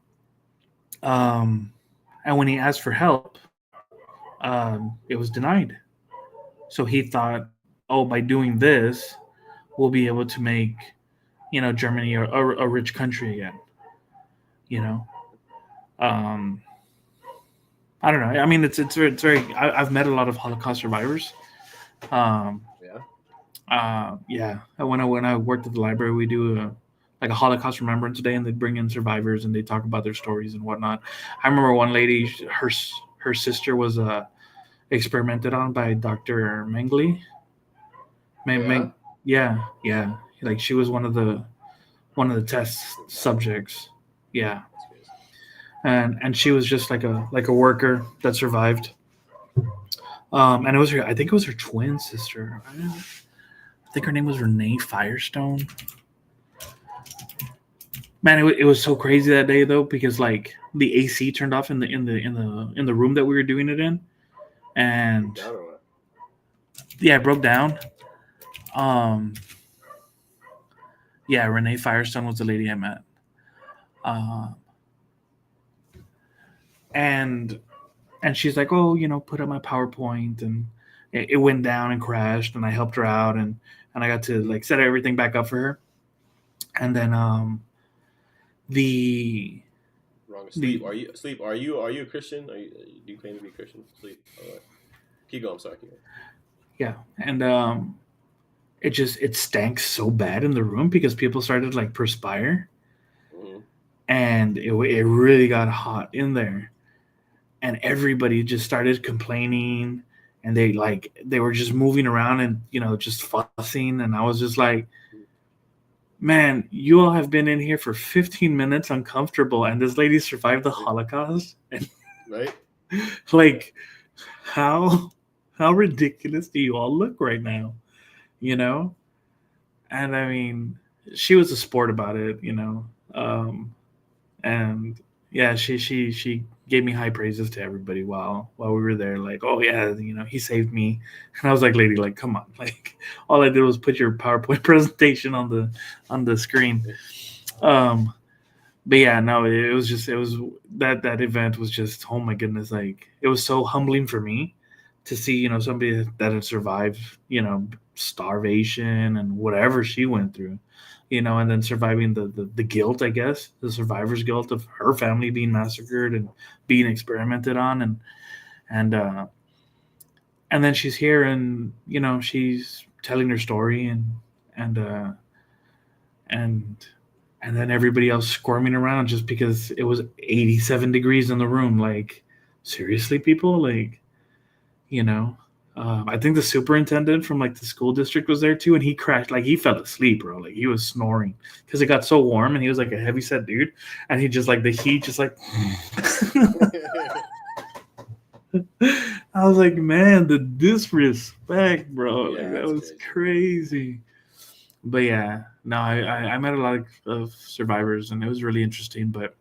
when he asked for help, it was denied. So he thought, oh, by doing this, we'll be able to make, Germany a rich country again. You know, um, I don't know. I mean, it's very. I've met a lot of Holocaust survivors. Um, Yeah. yeah. When I worked at the library, we do like a Holocaust Remembrance Day, and they bring in survivors and they talk about their stories and whatnot. I remember one lady, her sister was experimented on by Dr. Mengele. Yeah. Yeah, yeah. Like she was one of the test subjects. Yeah, That's crazy. and she was just like a worker that survived. And it was her. I think it was her twin sister. I think her name was Renee Firestone. Man, it was so crazy that day though because like the AC turned off in the room that we were doing it in, and Down or what? yeah, it broke down. Um, yeah, Renee Firestone was the lady I met. Uh, and and she's like, oh, put up my PowerPoint, and it went down and crashed, and I helped her out, and I got to like set everything back up for her, and then the Wrong. the Sleep. Are you sleep? Are you a Christian? Do you claim to be a Christian? Sleep. All right. Keep going. I'm sorry. Keep going. yeah, and it stank so bad in the room because people started like perspire, Mm-hmm. and it really got hot in there, and everybody just started complaining, and they were just moving around and just fussing, and I was just like, man, you all have been in here for 15 minutes uncomfortable, and this lady survived the Holocaust. And Right. like, how ridiculous do you all look right now? You know? And I mean, she was a sport about it, and yeah, she gave me high praises to everybody while we were there. Like, oh yeah, he saved me, and I was like, lady, like, come on, like, all I did was put your PowerPoint presentation on the screen. But yeah, no, it was that event was just, oh my goodness, like it was so humbling for me to see somebody that had survived starvation and whatever she went through, and then surviving the guilt, I guess, the survivor's guilt of her family being massacred and being experimented on, and then she's here, and she's telling her story, and and and then everybody else squirming around just because it was 87 degrees in the room. Like, seriously, people, like, you know I think the superintendent from like the school district was there too, and he crashed, like he fell asleep, bro. Like he was snoring because it got so warm, and he was like a heavy set dude, and he just like the heat just like I was like, man, the disrespect, bro. Yeah, Like that that's was crazy. crazy. But yeah, no, I met a lot of survivors, and it was really interesting. But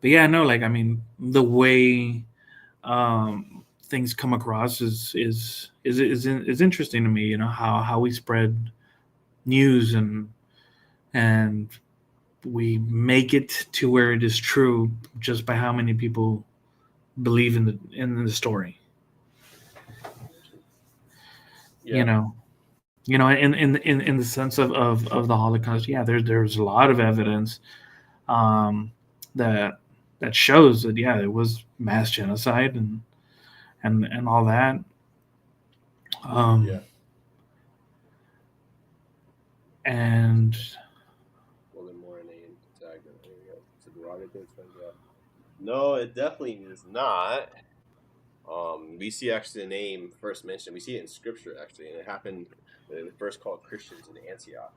yeah, no, like I mean, the way things come across is interesting to me. How we spread news, and we make it to where it is true just by how many people believe in the story. Yeah. In the sense of the Holocaust, yeah, there's a lot of evidence um, that that shows that, yeah, it was mass genocide and all that. Yeah. And Well, then more name tag. There we go. It's a derogatory term. Yeah. No, it definitely is not. We see actually the name first mentioned. We see it in scripture actually, and it happened. They were first called Christians in Antioch.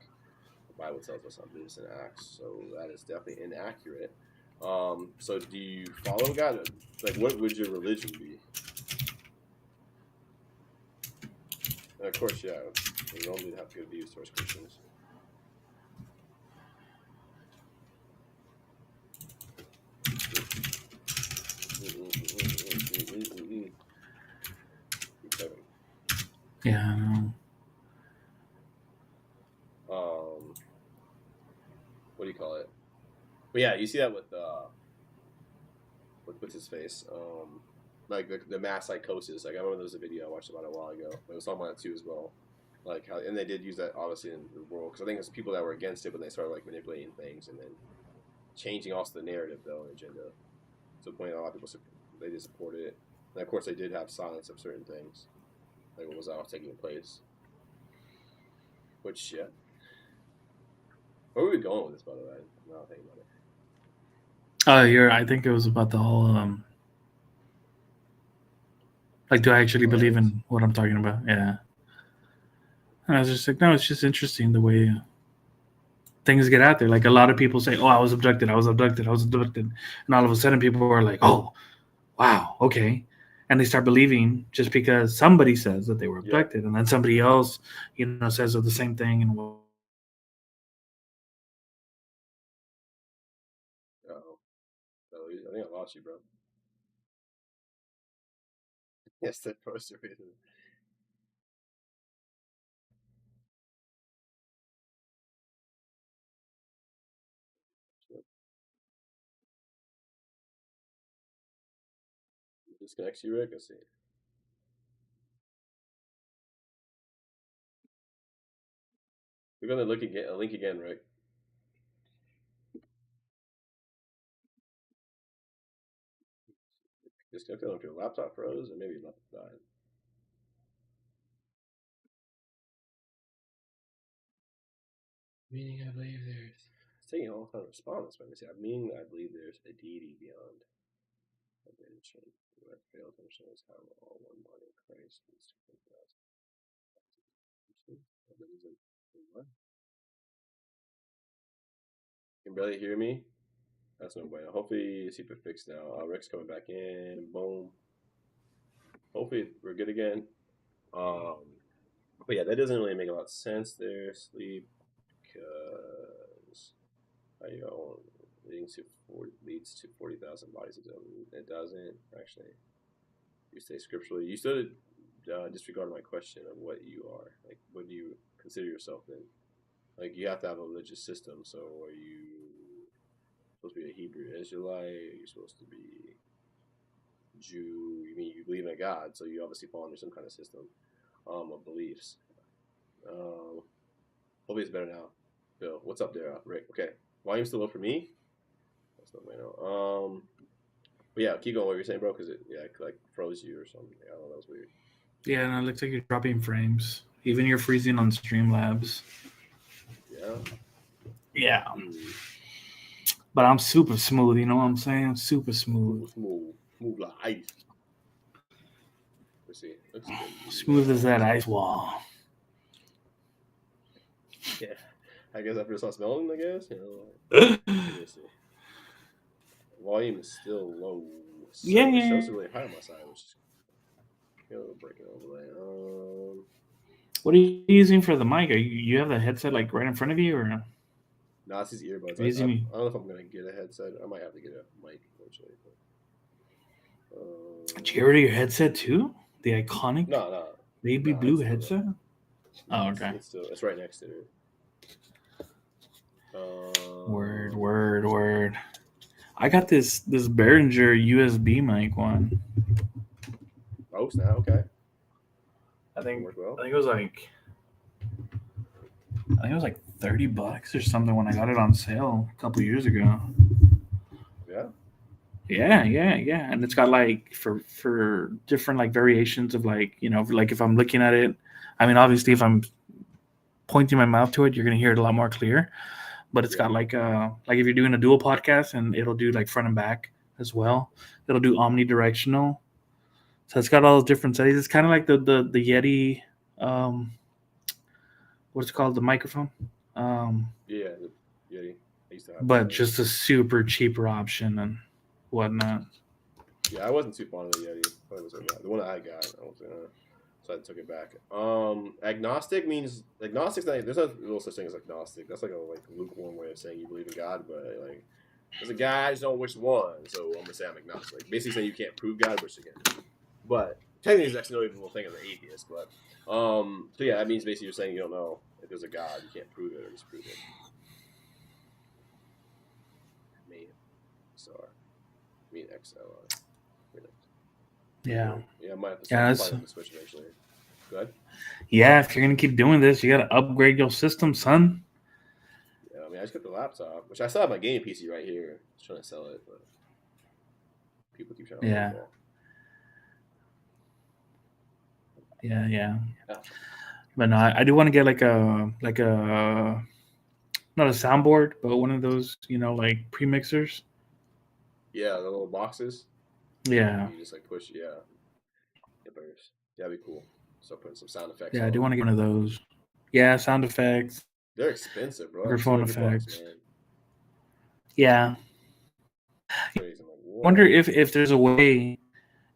The Bible tells us something this in Acts, so that is definitely inaccurate. So do you follow God? Like, what would your religion be? And of course, yeah, Rome didn't have good views towards Christians. yeah, What do you call it? But yeah, you see that with what's his face? Like the mass psychosis. Like I remember there was a video I watched about it a while ago. It was talking about it too as well. Like how, and they did use that obviously in the world because I think it's people that were against it, but they started like manipulating things and then changing also the narrative though and agenda to the point that a lot of people they did support it. And of course, they did have silence of certain things, like what was all taking place. Which yeah, where were we going with this? By the way, I'm not thinking about it. I think it was about the whole like, do I actually believe in what I'm talking about? Yeah. And I was just like, no, it's just interesting the way things get out there. Like a lot of people say, "Oh, I was abducted. I was abducted. I was abducted," and all of a sudden, people are like, "Oh, wow, okay," and they start believing just because somebody says that they were abducted, and then somebody else, says the same thing. And I think I lost you, bro. Yes, that poster. Disconnects you, Rick. I see. We're gonna look again. A link again, Rick. Disconnected on your laptop froze, or maybe your laptop died. Meaning, I believe there's. It's taking a long time to respond. That's why I say. Meaning, I believe there's a deity beyond. What I failed to understand is how we're all one body in Christ. What? You can barely hear me. That's no bueno. Hopefully, see if it fixed now. Rick's coming back in. Boom. Hopefully, we're good again. But yeah, that doesn't really make a lot of sense there. Sleep, because leads to 40,000 bodies. It doesn't actually. You say scripturally. You still disregard my question of what you are. Like, what do you consider yourself then? Like, you have to have a religious system. So, are you supposed to be a Hebrew Israelite? Are you supposed to be Jew? You mean you believe in a God? So you obviously fall under some kind of system of beliefs. Hopefully it's better now. Bill, what's up there, Rick? Okay, volume still low for me. That's not my know. But yeah, keep going. What you're saying, bro? Because it like froze you or something. I don't know. That was weird. yeah, and it looks like you're dropping frames. Even you're freezing on Streamlabs. Yeah. Yeah. But I'm super smooth. You know what I'm saying? I'm super smooth. Smooth like ice. Let's see. Looks good. Smooth as that ice wall. Yeah. I guess after I start smelling, I guess. Let's see. Volume is still low. So yeah. It shows really high on my side, which is a little breaking overlay. What are you using for the mic? You have the headset like right in front of you, or no? No, it's these earbuds. I don't know if I'm gonna get a headset. I might have to get a mic eventually. Did you order your headset too? The iconic baby blue headset? Oh, okay. It's right next to it. Word. I got this Behringer USB mic one. Oh, snap! Okay. I think it was like $30 or something when I got it on sale a couple years ago. Yeah, and it's got like for different like variations of like like if I'm looking at it, I mean obviously if I'm pointing my mouth to it, you're gonna hear it a lot more clear. But it's got like if you're doing a dual podcast, and it'll do like front and back as well. It'll do omnidirectional. So it's got all those different settings. It's kind of like the Yeti, what's it called, the microphone. The Yeti. I used to have but just a super cheaper option and whatnot. Yeah, I wasn't too fond of the Yeti. The one I got, so I took it back. Agnostic means agnostic's not. There's no such thing as agnostic. That's like a lukewarm way of saying you believe in God, but like there's a guy, I just don't know which one. So I'm gonna say I'm agnostic. Basically saying you can't prove God, which again, but technically it's actually no even thing as an atheist. But so yeah, that means basically you're saying you don't know if there's a God, you can't prove it or disprove it. XLR. Yeah. Yeah, I might have to switch eventually. Go ahead. Yeah, if you're gonna keep doing this, you gotta upgrade your system, son. Yeah, I mean, I just got the laptop, which I still have my gaming PC right here. I was trying to sell it, but people keep trying to Yeah, lowball. yeah. Yeah, But no, I do want to get like a not a soundboard, but one of those, like premixers. yeah, the little boxes. Yeah, You just like push, yeah, burst. That'd be cool. Start putting some sound effects yeah, I do on. want to get one of those. Yeah, sound effects, They're expensive, bro. Like microphone $200, effects. man. Yeah, Crazy. I'm like, wonder what? if there's a way,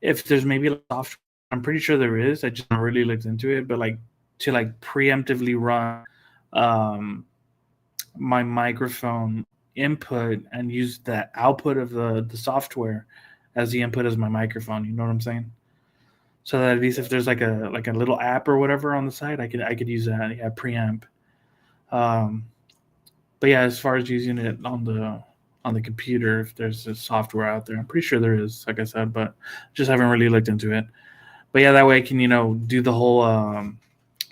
if there's maybe like software. I'm pretty sure there is. I just not really looked into it, but like to like preemptively run um my microphone input and use the output of the software as the input as my microphone. You know what I'm saying? So that at least Yeah. if there's like a little app or whatever on the side, I could use that. Yeah, preamp. Um, but yeah, as far as using it on the computer, if there's a software out there, I'm pretty sure there is. Like I said, but just haven't really looked into it. But yeah, that way I can do the whole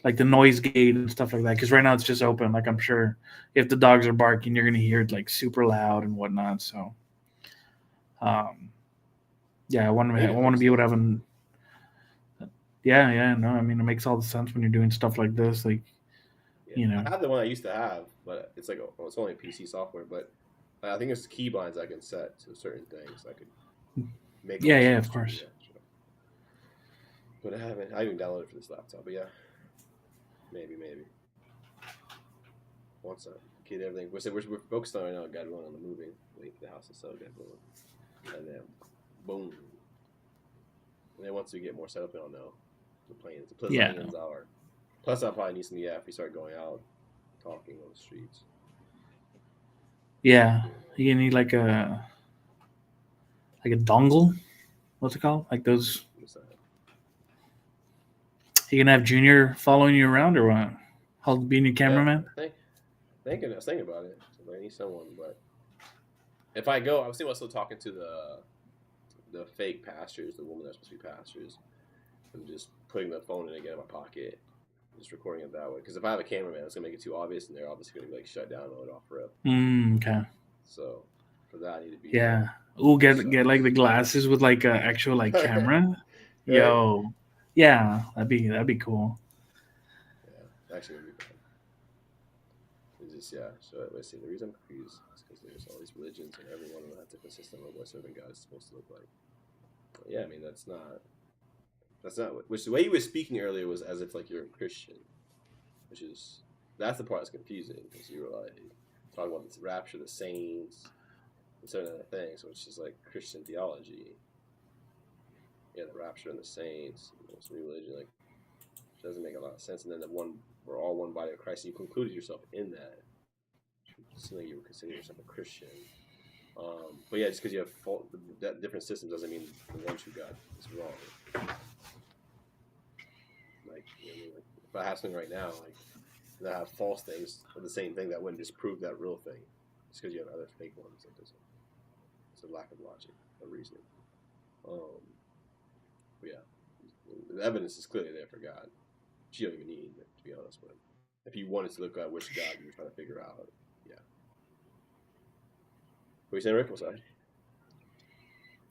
like the noise gate and stuff like that. Because right now it's just open. Like I'm sure if the dogs are barking, you're gonna hear it like super loud and whatnot. So um, yeah, I want to Maybe be able to host have it. an yeah, no, I mean it makes all the sense when you're doing stuff like this. Like Yeah, you know, I have the one I used to have, but it's like well, it's only PC software. But I think it's keybinds I can set to certain things. I could make all yeah, of switch to. course. Yeah, sure. But I haven't. I even downloaded it for this laptop. But yeah, maybe once I get everything. We're focused on right now. Got one on the moving, waiting for the house to sell. Get boom, and then boom. And then once we get more set up, I'll know the Yeah, plans are. Plus, I'll probably need some. Yeah, if we start going out, talking on the streets. yeah. You You need like a dongle. What's it called? Like those. what's that? You can have Junior following you around or what? Hold being your Yeah, cameraman. I was thinking about it. So I need someone, but if I go, I was thinking about still talking to the fake pastors, the woman that's supposed to be pastors, and just putting the phone in again in my pocket, just recording it that way. Because if I have a cameraman, it's gonna make it too obvious, and they're obviously gonna be like shut down and let off rip. Okay. So for that, I need to be Yeah. Ooh, get sharp. like the glasses with like a actual like camera. Right? Yo. Yeah, that'd be cool. Yeah, actually, would be fun. It's just yeah. So let's see. The reason I'm confused is because there's all these religions, and every one of them has a different system of what serving God is supposed to look like. But yeah, I mean that's not. That's not which the way you were speaking earlier was as if like you're a Christian, which is that's the part that's confusing because you were like talking about this rapture, of the saints, and certain other things, which is like Christian theology. Yeah, the rapture and the saints, this new religion, like it doesn't make a lot of sense. And then the one we're all one body of Christ, and you concluded yourself in that. Just like you were considering yourself a Christian. But yeah, just because you have different systems doesn't mean the one true God is wrong. Like, you know what I mean? Like if I have something right now, like that have false things of the same thing, that wouldn't disprove that real thing. Just because you have other fake ones, that doesn't. It's a lack of logic or reasoning. Um, but yeah, the evidence is clearly there for God. Which you don't even need, to be honest. But if you wanted to look at which God you were trying to figure out, yeah. What are you saying, Rick? What's that?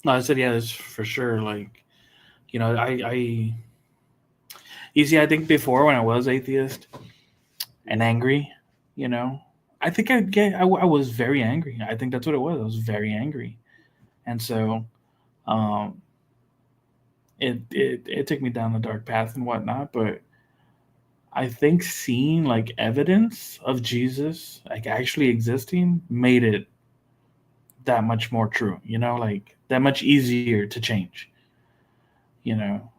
No, I said yeah, that's for sure. Like, I you see, I think before when I was atheist and angry, you know, I think I was very angry. I think that's what it was. I was very angry, and so um, it took me down the dark path and whatnot. But I think seeing like evidence of Jesus like actually existing made it that much more true. Like that much easier to change.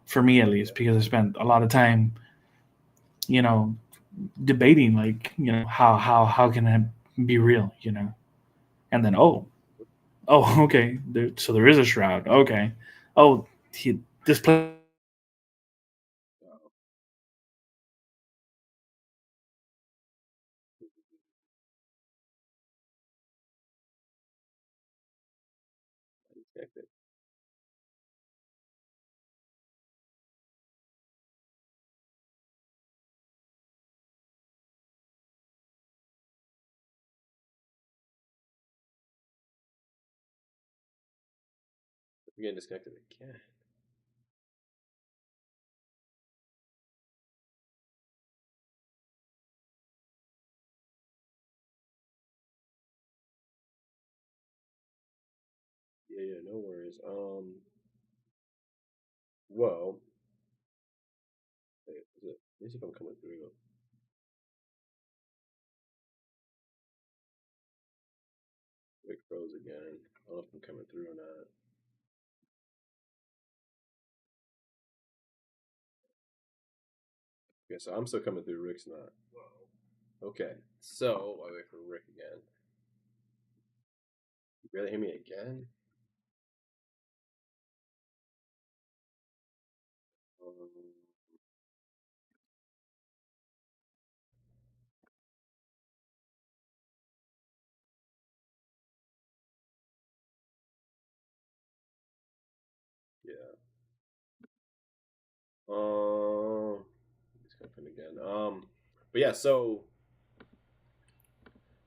For me at least, because I spent a lot of time, you know, debating like, how can it be real, and then okay, so there is a shroud. Okay, oh, this place. Uh, I We're getting disconnected again. Yeah, no worries. Well, wait, let me see if I'm coming through. Rick froze again. I don't know if I'm coming through or not. Okay, so I'm still coming through. Rick's not. Okay, so I wait for Rick again. You barely hear me again? Yeah. He's coming again. But yeah, so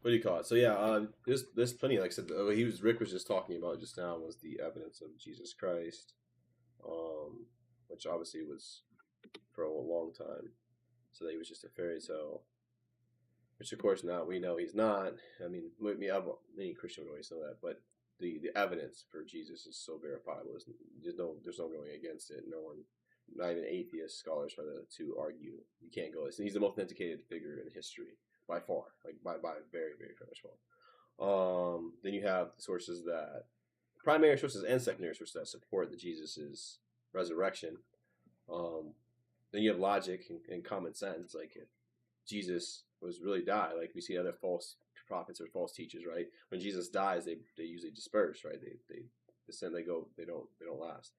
what do you call it? So yeah, there's plenty. Like I said, Rick was just talking about just now was the evidence of Jesus Christ, which obviously was for a long time. So that he was just a fairy tale, which of course now we know he's not. I mean, many Christian would always know that, but the evidence for Jesus is so verifiable. There's no going against it. No one, not even atheist scholars try to argue. You can't go. He's the most authenticated figure in history by far, like by very very much far. Then you have the sources that primary sources and secondary sources that support that Jesus is resurrection. Then you have logic and common sense, like if Jesus was really died, like we see other false prophets or false teachers, right? When Jesus dies, they usually disperse, right? They descend, they go, they don't last.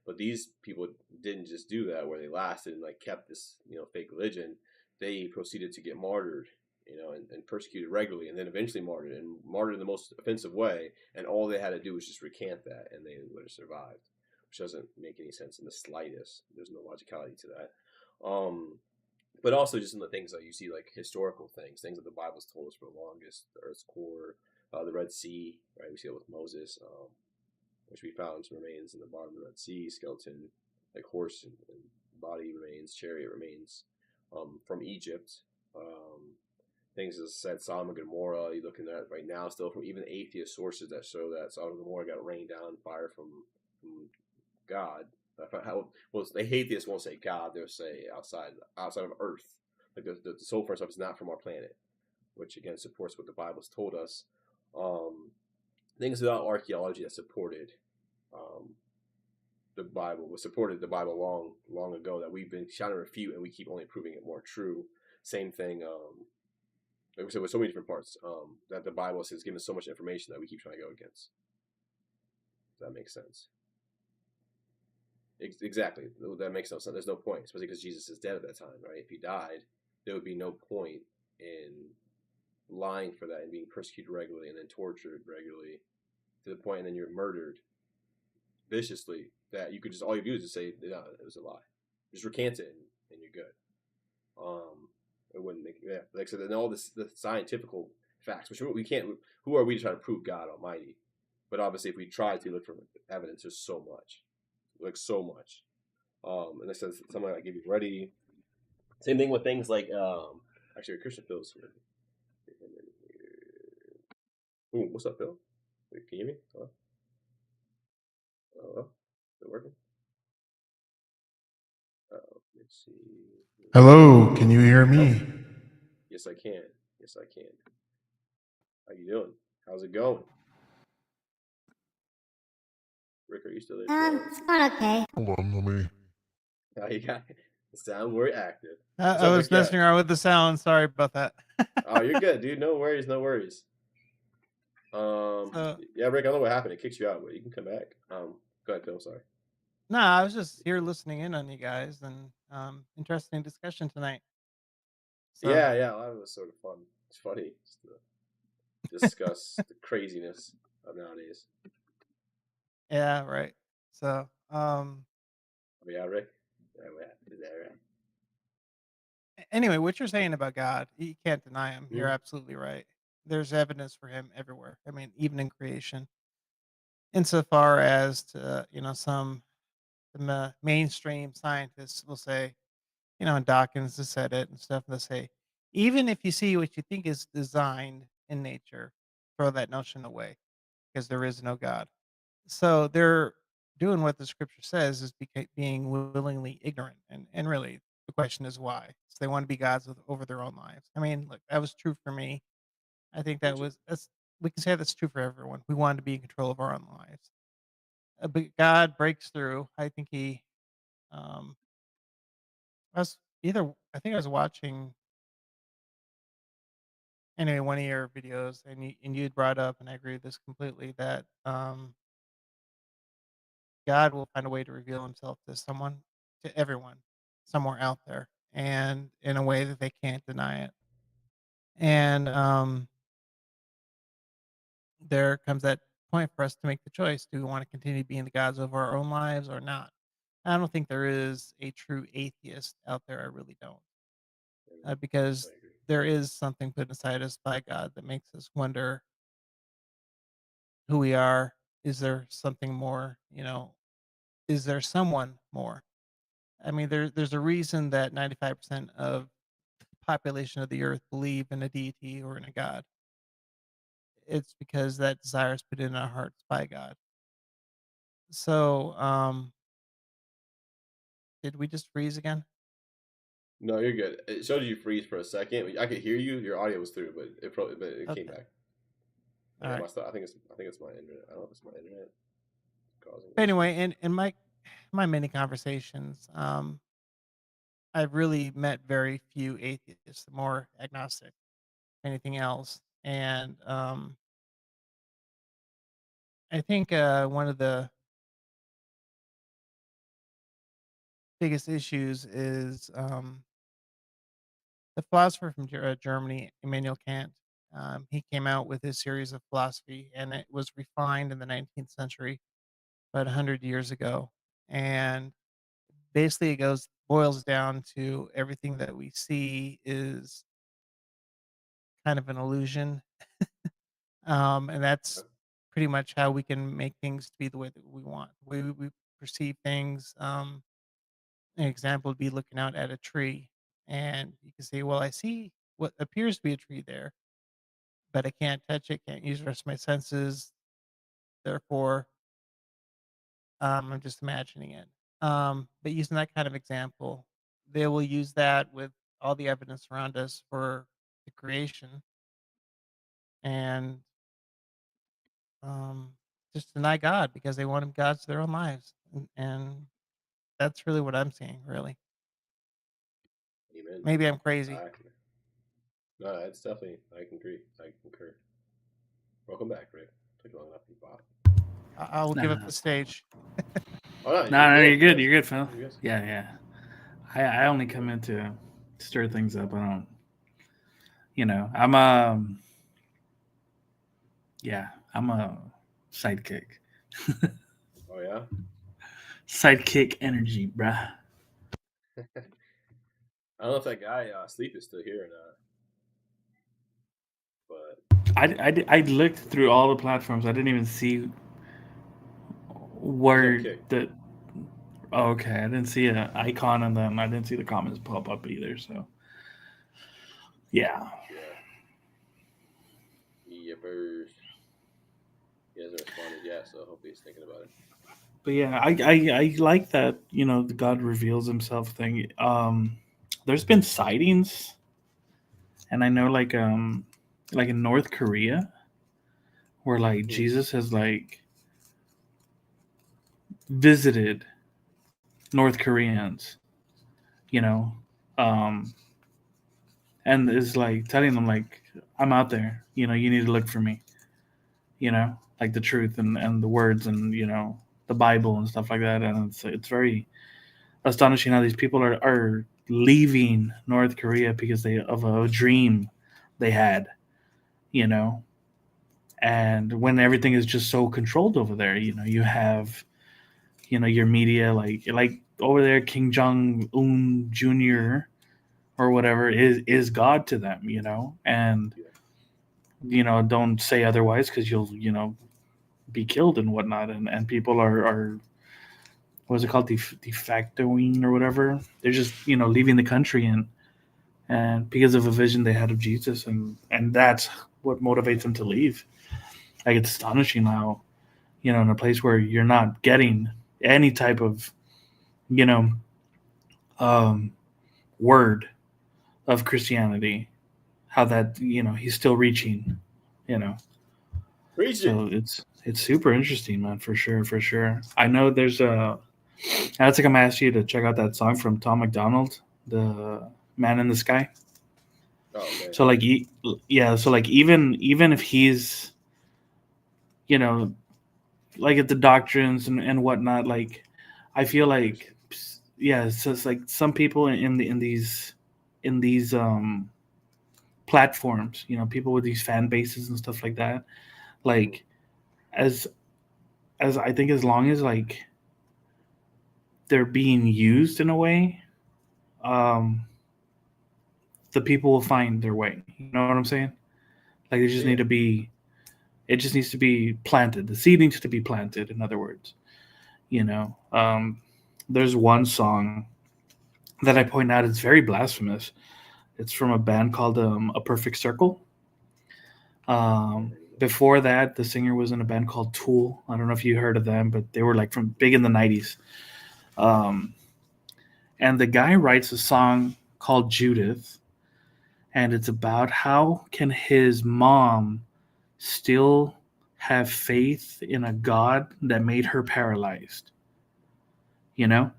But these people didn't just do that where they lasted and like kept this fake religion. They proceeded to get martyred, and persecuted regularly, and then eventually martyred in the most offensive way. And all they had to do was just recant that, and they would have survived, which doesn't make any sense in the slightest. There's no logicality to that. But also just in the things that you see, like historical things that the Bible's told us for the longest: the Earth's core, the Red Sea, right? We see it with Moses, which we found some remains in the bottom of the Red Sea, skeleton, like horse and body remains, chariot remains from Egypt. Things as I said, Sodom and Gomorrah. You're looking at right now still from even atheist sources that show that Sodom and Gomorrah got rained down fire from God. Well, the atheists won't say God; they'll say outside of Earth. Like the sulfur stuff is not from our planet, which again supports what the Bible's told us. Things about archaeology that supported the Bible supported the Bible long ago that we've been trying to refute, and we keep only proving it more true. Same thing. Like we said, with so many different parts that the Bible has given so much information that we keep trying to go against. Does that make sense? Exactly. That makes no sense. There's no point, especially because Jesus is dead at that time, right? If he died, there would be no point in lying for that and being persecuted regularly and then tortured regularly to the point, and then you're murdered viciously. That you could just all you do is just say, "No, it was a lie." Just recant it, and you're good. It wouldn't make like I said, and all the scientific facts, which we can't. Who are we to try to prove God Almighty? But obviously, if we try to look for evidence, there's so much. Like so much. And this says something I give you ready. Same thing with things like actually Christian Phil's here. Ooh, what's up, Phil? Wait, can you hear me? Hello? Hello? Is it working? Let's see. Hello, can you hear me? Yes, I can. Yes, I can. How you doing? How's it going? Rick, are you still there? It's going okay. Hold on, let me. How you got it? Sound very active. I was messing around with the sound. Sorry about that. Oh, you're good, dude. No worries, no worries. Yeah, Rick, I don't know what happened. It kicks you out, but you can come back. Go ahead, Phil. Sorry. No, I was just here listening in on you guys, and interesting discussion tonight. So, Yeah, a lot of it was sort of fun. It's funny just to discuss the craziness of nowadays. yeah, right. So, Yeah, Rick. Is that right? anyway, what you're saying about God, you can't deny him. You're absolutely right. There's evidence for him everywhere. I mean, even in creation. insofar as to, some mainstream scientists will say, and Dawkins has said it and stuff. They'll say, even if you see what you think is designed in nature, throw that notion away because there is no God. So they're doing what the scripture says is being willingly ignorant, and really the question is why. So they want to be gods over their own lives. I mean, look, that was true for me. I think that's we can say that's true for everyone. We want to be in control of our own lives. But God breaks through. I think he um I was I think I was watching anyway one of your videos, and you had brought up, and I agree with this completely, that God will find a way to reveal himself to someone, to everyone, somewhere out there, and in a way that they can't deny it. And there comes that point for us to make the choice. Do we want to continue being the gods of our own lives or not? I don't think there is a true atheist out there. I really don't. I Because agree. there is something put inside us by God that makes us wonder who we are. Is there something more? Is there someone more? I mean, there's a reason that 95% of the population of the earth believe in a deity or in a God. It's because that desire is put in our hearts by God. So, did we just freeze again? No, you're good. It showed you freeze for a second. I could hear you. Your audio was through, but it came Okay. back. All Yeah, right. I think it's my internet. I don't know if it's my internet causing But issues. anyway, in my many conversations, I've really met very few atheists, more agnostic, anything else. And I think one of the biggest issues is the philosopher from Germany, Immanuel Kant. He came out with his series of philosophy, and it was refined in the 19th century, about 100 years ago. And basically, it boils down to everything that we see is kind of an illusion, and that's Okay. pretty much how we can make things to be the way that we want. We perceive things. An example would be looking out at a tree, and you can say, "Well, I see what appears to be a tree there, but I can't touch it, can't use the rest of my senses. Therefore, I'm just imagining it." But using that kind of example, they will use that with all the evidence around us for the creation, and um, just deny God because they want him gods to their own lives, and that's really what I'm seeing. Really, Amen. maybe I'm crazy. I, no, it's definitely. I can agree. I concur. Welcome back, Rick. Took long enough to pop. I will give up Nah, the stage. Oh no, you're no, no, you're good. good. Yes, You're good, Phil. you're good. Yeah, yeah. I only Yeah. come in to stir things up. I don't, I'm yeah, I'm a sidekick. Oh yeah. Sidekick energy, bruh. I don't know if that guy Sleep is still here or not, but I looked through all the platforms. I didn't even see he got where kicked. the. Oh, okay, I didn't see an icon, and then I didn't see the comments pop up either. So yeah, Yeah. Yippers. He hasn't responded yet, so hopefully he's thinking about it. but yeah, I like that. The God reveals Himself thing. There's been sightings, and I know like in North Korea, where like Hmm. Jesus has like visited North Koreans, you know, um, and is like telling them like I'm out there. You need to look for me. Like the truth and the words and the Bible and stuff like that. And it's very astonishing how these people are leaving North Korea because they of a dream they had. You know, and when everything is just so controlled over there, you have your media like over there, King Jong Un Jr. or whatever is God to them, and Yeah. don't say otherwise because you'll be killed and whatnot, and people are what's it called, de factoing or whatever. They're just leaving the country and because of a vision they had of Jesus, and that's what motivates them to leave. Like, it's astonishing how in a place where you're not getting any type of you know um, word of Christianity, how that he's still reaching, you know. Preach it. So it's super interesting, man, for sure, for sure. I know there's a. That's like I'm asking you to check out that song from Tom McDonald, the Man in the Sky. Oh, okay. So like, yeah. So like, even if he's, like at the doctrines and whatnot, like, I feel like, yeah, it's just like some people in these platforms, people with these fan bases and stuff like that, like, as I think, as long as like they're being used in a way, um, the people will find their way. You know what I'm saying? Like, they just Yeah. need to be. It just needs to be planted. The seed needs to be planted. In other words, there's one song that I point out. It's very blasphemous. It's from a band called A Perfect Circle. Before that, the singer was in a band called Tool. I don't know if you heard of them, but they were like from big in the 90s. And the guy writes a song called Judith, and it's about how can his mom still have faith in a God that made her paralyzed, you know?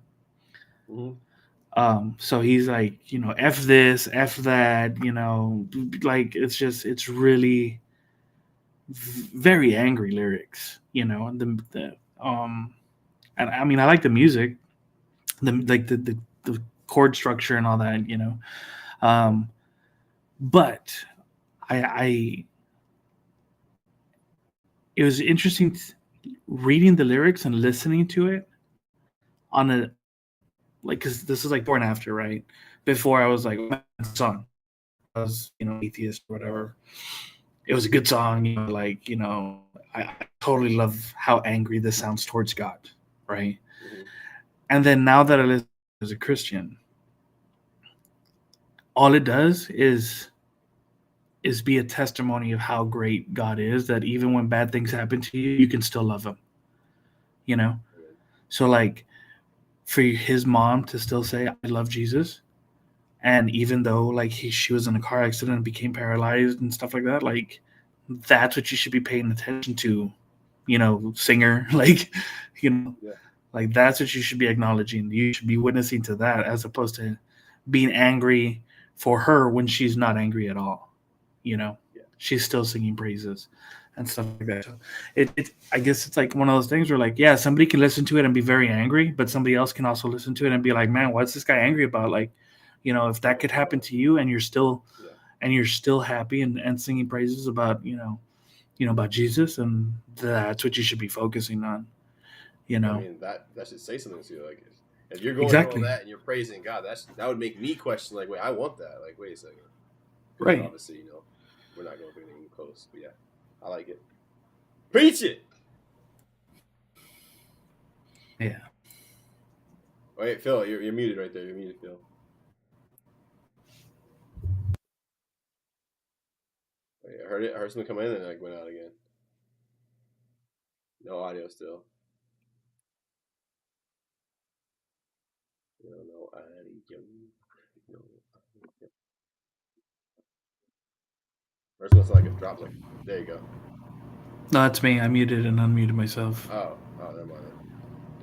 Mm-hmm. So he's like, F this, F that, like, it's really very angry lyrics, and and I mean, I like the music, the chord structure and all that, but I it was interesting reading the lyrics and listening to it on a, like, because this is like before and after, right? Before, I was like, man, song, I was atheist or whatever. It was a good song, like, I totally love how angry this sounds towards God, right? Mm-hmm. And then now that I listen as a Christian, all it does is be a testimony of how great God is, that even when bad things happen to you, you can still love him, So like, for his mom to still say, I love Jesus, and even though like she was in a car accident and became paralyzed and stuff like that, like, that's what you should be paying attention to, singer. Like, Yeah. like, that's what you should be acknowledging. You should be witnessing to that, as opposed to being angry for her when she's not angry at all. Yeah. She's still singing praises and stuff like that. So I guess it's like one of those things where, like, yeah, somebody can listen to it and be very angry, but somebody else can also listen to it and be like, man, what's this guy angry about? Like, if that could happen to you and you're still happy and singing praises about, about Jesus, and that's what you should be focusing on. I mean, that should say something to you. Like, if you're going Exactly. through all that and you're praising God, that would make me question. Like, wait, I want that. Like, wait a second. Right. Obviously, we're not going through anything close. But yeah, I like it. Preach it. Yeah. Wait, Phil, you're muted right there. You're muted, Phil. Wait, I heard it. I heard something come in and it went out again. No audio still. No audio. No audio. First one sounded like it dropped. Like, there you go. No, that's me. I muted and unmuted myself. Oh, never mind.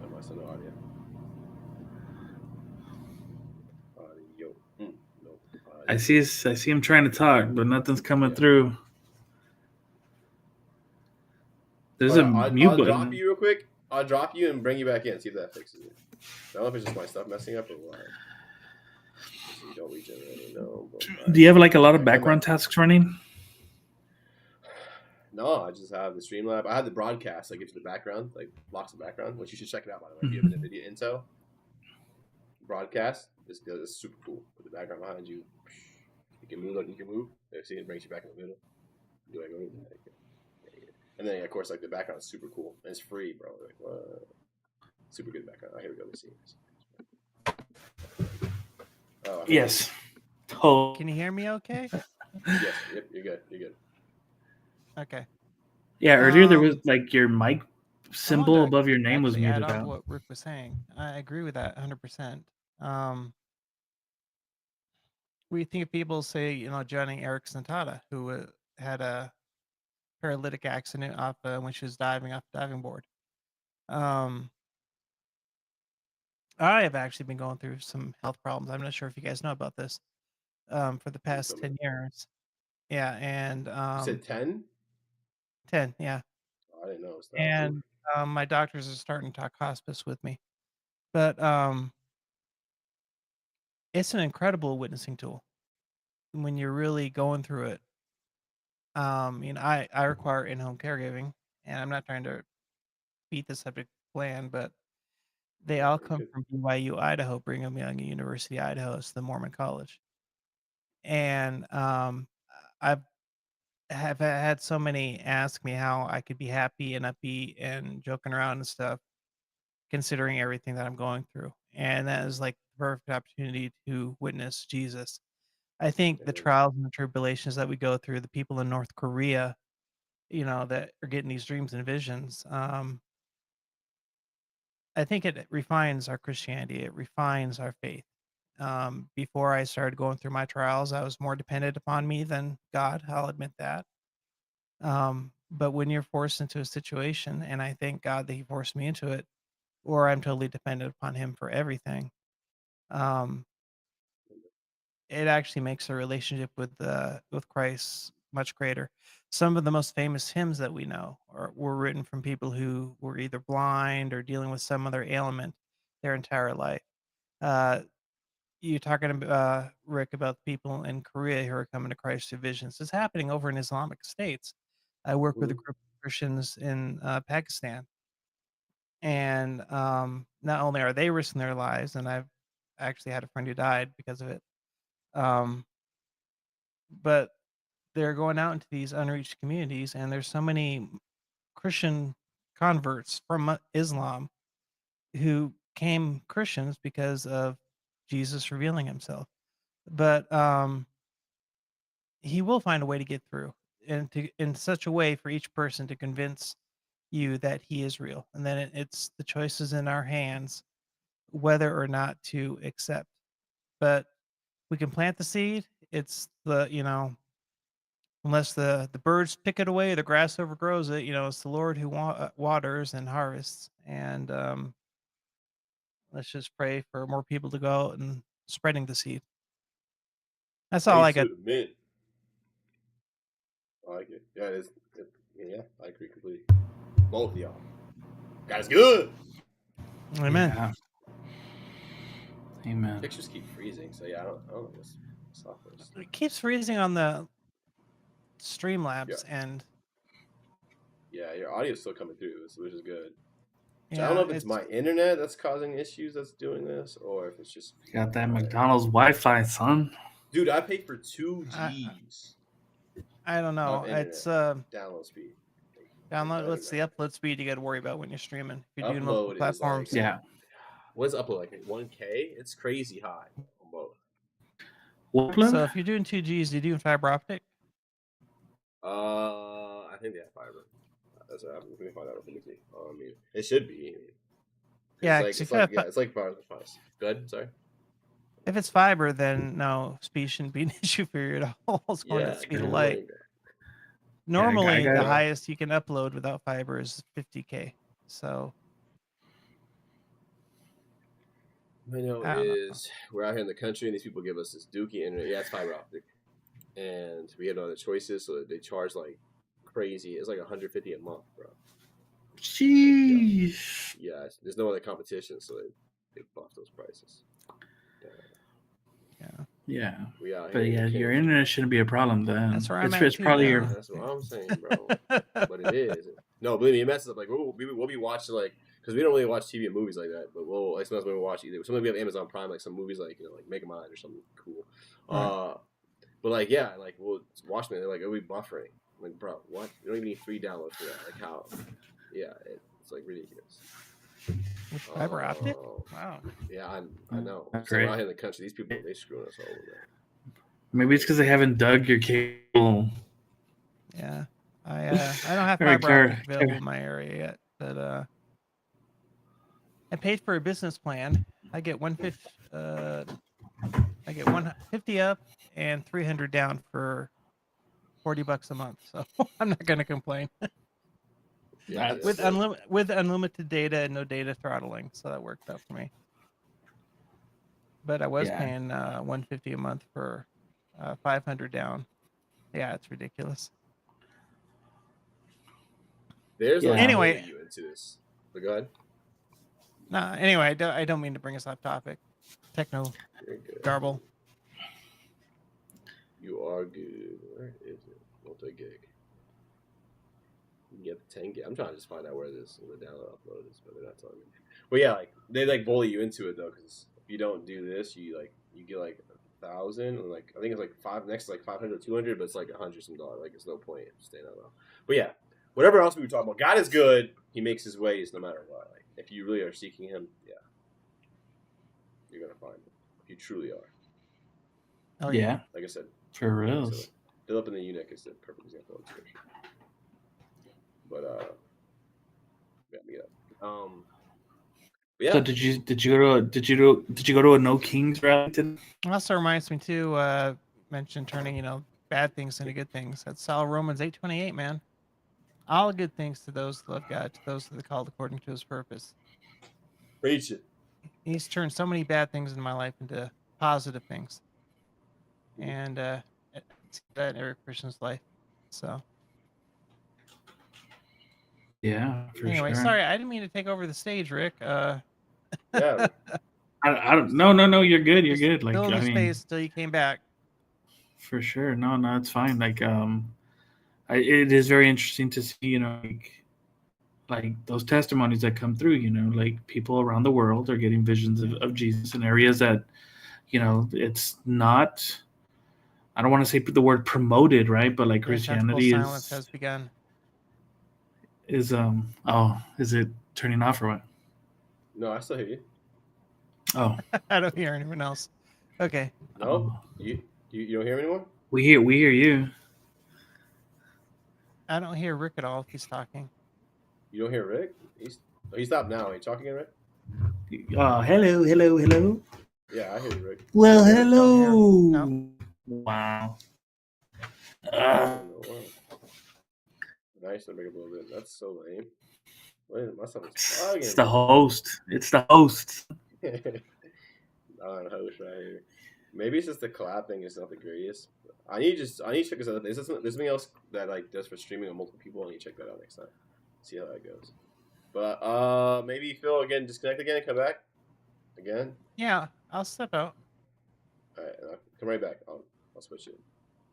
Never mind. So no audio. Audio. No audio. I see him trying to talk, but nothing's coming through. There's a mute I'll button. drop you real quick. I'll drop you and bring you back in. See if that fixes it. I don't know if it's just my stuff messing up or what. So you don't regenerate. No. Do you have like a lot of background tasks running? No, I just have the Streamlab. I have the broadcast. I get to the background, like blocks of background, which you should check it out, by the way. If you have an NVIDIA Intel broadcast, it's super cool. With the background behind you, you can move. You can move. See, it brings you back in the middle. Do I go? And then of course like the background is super cool and it's free, bro. Like what? Super good background. Oh, here we go. Let's see. Oh, I Yes. Oh. Can you hear me okay? Yes. Yep. You're good. You're good. Okay. Yeah, earlier there was like your mic I symbol wanted above your to name was actually add muted on to out. what Rick was saying. I agree with that 100%. We think of people, say, Johnny Erickson Tata, who had a paralytic accident off when she was diving off a diving board. I have actually been going through some health problems. I'm not sure if you guys know about this. For the past 10 years. Yeah, and You said 10? 10, yeah. Oh, I didn't know it was that. And my doctors are starting to talk hospice with me. But it's an incredible witnessing tool when you're really going through it. I require in-home caregiving, and I'm not trying to beat the subject bland, but they all come from BYU, Idaho, Brigham Young University, Idaho. It's the Mormon college. And I've have had so many ask me how I could be happy and upbeat and joking around and stuff, considering everything that I'm going through. And that is like the perfect opportunity to witness Jesus. I think the trials and the tribulations that we go through, the people in North Korea, that are getting these dreams and visions, I think it refines our Christianity. It refines our faith. Before I started going through my trials, I was more dependent upon me than God. I'll admit that. But when you're forced into a situation, and I thank God that He forced me into it, or I'm totally dependent upon Him for everything, um, it actually makes a relationship with Christ much greater. Some of the most famous hymns that we know were written from people who were either blind or dealing with some other ailment their entire life. Uh, you talking about Rick, about people in Korea who are coming to Christ through visions. It's happening over in Islamic states. I work with a group of Christians in Pakistan, and not only are they risking their lives, and I've actually had a friend who died because of it, um, but they're going out into these unreached communities, and there's so many Christian converts from Islam who came Christians because of Jesus revealing Himself. But He will find a way to get through, and in such a way for each person to convince you that He is real, and then it's the choices in our hands whether or not to accept. But we can plant the seed. It's unless the birds pick it away, the grass overgrows it. It's the Lord who waters and harvests. And let's just pray for more people to go out and spreading the seed. That's all Hey I got. to the mint. I like it. Yeah, it is. Yeah, I agree completely. Both of y'all. Guys, good. Amen. Yeah. Amen. Pictures keep freezing, so yeah, I don't know what's up with this. It keeps freezing on the Streamlabs, Yeah. and Yeah, your audio's still coming through, which is good. So yeah, I don't know if it's my internet that's causing issues that's doing this, or if it's just You got that McDonald's Wi-Fi, son. Dude, I paid for 2 G's. I don't know. Of internet. It's download speed. download. What's the upload speed you got to worry about when you're streaming? If you're doing Upload multiple is platforms. like, Yeah. What's upload like 1K? It's crazy high on both. So if you're doing 2 Gs, you doing fiber optic? I think they have fiber. That's what happened. Let me find out. Let me see. It should be. Yeah, it's like fiber. Good. Sorry. If it's fiber, then no, speed shouldn't be an issue for you at all. It's going at the speed of light. Normally, the highest you can upload without fiber is 50K. So I know is we're out here in the country, and these people give us this dookie internet. Yeah, it's fiber optic, and we had no other choices, so they charge like crazy. It's like $150 a month, bro. Jeez. Yeah, there's no other competition, so they buff those prices. Yeah. But yeah, your internet shouldn't be a problem then. That's where I'm at. It's probably your. That's what I'm saying, bro. But it is. No, believe me, it messes up. Like we'll be watching like because we don't really watch TV and movies like that. But we'll like sometimes when we watch either sometimes we have Amazon Prime like some movies like like Megamind or something cool. Right. But like, yeah, like, well, watch me. They're like, "Are we buffering?" I'm like, bro, what? You don't even need 3 downloads for that. Like, how? Yeah, it's like ridiculous. With fiber optic? Oh, Wow. yeah, I know. That's So great. out here in the country, these people they screwing us over, man. Maybe it's because they haven't dug your cable. Yeah. I don't have Or fiber care- optic available in my area yet, but I paid for a business plan. I get 150 up and 300 down for $40 a month. So I'm not gonna complain. Yeah, That's- with unlimited data and no data throttling, so that worked out for me. But I was Yeah. paying 150 a month for 500 down. Yeah, it's ridiculous. there's Yeah. like Anyway. bully you into this. But go ahead. Nah, anyway, I don't mean to bring us off topic. Techno You're good. garble. You are good. Where is it? Multi-gig. You can get the 10 gig. I'm trying to just find out where this the download upload is, but they're not telling me. But yeah, like they like bully you into it though, because if you don't do this, you get like 1,000, and like I think it's like next is like 500, 200, but it's like $100 some dollar. Like it's no point staying out low. But yeah, whatever else we were talking about, God is good. He makes his ways no matter what. Like if you really are seeking Him, yeah, you're gonna find Him. If you truly are. Oh yeah, Like I said, for real. so Philip and the eunuch is the perfect example of scripture. But yeah. Yeah. So did you go to a No Kings rally today? Also reminds me too. Mention turning bad things into good things. That's all Romans 8:28, man. All good things to those who love God, to those that are called according to His purpose. Preach it. He's turned so many bad things in my life into positive things, and it's that in every Christian's life. So Yeah, for anyway, sure. sorry, I didn't mean to take over the stage, Rick. Yeah. I don't. No. You're good. You're Just good. Like fill in I the mean, space till you came back. for sure. No, it's fine. Like it is very interesting to see. Like those testimonies that come through. Like people around the world are getting visions of Jesus in areas that, it's not. I don't want to say the word promoted, right? But like Christianity silence has begun. is is it turning off or what? No, I still hear you. Oh, I don't hear anyone else. Okay. No, you don't hear me anymore. we hear you. I don't hear Rick at all if he's talking. You don't hear Rick? He stopped now. Are you talking again, Rick? Hello. Yeah, I hear you, Rick. Well, Don't hear him. hello. No. Wow. Nice to make up a little bit. That's so lame. Wait, my stuff is bugging. It's the host. It's the host. Non-host right here. Maybe it's just the collab thing is not the greatest. I need to check this out. There's something else that like does for streaming on multiple people. I need to check that out next time. See how that goes. But maybe Phil again, disconnect again and come back again. Yeah, I'll step out. All right, I'll come right back. I'll switch it.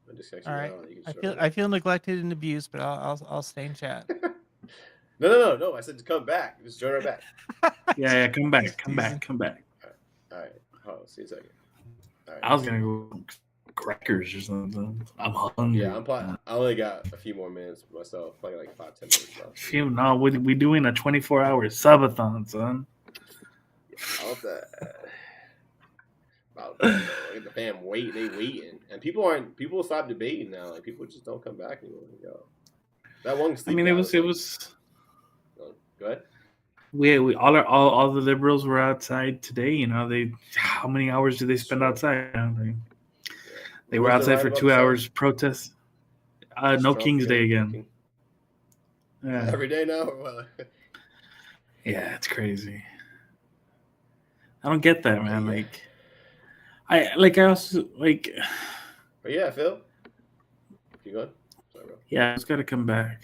And disconnect All you right. now, and you can start I feel neglected and abused, but I'll stay in chat. No. I said to come back. Just join right back. Yeah. Come back. Just Come teasing. back. Come back. All right. Hold on. See a second. All right. I was gonna go crackers or something. I'm hungry. Yeah, I only got a few more minutes for myself. Probably like 5-10 minutes left. Phew, no, we doing a 24-hour subathon, son. About that. About that. Look at the fam wait. They waiting, and people stop debating now. Like people just don't come back anymore. Yo, that one. I mean, it was. Go ahead. We all the liberals were outside today. How many hours did they spend outside? They were outside for 2 hours protest. No King's Day again. Yeah. Every day now. Or what? Yeah, it's crazy. I don't get that, man. Yeah. I also like. But yeah, Phil. Keep going. Sorry, bro. Yeah, I just got to come back.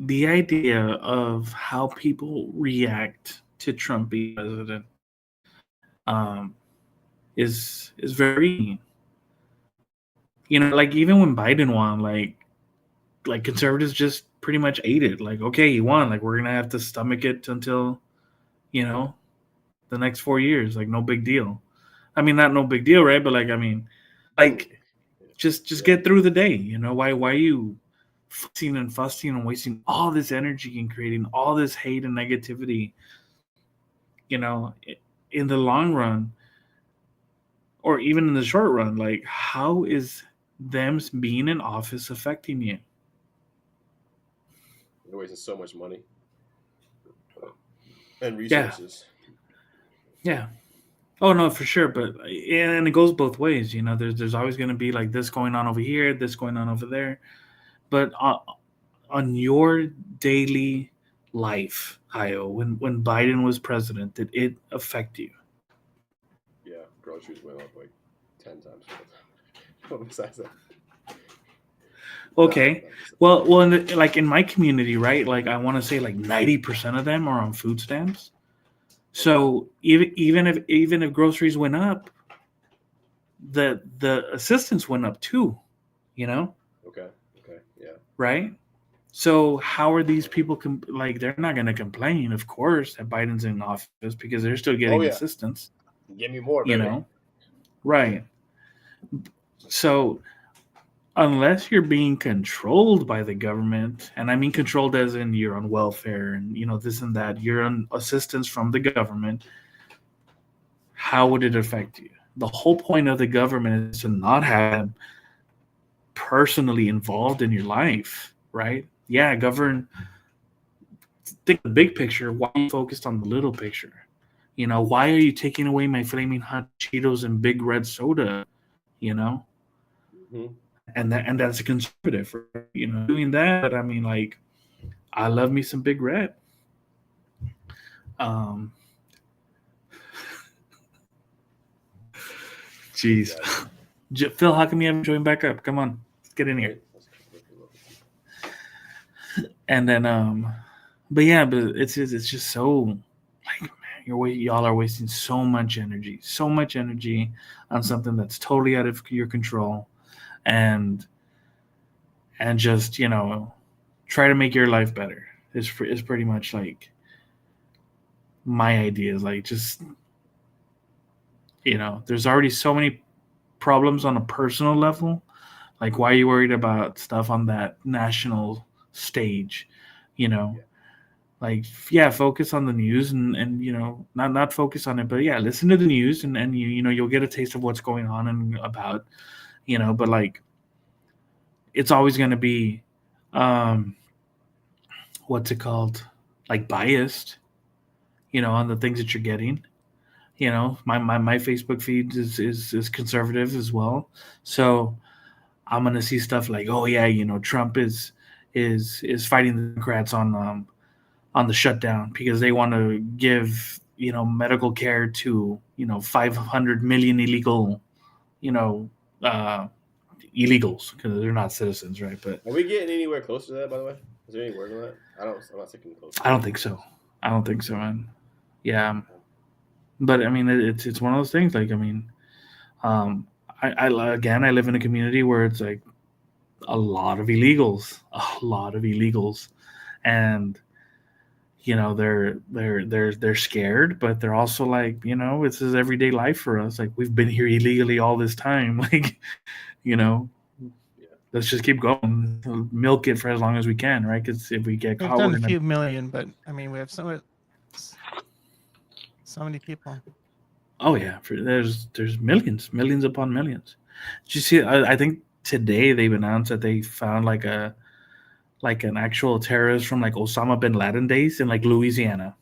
The idea of how people react to Trump being president is very, like even when Biden won, like conservatives just pretty much ate it. Like, okay, he won. Like, we're gonna have to stomach it until, the next 4 years. Like, no big deal. I mean, not no big deal, right? But like, I mean, like, just Yeah. get through the day. You know, why are you fussing and fussing and wasting all this energy and creating all this hate and negativity? You know, in the long run, or even in the short run, like, how is them being in office affecting you? They're wasting so much money and Yeah, resources. yeah. Oh no, for sure. But and it goes both ways. You know, there's always going to be like this going on over here, this going on over there. But on your daily life, Io, when Biden was president, did it affect you? Yeah, groceries went up like 10 times. Besides that, Okay. nah, Well, like in my community, right? Like I want to say like 90% of them are on food stamps. So even if groceries went up, the assistance went up too. You know, okay, yeah, right? So how are these people like? They're not going to complain, of course, that Biden's in office because they're still oh getting yeah, assistance. give me more, You baby. know, right? So unless you're being controlled by the government, and I mean controlled as in you're on welfare and this and that, you're on assistance from the government, how would it affect you? The whole point of the government is to not have them personally involved in your life, right? Yeah, govern. Think the big picture. Why are you focused on the little picture? Why are you taking away my flaming hot Cheetos and big red soda? You know, Mm-hmm. and that's a conservative, right? Doing that. But I mean, like, I love me some Big Red. Um, jeez, Phil, how come you haven't joined back up? Come on, let's get in here. And then, but yeah, but it's just so like, man, y'all are wasting so much energy on something that's totally out of your control, and just try to make your life better. Is pretty much like my idea. Is like just there's already so many problems on a personal level. Like, why are you worried about stuff on that national stage? Like, yeah, focus on the news and not focus on it, but yeah, listen to the news and you'll get a taste of what's going on and about, but like, it's always going to be, what's it called? Like biased, on the things that you're getting. My Facebook feed is conservative as well. So I'm gonna see stuff like, oh yeah, Trump is fighting the Democrats on the shutdown because they want to give medical care to 500 million illegal uh, illegals because they're not citizens, right? But are we getting anywhere close to that? By the way, is there any word on that? I'm not thinking close. I don't think so. Man. Yeah, but I mean, it's one of those things. Like, I mean, I live in a community where it's like a lot of illegals, and they're scared, but they're also like, this is everyday life for us. Like, we've been here illegally all this time. Like, let's just keep going, milk it for as long as we can, right? Because if we get We've caught, done we're a gonna. few million, but I mean, we have so many people. Oh yeah, there's millions upon millions. Did you see? I think today they've announced that they found like an actual terrorist from like Osama bin Laden days in like Louisiana.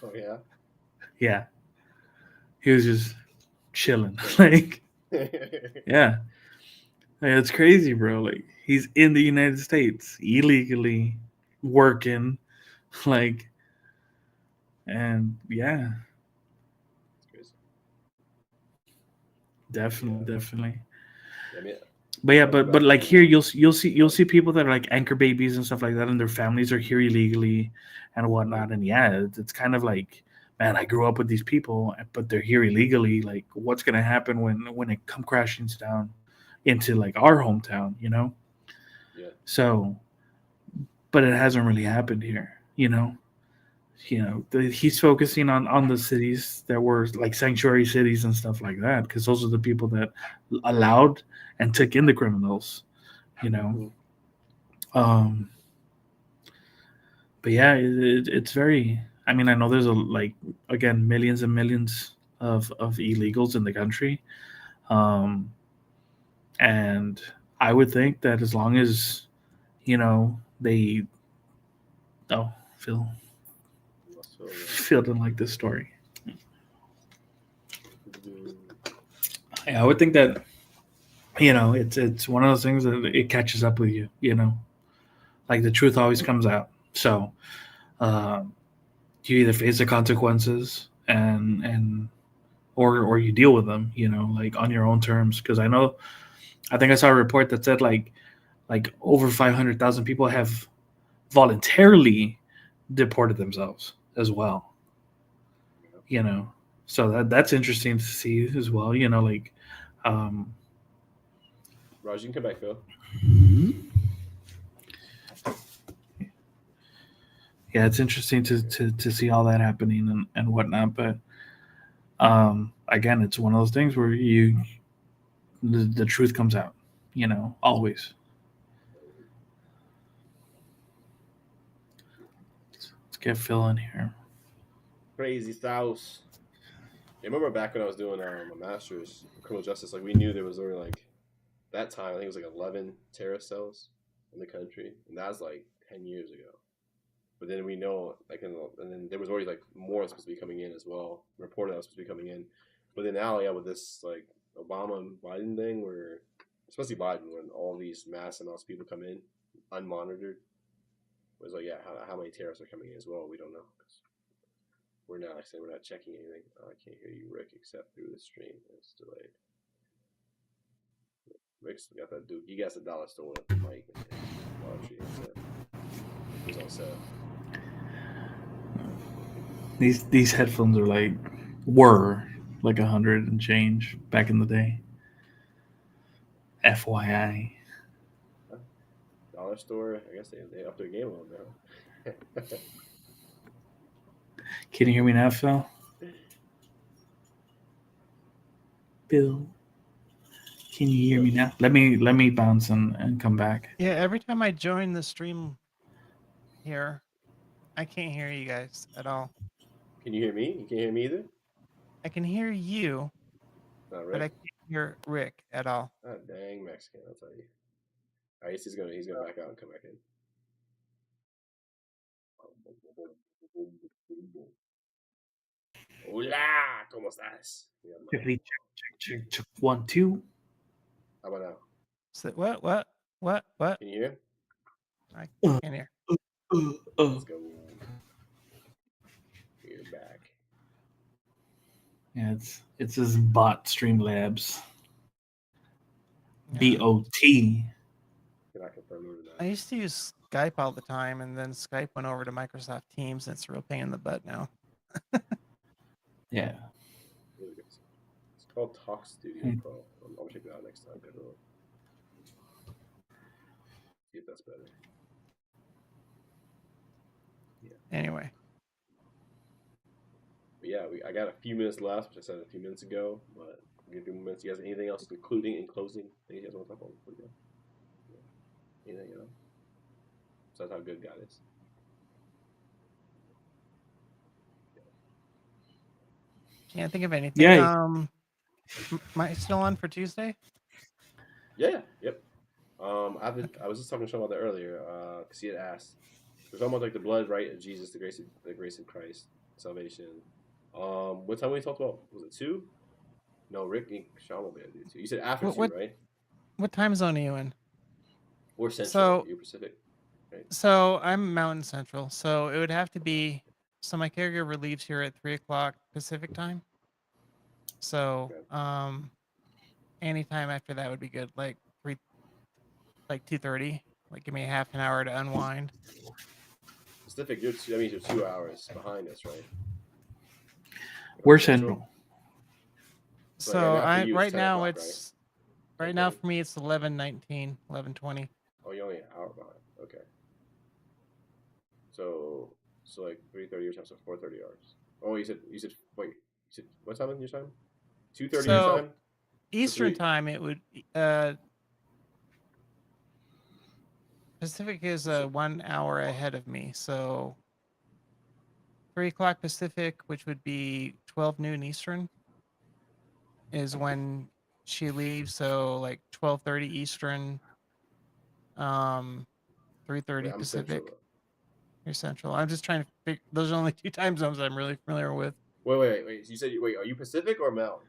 Oh yeah. Yeah, he was just chilling. Like, yeah, like, it's crazy, bro. Like, he's in the United States illegally working, like, and yeah, definitely. I mean, But yeah, but like here you'll see people that are like anchor babies and stuff like that, and their families are here illegally and whatnot. And yeah, it's kind of like, man, I grew up with these people, but they're here illegally. Like, what's gonna happen when it come crashing down into like our hometown, Yeah. So, but it hasn't really happened here, he's focusing on the cities that were like sanctuary cities and stuff like that, because those are the people that allowed and took in the criminals. Mhm. Um, but yeah, it's very. I mean, I know there's again millions and millions of illegals in the country, um, and I would think that as long as they Phil Must feel that. Phil didn't like this story. Yeah, I would think that it's one of those things that it catches up with you. Like the truth always comes out. So you either face the consequences or you deal with them. Like on your own terms. Because I think I saw a report that said like over 500,000 people have voluntarily deported themselves as well. So that's interesting to see as well. Like Raj, you can come back, Phil. yeah, it's interesting to see all that happening and whatnot. But again, it's one of those things where the truth comes out, always. Let's get Phil in here. Crazy South. Yeah, I remember back when I was doing my master's in criminal justice, like we knew there was only like that time. I think it was like 11 terrorist cells in the country, and that was like 10 years ago. But then we know, like, and then there was already like more supposed to be coming in as well. Reported that was supposed to be coming in, but then now, yeah, with this like Obama and Biden thing, where especially Biden, when all these mass amounts of people come in unmonitored, it was like, yeah, how many terrorists are coming in as well? We don't know. We're not, like I said, we're not checking anything. I can't hear you, Rick, except through the stream. It's delayed. Rick's got that dude. He got the dollar store with the mic and Dollar Tree and stuff. He's all set. These headphones are were like 100 and change back in the day. FYI. Dollar store. I guess they upped their game a little bit. Can you hear me now, Phil? Bill, can you hear me now? Let me bounce and come back. Yeah, every time I join the stream here, I can't hear you guys at all. Can you hear me? You can't hear me either? I can hear you, Not but I Rick. can't hear Rick at all. Ah, dang Mexican, I'll tell you. All right, he's gonna back out and come back in. Hola, ¿cómo estás? Check 1 2. How about now? So what? Can you hear? I can't hear. Let's go. You're back. Yeah, it's this bot Streamlabs. Yeah. BOT. Can I confirm or I not? used to use Skype all the time, and then Skype went over to Microsoft Teams, and it's a real pain in the butt now. Yeah. Really good. It's called Talk Studio Pro. I'll check it out next time. See if that's better. Yeah. Anyway. But yeah, I got a few minutes left, which I said a few minutes ago. But I'll give you a few minutes. You guys, anything else, including in closing? Things you guys want to talk about before we go? Yeah. Anything else? So that's how good God is. Can't think of anything. Yeah. Am I still on for Tuesday? Yeah. Yep. I was just talking to Sean about that earlier, because he had asked. We're talking about like the blood, right, of Jesus, the grace of Christ, salvation. What time we talked about? Was it 2? No, Rick and Sean will be able to do 2. You said after 2, right? What time zone are you in? Or Central? So you're Pacific, right? So I'm Mountain Central, so it would have to be. So my caregiver leaves here at 3:00 Pacific time. So Okay. anytime after that would be good. Like 2:30. Like give me a half an hour to unwind. Pacific, that means you're 2 hours behind us, right? We're Central. So like, right now o'clock, it's right? right now for me it's 11:19, 11:20. Oh, you're only an hour behind. Okay. So So like 3:30 your time, so 4:30 ours. Oh, you said what time in your time? 2:30 your So time. Eastern 3. time, it would Pacific is So, 1 hour ahead of me. So 3 o'clock Pacific, which would be 12 noon Eastern, is when she leaves. So like 12:30 Eastern, 3:30 I'm central Pacific. though. You're Central. I'm just trying to pick. Those are only 2 time zones I'm really familiar with. Wait. So you said are you Pacific or Mountain?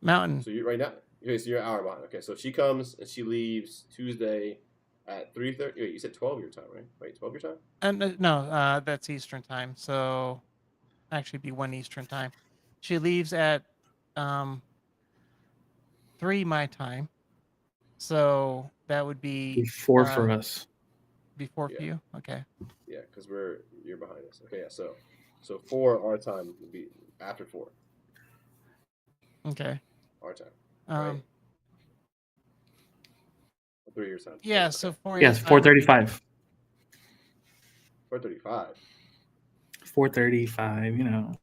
Mountain. So you right now. Okay, so you're an hour behind. Okay, so she comes and she leaves Tuesday at 3:30. Wait, you said 12 your time, right? Wait, 12 your time? And no, that's Eastern time. So actually, be 1 Eastern time. She leaves at 3 my time. So that would be Before for us. before for Yeah. you. Okay. Yeah, because you're behind us. Okay, yeah. So 4 our time would be after 4 Okay. our time, right? 3 your time. Yeah. Okay. So 4 your Yes, time would be 4:35. 4:35. 4:35.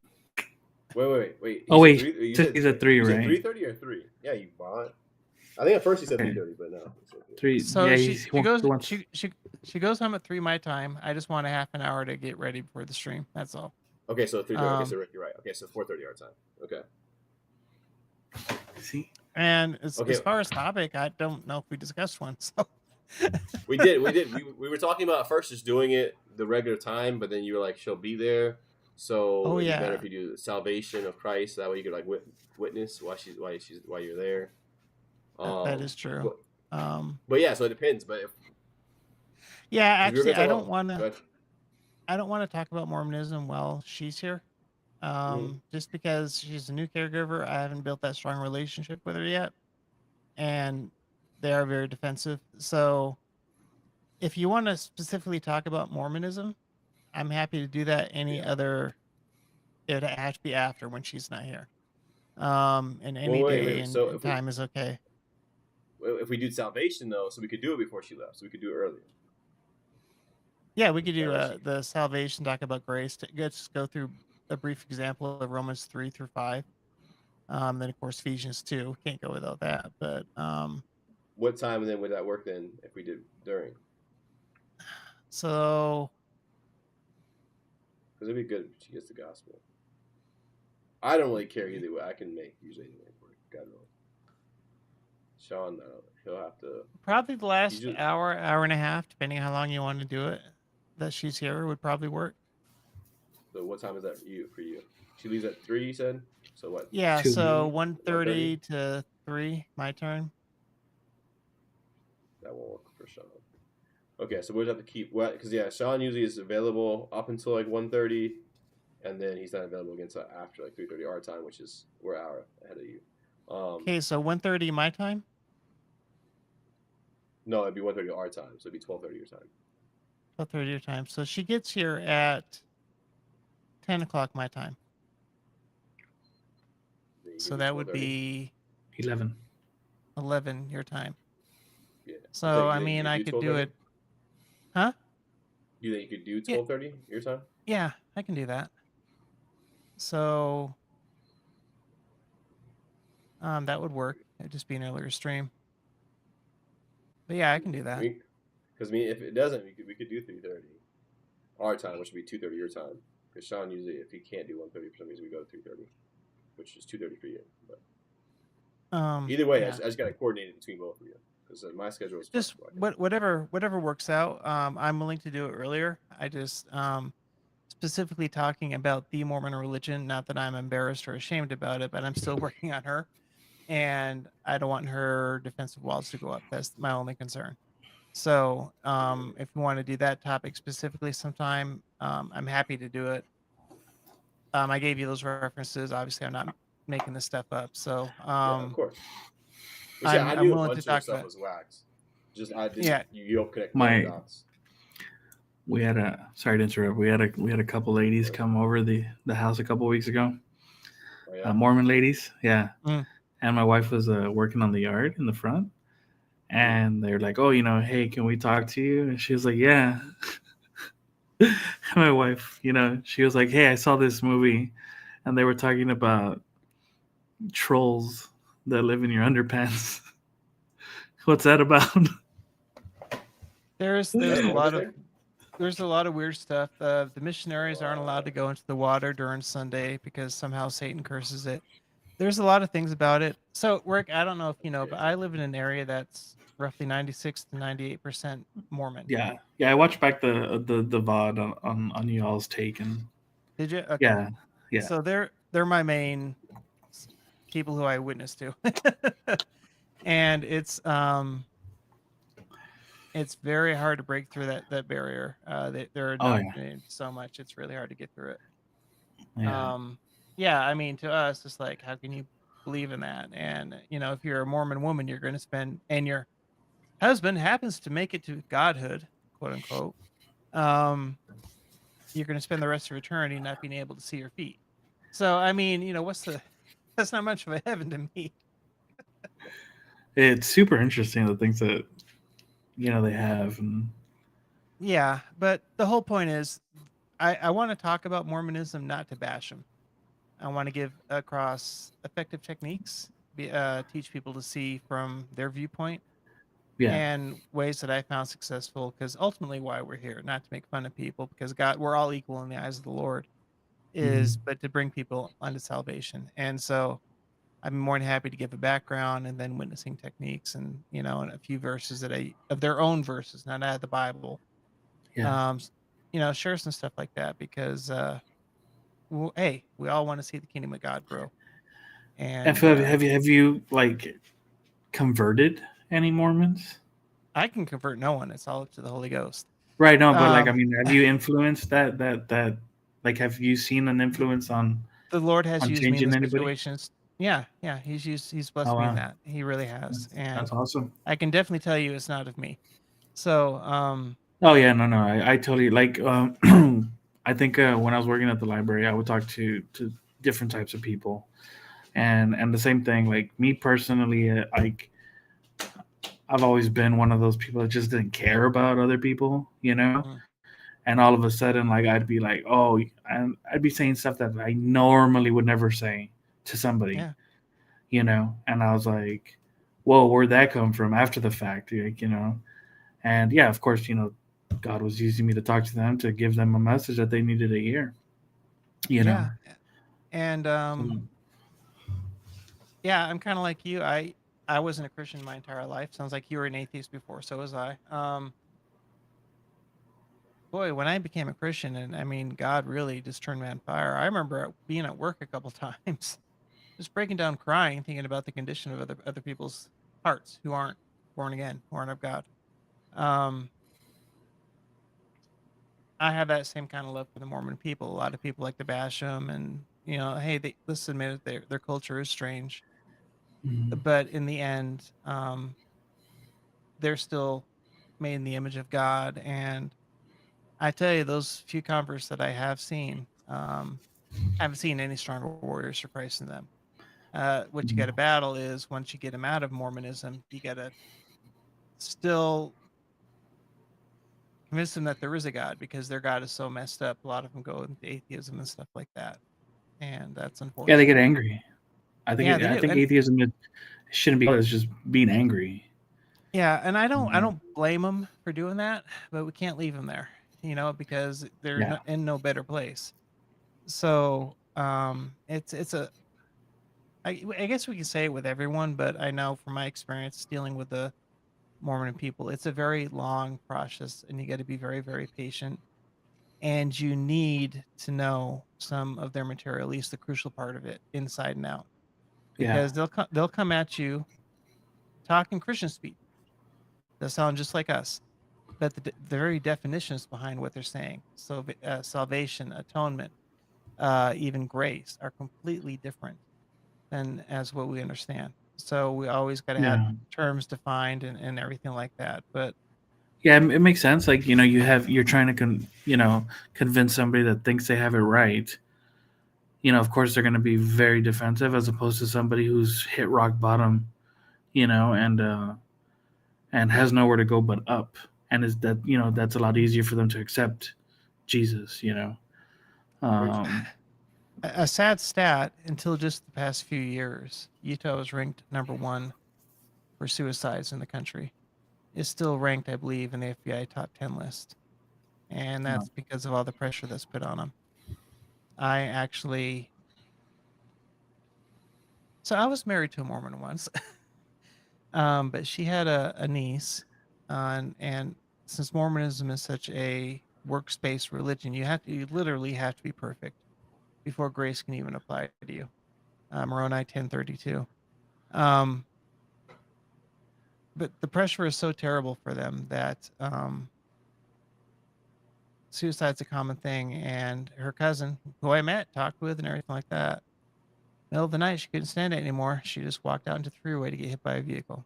Wait. Oh wait, You said he's at 3, you said right? 3:30 or 3? Yeah, you bought. I think at first you said Okay. 3:30, but no. 3. So Yeah, she goes he wants. she goes home at 3 my time. I just want a half an hour to get ready before the stream. That's all. Okay, so 3:30. Okay, Um, so Rick, you're right. Okay, so 4:30 our time. Okay. See, and as Okay. far as topic, I don't know if we discussed one. So We did. We were talking about at first just doing it the regular time, but then you were like, she'll be there, so it'd be better if you do the salvation of Christ. That way you could like witness why you're there. that is true. But yeah, so it depends. But Yeah, if we were actually, gonna I talk don't want about- to. go ahead. I don't want to talk about Mormonism while she's here. Just because she's a new caregiver, I haven't built that strong relationship with her yet, and they are very defensive. So, if you want to specifically talk about Mormonism, I'm happy to do that. Any Yeah. other, it has to be after when she's not here. And any Well, day wait. and, So and time is okay. if we do salvation though, so we could do it before she left, so we could do it earlier. Yeah, we could do That way she- the salvation, talk about grace. Just go through a brief example of Romans 3 through 5. Then of course Ephesians 2. Can't go without that. But What time then would that work then if we did during? so Because it'd be good if she gets the gospel. I don't really care either way. I can make usually anything work. God knows. Sean, he'll have to. probably the last Usually- hour and a half, depending on how long you want to do it, that she's here would probably work. So what time is that for you? She leaves at 3. You said. So what? Yeah, 2. so 1:30 to 3, my turn. That won't work for Sean. Okay, so we'll have to keep what? Because yeah, Sean usually is available up until like 1:30, and then he's not available again until after like 3:30 our time, which is we're an hour ahead of you. Okay, so 1:30 my time. No, it'd be 1:30 our time, so it'd be 12:30 your time. 12:30 your time. So she gets here at 10 o'clock my time. Then you So give me that would 12:30. be 11. 11 your time. Yeah. So You I think you mean, could I do could do 12:30? it. Huh? You think you could do Yeah. 12:30 your time? Yeah, I can do that. So that would work. It'd just be an earlier stream. But yeah, I can do that. Because if it doesn't, we could do 3:30 our time, which would be 2:30 your time. Because Sean usually, if he can't do 1:30 for some reason, we go to 3:30, which is 2:30 for you. But either way, yeah. I just got to coordinate it between both of you because my schedule is Just flexible. whatever works out. I'm willing to do it earlier. I just specifically talking about the Mormon religion. Not that I'm embarrassed or ashamed about it, but I'm still working on her, and I don't want her defensive walls to go up. That's my only concern. So if you want to do that topic specifically sometime, I'm happy to do it. I gave you those references. Obviously, I'm not making this stuff up. So Yeah, of course. But yeah, I I'm knew a willing bunch to of your talk stuff about. was wax. Just I didn't. Yeah. You don't connect My- the dots. We had sorry to interrupt. We had a couple ladies come over the house a couple weeks ago. Oh, yeah? Mormon ladies, yeah. Mm. And my wife was working on the yard in the front, and they're like, "Oh, hey, can we talk to you?" And she was like, "Yeah." My wife, she was like, "Hey, I saw this movie, and they were talking about trolls that live in your underpants. What's that about?" There's a What was lot it of there? weird stuff. The missionaries aren't allowed to go into the water during Sunday because somehow Satan curses it. There's a lot of things about it. So, Rick, I don't know if you know, but I live in an area that's roughly 96 to 98% Mormon. Yeah. I watched back the VOD on y'all's take, and Did you? Okay. yeah, yeah. So they're my main s- people who I witness to, and it's very hard to break through that barrier. They're Oh yeah, indoctrinated so much; it's really hard to get through it. yeah. Yeah, I mean, to us, it's like, how can you believe in that? And if you're a Mormon woman, you're going to spend, and your husband happens to make it to godhood, quote unquote. Um, you're going to spend the rest of eternity not being able to see your feet. So, I mean, what's the? That's not much of a heaven to me. It's super interesting the things that they have, and Yeah, but the whole point is, I want to talk about Mormonism, not to bash them. I want to give across effective techniques, teach people to see from their viewpoint yeah. and ways that I found successful. Because ultimately, why we're here, not to make fun of people, because God, we're all equal in the eyes of the Lord, Mhm. but to bring people unto salvation. And so, I'm more than happy to give a background and then witnessing techniques and a few verses of their own verses, not out of the Bible. Yeah. Um, share some stuff like that because hey, we all want to see the kingdom of God grow. And And so have you like converted any Mormons? I can convert no one. It's all up to the Holy Ghost. Right. No, but like I Um, mean, have you influenced that? Like, have you seen an influence the Lord has on used me in the changing anybody? situations. Yeah, yeah, he's Oh blessed me in wow, that. He really has. that's And awesome. I can definitely tell you it's not of me. So, Oh yeah, no, I totally like. I think when I was working at the library, I would talk to different types of people, and the same thing. Like me personally, like I've always been one of those people that just didn't care about other people. mm, And all of a sudden, like I'd be like, oh, and I'd be saying stuff that I normally would never say to somebody, yeah, and I was like, whoa, where'd that come from after the fact, and yeah, of course, God was using me to talk to them to give them a message that they needed to hear, you know. yeah, and So, yeah, I'm kind of like you. I wasn't a Christian my entire life. Sounds like you were an atheist before. So was I. Boy, when I became a Christian, and I mean, God really just turned me on fire. I remember being at work a couple times, just breaking down, crying, thinking about the condition of other people's hearts who aren't born again, who aren't of God. Um, I have that same kind of love for the Mormon people. A lot of people like to bash them, and hey, let's admit it, their culture is strange, mhm. but in the end, they're still made in the image of God. And I tell you, those few converts that I have seen, I haven't seen any stronger warriors for Christ than them. What you got to battle is once you get them out of Mormonism, you got to still convince them that there is a God because their God is so messed up. A lot of them go into atheism and stuff like that, and that's Yeah, they get unfortunate. angry. I think Yeah, they I do, think and atheism shouldn't be called as just being angry. yeah, and I Mhm. don't blame them for doing that, but we can't leave them there, because they're Yeah, not in no better place. So it's a I guess we can say it with everyone, but I know from my experience dealing with the Mormon people, it's a very long process, and you got to be very, very patient. And you need to know some of their material, at least the crucial part of it, inside and out, yeah, because they'll come at you talking Christian speak. They'll sound just like us, but the very definitions behind what they're saying, so salvation, atonement, even grace, are completely different than as what we understand. So we always got to have yeah, terms defined and everything like that. But yeah. It makes sense. Like you're trying to convince somebody that thinks they have it right. Of course they're going to be very defensive as opposed to somebody who's hit rock bottom, and has nowhere to go but up, and is that that's a lot easier for them to accept, Jesus, Um, A sad stat, until just the past few years, Utah was ranked number 1 for suicides in the country. It's still ranked, I believe, in the FBI top 10 list. And wow. that's because of all the pressure that's put on them. I actually, so I was married to a Mormon once, but she had a niece, and since Mormonism is such a works-based religion, you literally have to be perfect before grace can even apply to you. Moroni 10:32. Um, but the pressure is so terrible for them that suicide's a common thing. And her cousin, who I met, talked with, and everything like that, middle of the night, she couldn't stand it anymore. She just walked out into the freeway to get hit by a vehicle.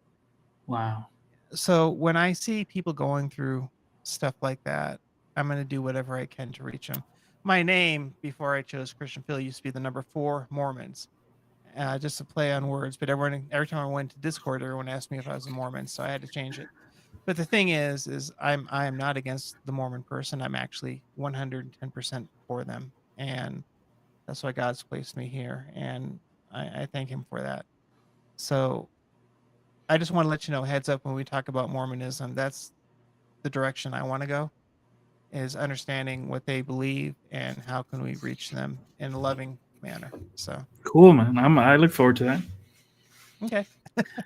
Wow. So when I see people going through stuff like that, I'm going to do whatever I can to reach them. My name, before I chose Christian Phil, used to be the number 4 Mormons, just to play on words. But every time I went to Discord, everyone asked me if I was a Mormon, so I had to change it. But the thing is I am not against the Mormon person. I'm actually 110% for them, and that's why God's placed me here, and I thank Him for that. So I just want to let you know, heads up, when we talk about Mormonism, that's the direction I want to go, is understanding what they believe and how can we reach them in a loving manner. So Cool, man. I look forward to that. okay.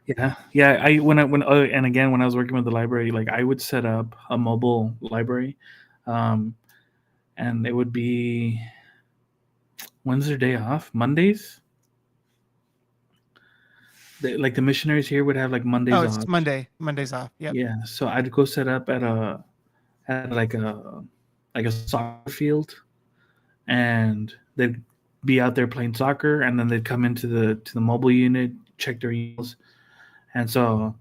Yeah, yeah. And again, when I was working with the library, like I would set up a mobile library, um, and it would be, when's their day off? Mondays. Like the missionaries here would have like Oh, Mondays it's off. Monday. Monday's off. Yep. Yeah, so I'd go set up at like a soccer field, and they'd be out there playing soccer, and then they'd come into the mobile unit, check their emails, and so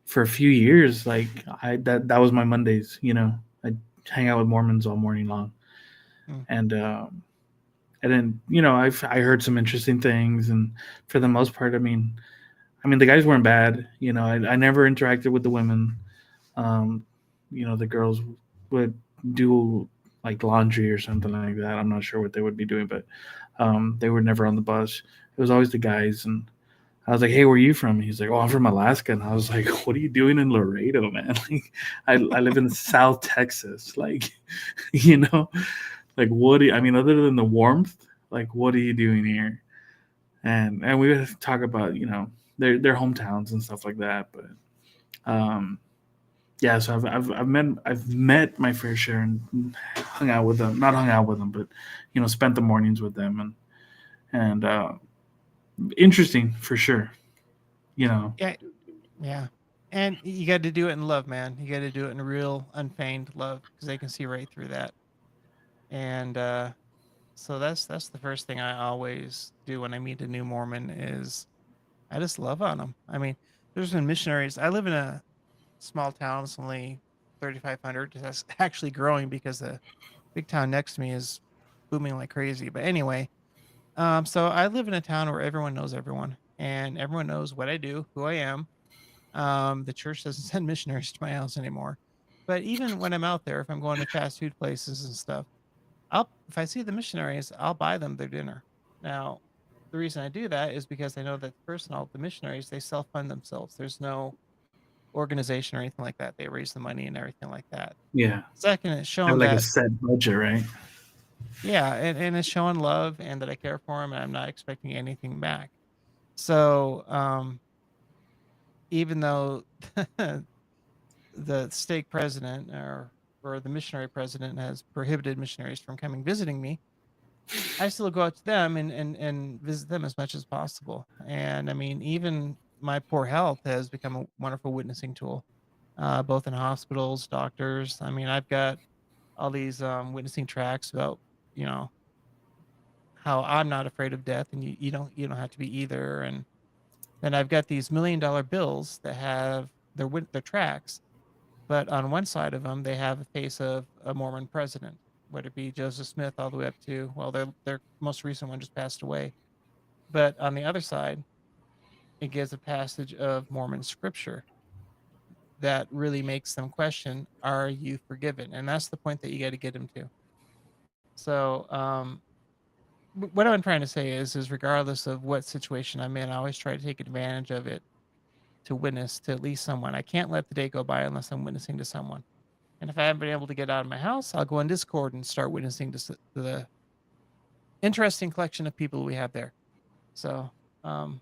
for a few years, like that was my Mondays. I'd hang out with Mormons all morning long, Mm. and then I heard some interesting things, and for the most part, I mean the guys weren't bad. I never interacted with the women. Um, the girls would do like laundry or something like that. I'm not sure what they would be doing, but they were never on the bus. It was always the guys, and I was like, "Hey, where are you from?" He's like, "Oh, I'm from Alaska." And I was like, "What are you doing in Laredo, man? Like, I live in South Texas. Like, you know, like I mean, other than the warmth, like, what are you doing here?" And we would talk about their hometowns and stuff like that. But yeah, so I've met my fair share and hung out with them. Not hung out with them, but spent the mornings with them, and interesting for sure. Yeah. Yeah. And you got to do it in love, man. You got to do it in real, unfeigned love, because they can see right through that. And so that's the first thing I always do when I meet a new Mormon is I just love on them. I mean, there's been missionaries. I live in a small town. It's only 3,500. That's actually growing because the big town next to me is booming like crazy. But anyway, so I live in a town where everyone knows everyone, and everyone knows what I do, who I am. The church doesn't send missionaries to my house anymore. But even when I'm out there, if I'm going to fast food places and stuff, if I see the missionaries, I'll buy them their dinner. Now, the reason I do that is because I know that all the missionaries, they self-fund themselves. There's no organization or anything like that. They raise the money and everything like that. Yeah, Second, it's have showing like a that, set budget, right? yeah, and it's showing love and that I care for them and I'm not expecting anything back. So, even though the stake president or the missionary president has prohibited missionaries from coming visiting me, I still go out to them and visit them as much as possible. And I mean, even my poor health has become a wonderful witnessing tool, both in hospitals, doctors. I mean, I've got all these witnessing tracks about, you know, how I'm not afraid of death, and you don't have to be either. And then I've got these $1 million bills that have their tracks, but on one side of them they have a face of a Mormon president, whether it be Joseph Smith all the way up to, well, their most recent one just passed away. But on the other side, it gives a passage of Mormon scripture that really makes them question, are you forgiven? And that's the point that you got to get them to. So what I'm trying to say is regardless of what situation I'm in, I always try to take advantage of it to witness to at least someone. I can't let the day go by unless I'm witnessing to someone. And if I haven't been able to get out of my house, I'll go on Discord and start witnessing to the interesting collection of people we have there. So, I mean,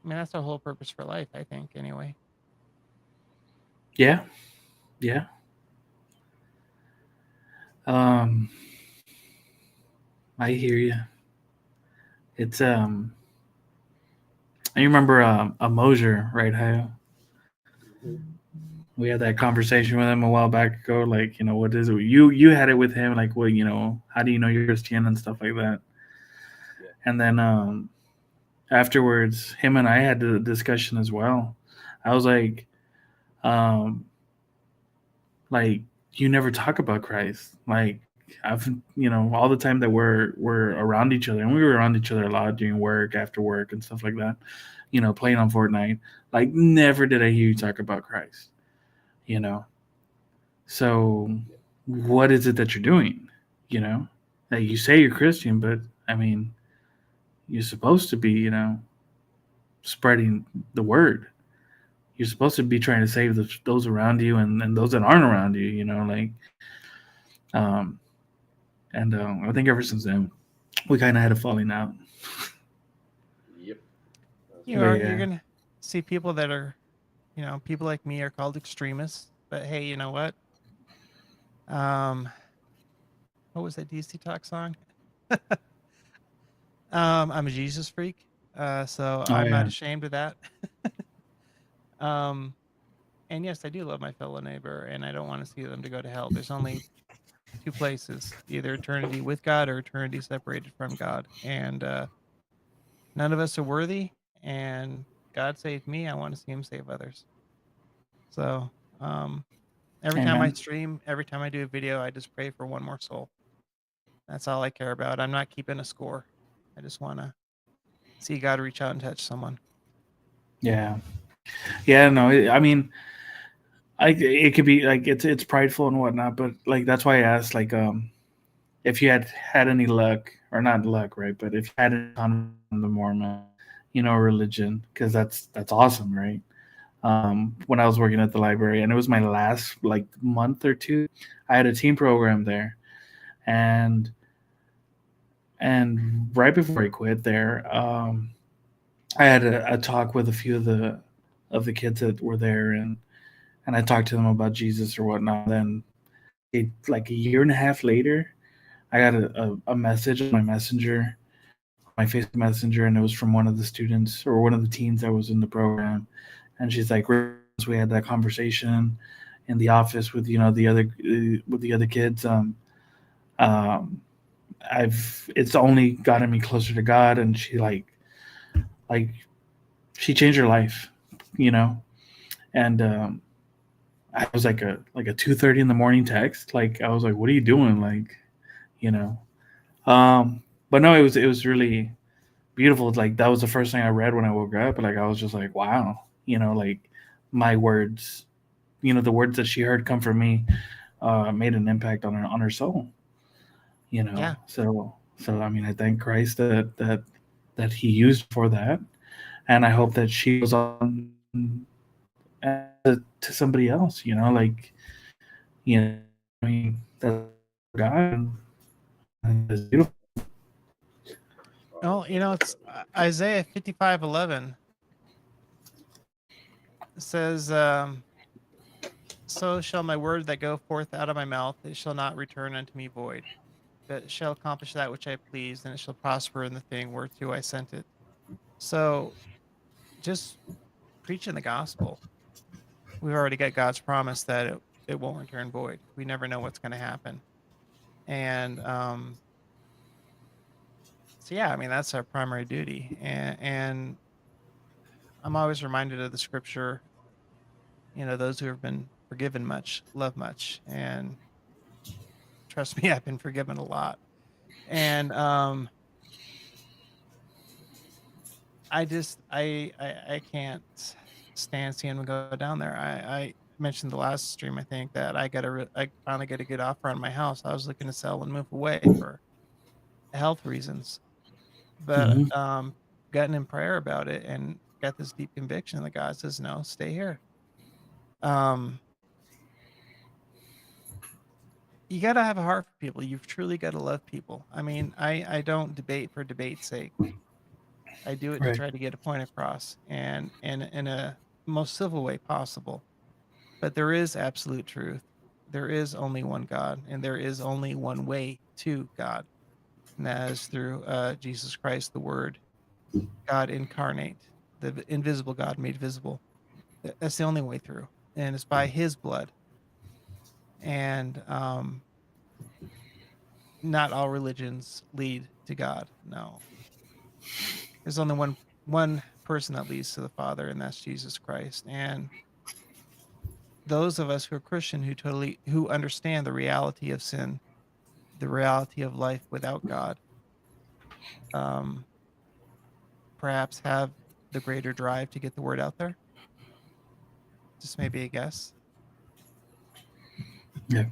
that's our whole purpose for life, I think, anyway. Yeah, yeah. Um, I hear you. It's I remember a Mosier, right? How we had that conversation with him a while back ago. Like, what is it? You had it with him. Like, well, how do you know you're Christian and stuff like that. Yeah. And then afterwards, him and I had the discussion as well. I was um, like you never talk about Christ. Like I've, all the time that we're around each other, and we were around each other a lot during work, after work, and stuff like that. Playing on Fortnite. Like never did I hear you talk about Christ. So what is it that you're doing? That you say you're Christian, but I mean, you're supposed to be, spreading the word. You're supposed to be trying to save those around you and those that aren't around you. Um, and I think ever since then, we kind of had a falling out. Yep. You're Yeah. gonna see people that are, people like me are called extremists. But hey, you know what? What was that DC Talk song? I'm a Jesus freak, so Oh I'm not yeah. ashamed of that. um, and yes, I do love my fellow neighbor, and I don't want to see them to go to hell. There's only two places: either eternity with God or eternity separated from God. And none of us are worthy. And God saved me. I want to see Him save others. So every time I Amen. stream, every time I do a video, I just pray for one more soul. That's all I care about. I'm not keeping a score. I just want to see God reach out and touch someone. Yeah. Yeah. No. I mean, it could be like it's prideful and whatnot, but like that's why I asked if you had any luck or not luck, right? But if you had any on the Mormon, religion, because that's awesome, right? When I was working at the library, and it was my last like month or two, I had a team program there, and right before I quit there, I had a talk with a few of the kids that were there, and I talked to them about Jesus or whatnot. Then, like a year and a half later, I got a message on my messenger, my Facebook messenger, and it was from one of the students or one of the teens that was in the program, and she's like, "We had that conversation in the office with the other kids. Um, it's only gotten me closer to God," and she like she changed her life, you know, and I was like a 2:30 in the morning text. Like I was like, "What are you doing?" Like, you know. But no, it was really beautiful. It's like that was the first thing I read when I woke up. But like I was just like, wow, like my words, the words that she heard come from me, made an impact on her soul. Yeah. So I mean, I thank Christ that He used for that, and I hope that she goes on to somebody else. Like I mean, that's God. And it's beautiful. Well, it's Isaiah 55:11 says, "So shall my word that go forth out of my mouth; it shall not return unto me void, but it shall accomplish that which I please, and it shall prosper in the thing whereto I sent it." So, just preaching the gospel. We've already got God's promise that it won't return void. We never know what's going to happen, and so yeah, I mean that's our primary duty, and I'm always reminded of the scripture. Those who have been forgiven much love much, and trust me, I've been forgiven a lot. And I just I can't stand seeing them go down there. mentioned the last stream, I think, that I finally got a good offer on my house. I was looking to sell and move away for health reasons, but Mhm. gotten in prayer about it and got this deep conviction that God says, no, stay here. Um, you got to have a heart for people. You've truly got to love people. I mean, I don't debate for debate's sake. I do it to Right. try to get a point across, and in a most civil way possible. But there is absolute truth. There is only one God, and there is only one way to God, and that is through Jesus Christ, the Word, God incarnate, the invisible God made visible. That's the only way through, and it's by His blood. And not all religions lead to God. No, there's only one person that leads to the Father, and that's Jesus Christ. And those of us who are Christian who understand the reality of sin, the reality of life without God, um, perhaps have the greater drive to get the word out there. Just maybe a guess. Yeah.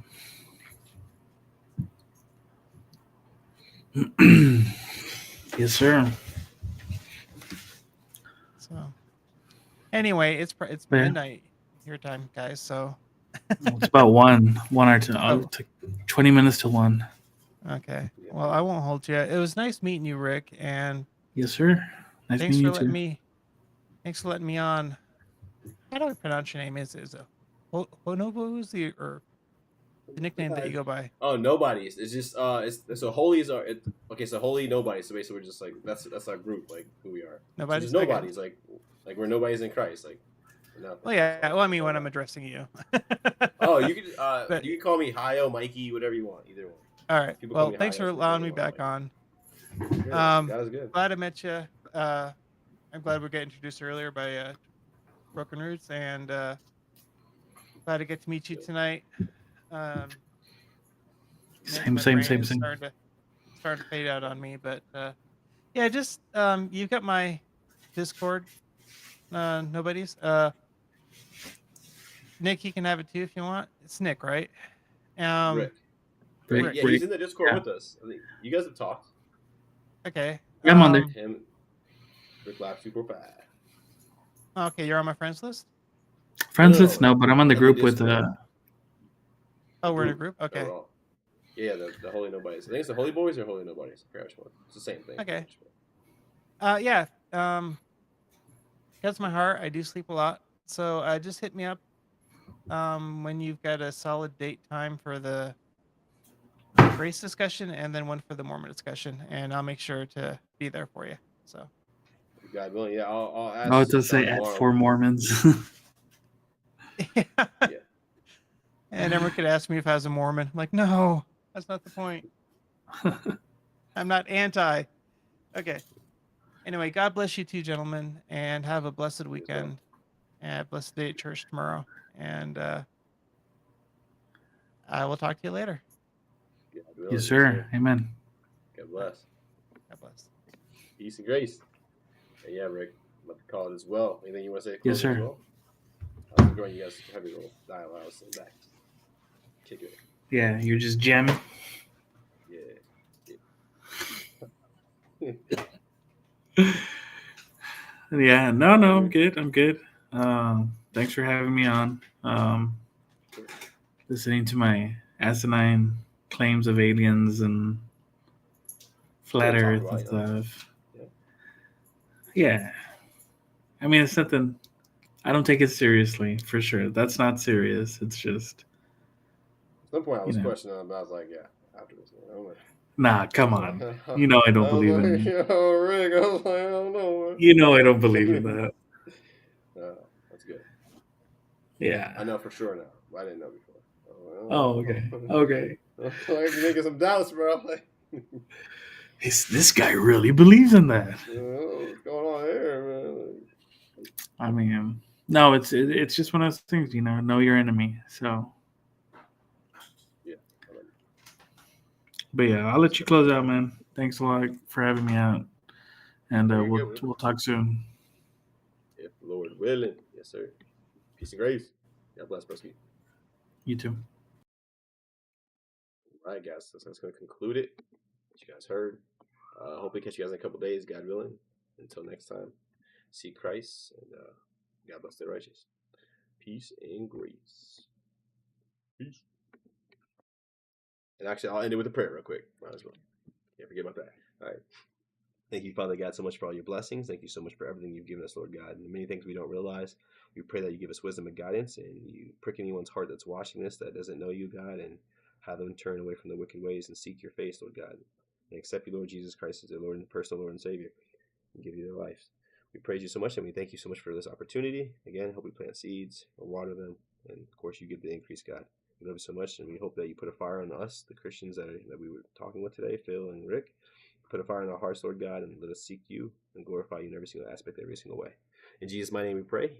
Yes, sir. So anyway, it's Yeah. midnight your time, guys. So Well, it's about one or two. oh, 20 minutes to 1. okay. Yeah. Well, I won't hold you. It was nice meeting you, Rick, and Yes, sir. Nice thanks meeting for you letting too. me. Thanks for letting me on. How do I pronounce your name? Is it Honobo? Who's the nickname that you go by? Oh, nobodies. It's just it's so holies are okay. So holy nobodies. So basically, we're just like that's our group, like who we are. So Nobody's just okay. nobodies, like we're nobodies in Christ, like we're nothing. Well, yeah. So, Well, I mean, all when I'm that. addressing you. Oh, you But can call me Hio, Mikey, whatever you want, either one. all right. People call Well, me thanks Hio, for so whichever allowing they me want, back like. on. Good. God is good. Glad I met you. I'm glad we got introduced earlier by Broken Roots, and glad to get to meet you tonight. Um, Same, my same, brain same, is same. starting to fade out on me, but yeah, just you've got my Discord. Nobody's. Nick, you can have it too if you want. It's Nick, right? Rick. Rick. Yeah, Rick. he's in the Discord Yeah. with us. I think you guys have talked. Okay. Yeah, I'm on there. Him, Rick Lab 245. Okay, you're on my friends list. Friends No, list? No, but I'm on the in the group with Discord. Oh, we're in a group. that Okay. we're all- Yeah, the Holy Nobodies. I think it's the Holy Boys or Holy Nobodies. I forgot which one. It's the same thing. Okay. Yeah. That's my heart. I do sleep a lot, so just hit me up when you've got a solid date time for the race discussion and then one for the Mormon discussion, and I'll make sure to be there for you. So God willing, yeah, I'll ask. Oh, it does say Sean at tomorrow. 4 Mormons. yeah. Yeah. And everyone could ask me if I was a Mormon. I'm like, no, that's not the point. I'm not anti. Okay. Anyway, God bless you two, gentlemen, and have a blessed weekend and a blessed day at church tomorrow. And I will talk to you later. God willing, Yes, sir. Amen. God bless. God bless. Peace and grace. And yeah, Rick, I'm about to call it as well. Anything you want to say? Yes, Closing as sir. well? I was enjoying you guys have your little dialogue. I was sitting back. Kick it. Yeah, you're just jamming. Yeah. Yeah, no, I'm good. I'm good. Thanks for having me on. Listening to my asinine claims of aliens and flat Talk Earth about and it, you know? stuff. Yeah. I mean, it's something. I don't take it seriously, for sure. That's not serious. It's just, At some point, I was you know. questioning them, but I was like, yeah, after this. You know, Nah, come on. You know I don't believe in it. Yo, Rick, I was like, I don't know. Man. You know I don't believe in that. That's good. Yeah. I know for sure now. I didn't know before. Oh, okay. Okay. I'm making some doubts, bro. Like, This guy really believes in that. what's going on here, man? I mean, no, it's just one of those things, you know your enemy. So, Yeah. but yeah, I'll let you close out, man. Thanks a lot for having me out, and we'll talk soon. If the Lord willing, yes, sir. Peace and grace. God bless, broski. You too. All right, guys. So that's going to conclude it. What you guys heard. Hope we catch you guys in a couple days, God willing. Until next time, see Christ and God bless the righteous. Peace and grace. Peace. And actually, I'll end it with a prayer real quick. Might as well. Can't forget about that. All right. Thank you, Father God, so much for all your blessings. Thank you so much for everything you've given us, Lord God. And many things we don't realize. We pray that you give us wisdom and guidance, and you prick anyone's heart that's watching this that doesn't know you, God, and have them turn away from the wicked ways and seek your face, Lord God. And accept you, Lord Jesus Christ, as their Lord and personal Lord and Savior, and give you their life. We praise you so much, and we thank you so much for this opportunity. Again, help we plant seeds or water them, and of course, you give the increase, God. We love you so much, and we hope that you put a fire on us, the Christians that we were talking with today, Phil and Rick. Put a fire in our hearts, Lord God, and let us seek you and glorify you in every single aspect, every single way. In Jesus' mighty name we pray.